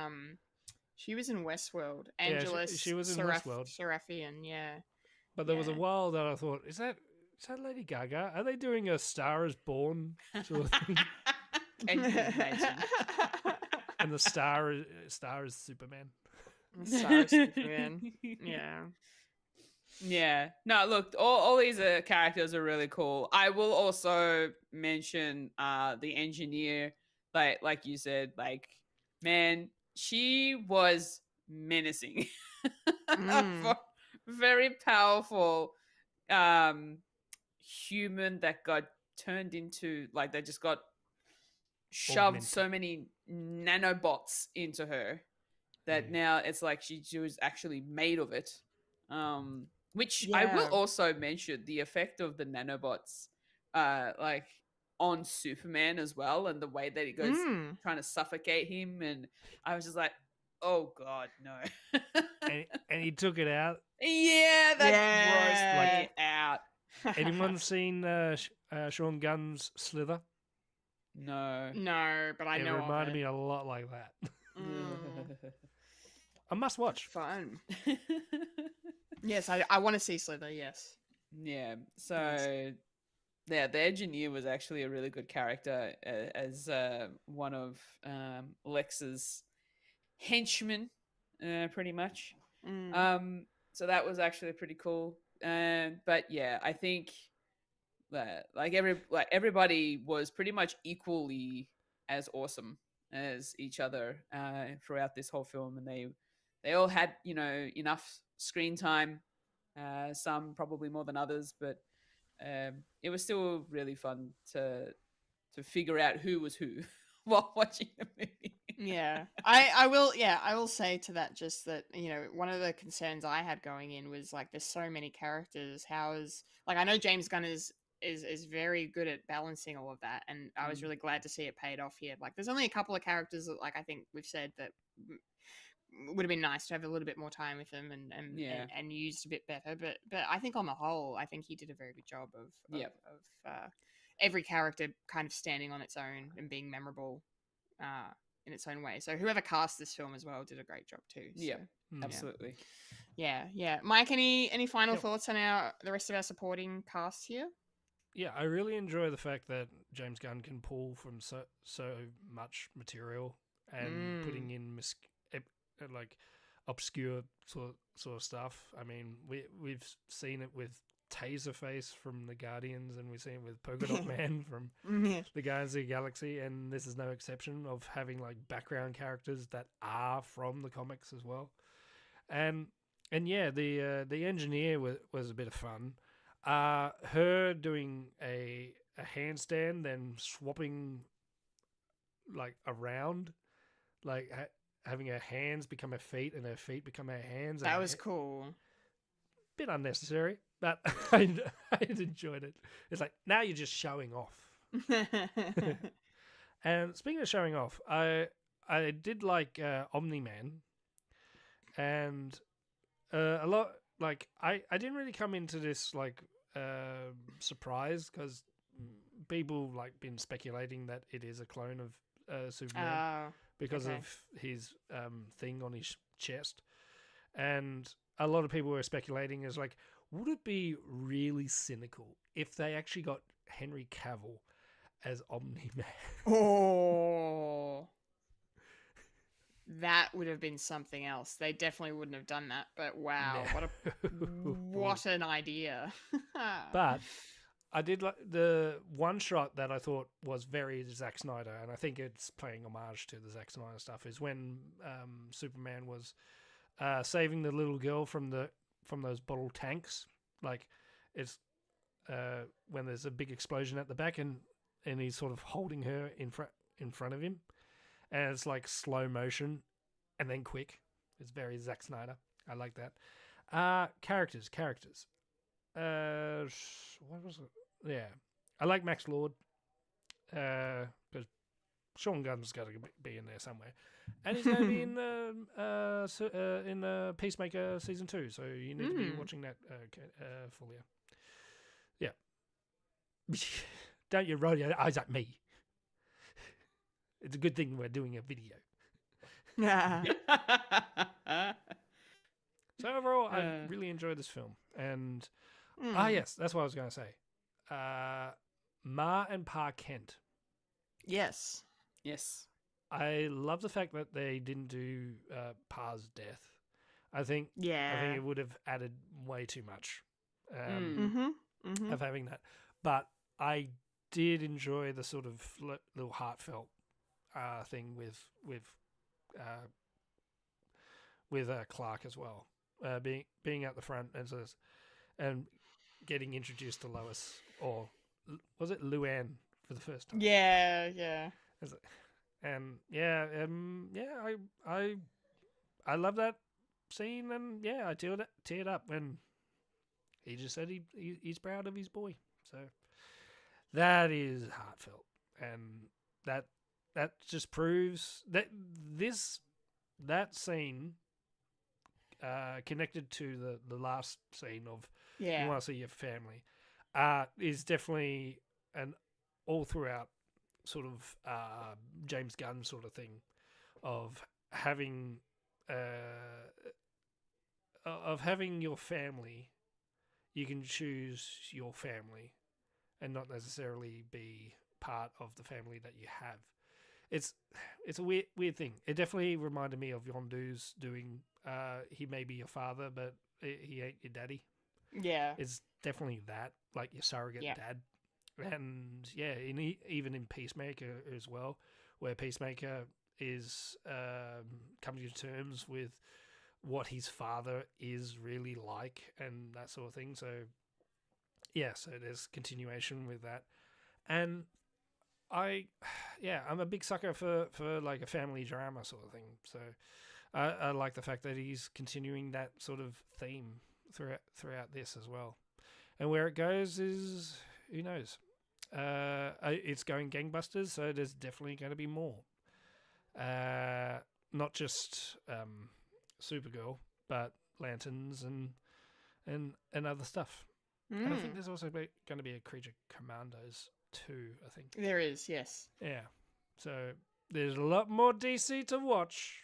she was in Westworld. Angela she was in Westworld. Seraphian, yeah. But there was a while that I thought, is that Lady Gaga? Are they doing a Star is Born sort of thing? Can you imagine? And the star is Superman. The star is Superman. Yeah. Yeah. No, look, all these characters are really cool. I will also mention the engineer, like you said, like, man, she was menacing. Very powerful human that got turned into, like, they just got shoved so many nanobots into her that now it's like she was actually made of it. Which I will also mention the effect of the nanobots like on Superman as well, and the way that he goes trying to suffocate him, and I was just like, oh god, no. and he took it out. Yeah, that grossed me out. Anyone seen Sean Gunn's Slither? No. No, but I know It reminded of me it. a lot like that. A must watch. Fun. Yes, I want to see Slither. Yes. Yeah. So, yeah, the engineer was actually a really good character as one of Lex's henchmen, pretty much. So that was actually pretty cool. But yeah, I think that everybody was pretty much equally as awesome as each other throughout this whole film, and they all had enough screen time. Some probably more than others, but it was still really fun to figure out who was who while watching the movie. Yeah, I will say to that just that, one of the concerns I had going in was like there's so many characters. How is, like, I know James Gunn is very good at balancing all of that, and I was really glad to see it paid off here. Like, there's only a couple of characters that, like, I think we've said that would have been nice to have a little bit more time with them and used a bit better, but I think on the whole, I think he did a very good job of every character kind of standing on its own and being memorable in its own way. So whoever cast this film as well did a great job too. So, yeah, absolutely. Yeah. Mike, any final thoughts on the rest of our supporting cast here? Yeah, I really enjoy the fact that James Gunn can pull from so much material and putting in like obscure sort of stuff. I mean, we've seen it with Taserface from the Guardians, and we've seen it with Polka Dot Man from the Guardians of the Galaxy, and this is no exception of having like background characters that are from the comics as well. And yeah, the engineer was a bit of fun. Her doing a handstand, then swapping like around, like having her hands become her feet and her feet become her hands. That was cool. Bit unnecessary, but I enjoyed it. It's like, now you're just showing off. And speaking of showing off, I did like Omni-Man, and a lot, like, I didn't really come into this like surprise, because people like been speculating that it is a clone of Superman because of his thing on his chest, and a lot of people were speculating as like, would it be really cynical if they actually got Henry Cavill as Omni-Man? Oh, that would have been something else. They definitely wouldn't have done that. But wow, what an idea! But I did like the one shot that I thought was very Zack Snyder, and I think it's paying homage to the Zack Snyder stuff, is when Superman was saving the little girl from those bottle tanks. Like, it's when there's a big explosion at the back, and he's sort of holding her in front of him, and it's like slow motion and then quick. It's very Zack Snyder. I like that. Characters. What was it? Yeah, I like Max Lord. Because Sean Gunn's got to be in there somewhere, and he's going to be in Peacemaker season 2. So you need to be watching that, Fulya. Yeah. Don't you roll your eyes at me. It's a good thing we're doing a video. So overall, I really enjoyed this film. And, yes, that's what I was going to say. Ma and Pa Kent. Yes. I love the fact that they didn't do Pa's death. I think it would have added way too much of having that. But I did enjoy the sort of little heartfelt thing with Clark as well, being at the front and getting introduced to Lois, or was it Luann for the first time? Yeah. And I love that scene, and I teared up when he just said he's proud of his boy. So that is heartfelt, and that just proves that that scene connected to the last scene of you want to see your family is definitely an all throughout sort of James Gunn sort of thing of having your family. You can choose your family and not necessarily be part of the family that you have. It's a weird thing. It definitely reminded me of Yondu's doing he may be your father, but he ain't your daddy. Yeah. It's definitely that, like your surrogate dad. And yeah, even in Peacemaker as well, where Peacemaker is coming to terms with what his father is really like and that sort of thing. So yeah, so there's continuation with that. And I'm a big sucker for like a family drama sort of thing. So I like the fact that he's continuing that sort of theme throughout this as well. And where it goes is, who knows? It's going gangbusters, so there's definitely going to be more. Not just Supergirl, but Lanterns and other stuff. And I think there's also going to be a Creature Commandos too, I think. There is, yes. Yeah. So there's a lot more DC to watch.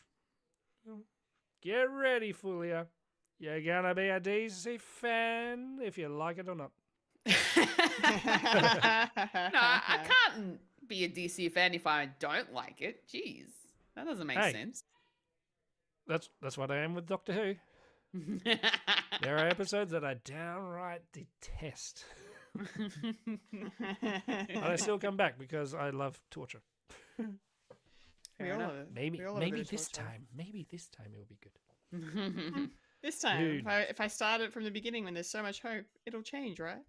Get ready, Fulya. You're going to be a DC fan if you like it or not. No, I can't be a DC fan if I don't like it. Jeez, that doesn't make sense. That's what I am with Doctor Who. There are episodes that I downright detest. But I still come back because I love torture. Maybe this time it will be good. This time, if I start it from the beginning when there's so much hope, it'll change, right?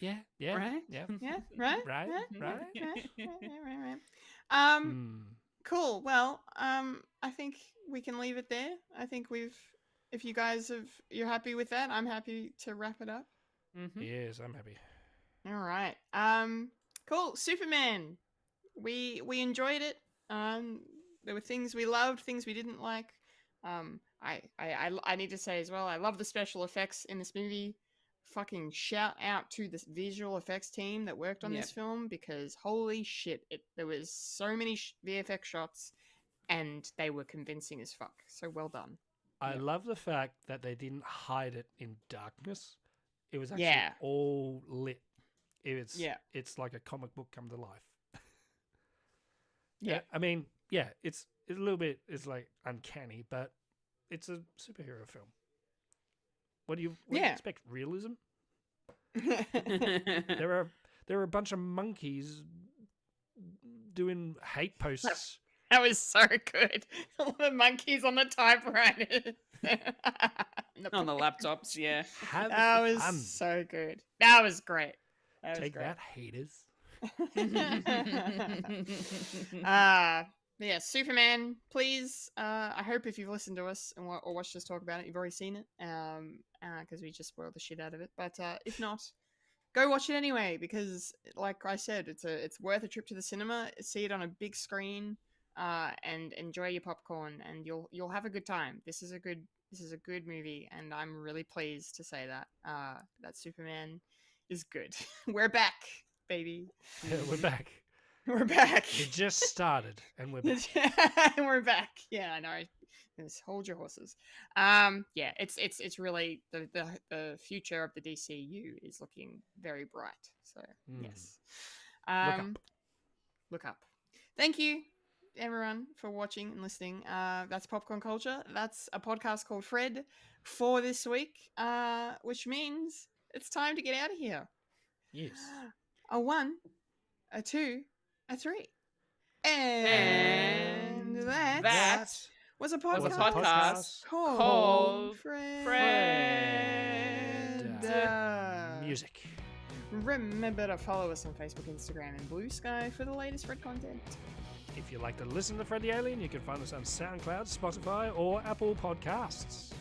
Yeah, right? Yeah, right. Cool. Well, I think we can leave it there. I think if you guys you're happy with that, I'm happy to wrap it up. Mm-hmm. Yes, I'm happy. All right. Cool. Superman. We enjoyed it. There were things we loved, things we didn't like. I need to say as well, I love the special effects in this movie. Fucking shout out to the visual effects team that worked on this film, because holy shit, there was so many VFX shots and they were convincing as fuck. So well done. I love the fact that they didn't hide it in darkness. It was actually all lit. It's like a comic book come to life. I mean, it's a little bit, it's like uncanny, but it's a superhero film. What do you expect? Realism? There are a bunch of monkeys doing hate posts. That was so good. All the monkeys on the typewriter. On the laptops, yeah. That was so good. That was great. Take that, haters. Yeah, Superman, please. I hope if you've listened to us or watched us talk about it, you've already seen it, because we just spoiled the shit out of it. But if not, go watch it anyway, because, like I said, it's worth a trip to the cinema. See it on a big screen, and enjoy your popcorn, and you'll have a good time. This is a good movie, and I'm really pleased to say that that Superman is good. We're back, baby. Yeah, we're back. We're back. It just started, and we're back. We're back. Yeah, I know. Just hold your horses. Yeah, it's really the future of the DCU is looking very bright. So yes, look up. Thank you, everyone, for watching and listening. That's Popcorn Culture. That's a podcast called Fred for this week, which means it's time to get out of here. Yes. A 1, a 2, a 3. And that was a podcast called Fred. Music. Remember to follow us on Facebook, Instagram, and Blue Sky for the latest Fred content. If you'd like to listen to Fred the Alien, you can find us on SoundCloud, Spotify, or Apple Podcasts.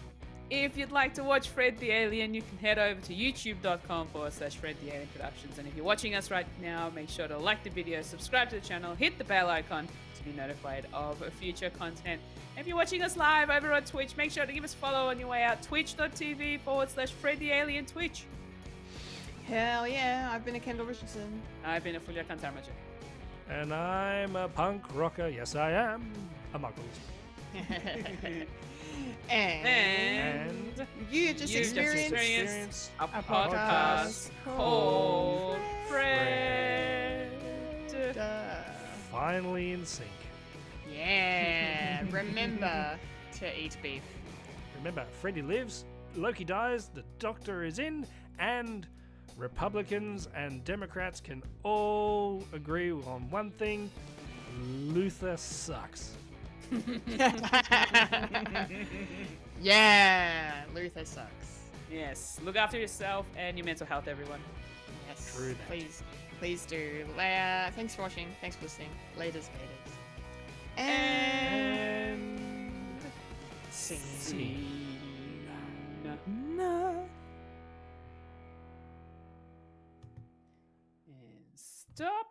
If you'd like to watch Fred the Alien, you can head over to youtube.com/Fred the Alien Productions. And if you're watching us right now, make sure to like the video, subscribe to the channel, hit the bell icon to be notified of future content. If you're watching us live over on Twitch, make sure to give us a follow on your way out. Twitch.tv/Fred the Alien Twitch. Hell yeah, I've been a Kendall Richardson. I've been a Fulya and Michael. And I'm a punk rocker. Yes, I am. A Michael. And you just experienced a podcast called Fred. Finally in sync. Yeah, remember to eat beef. Remember, Freddy lives, Loki dies, the Doctor is in, and Republicans and Democrats can all agree on one thing: Luther sucks. Yeah, Luther sucks. Yes, look after yourself and your mental health, everyone. Yes, True that. please do. Thanks for watching. Thanks for listening. Laters. And scene. And stop.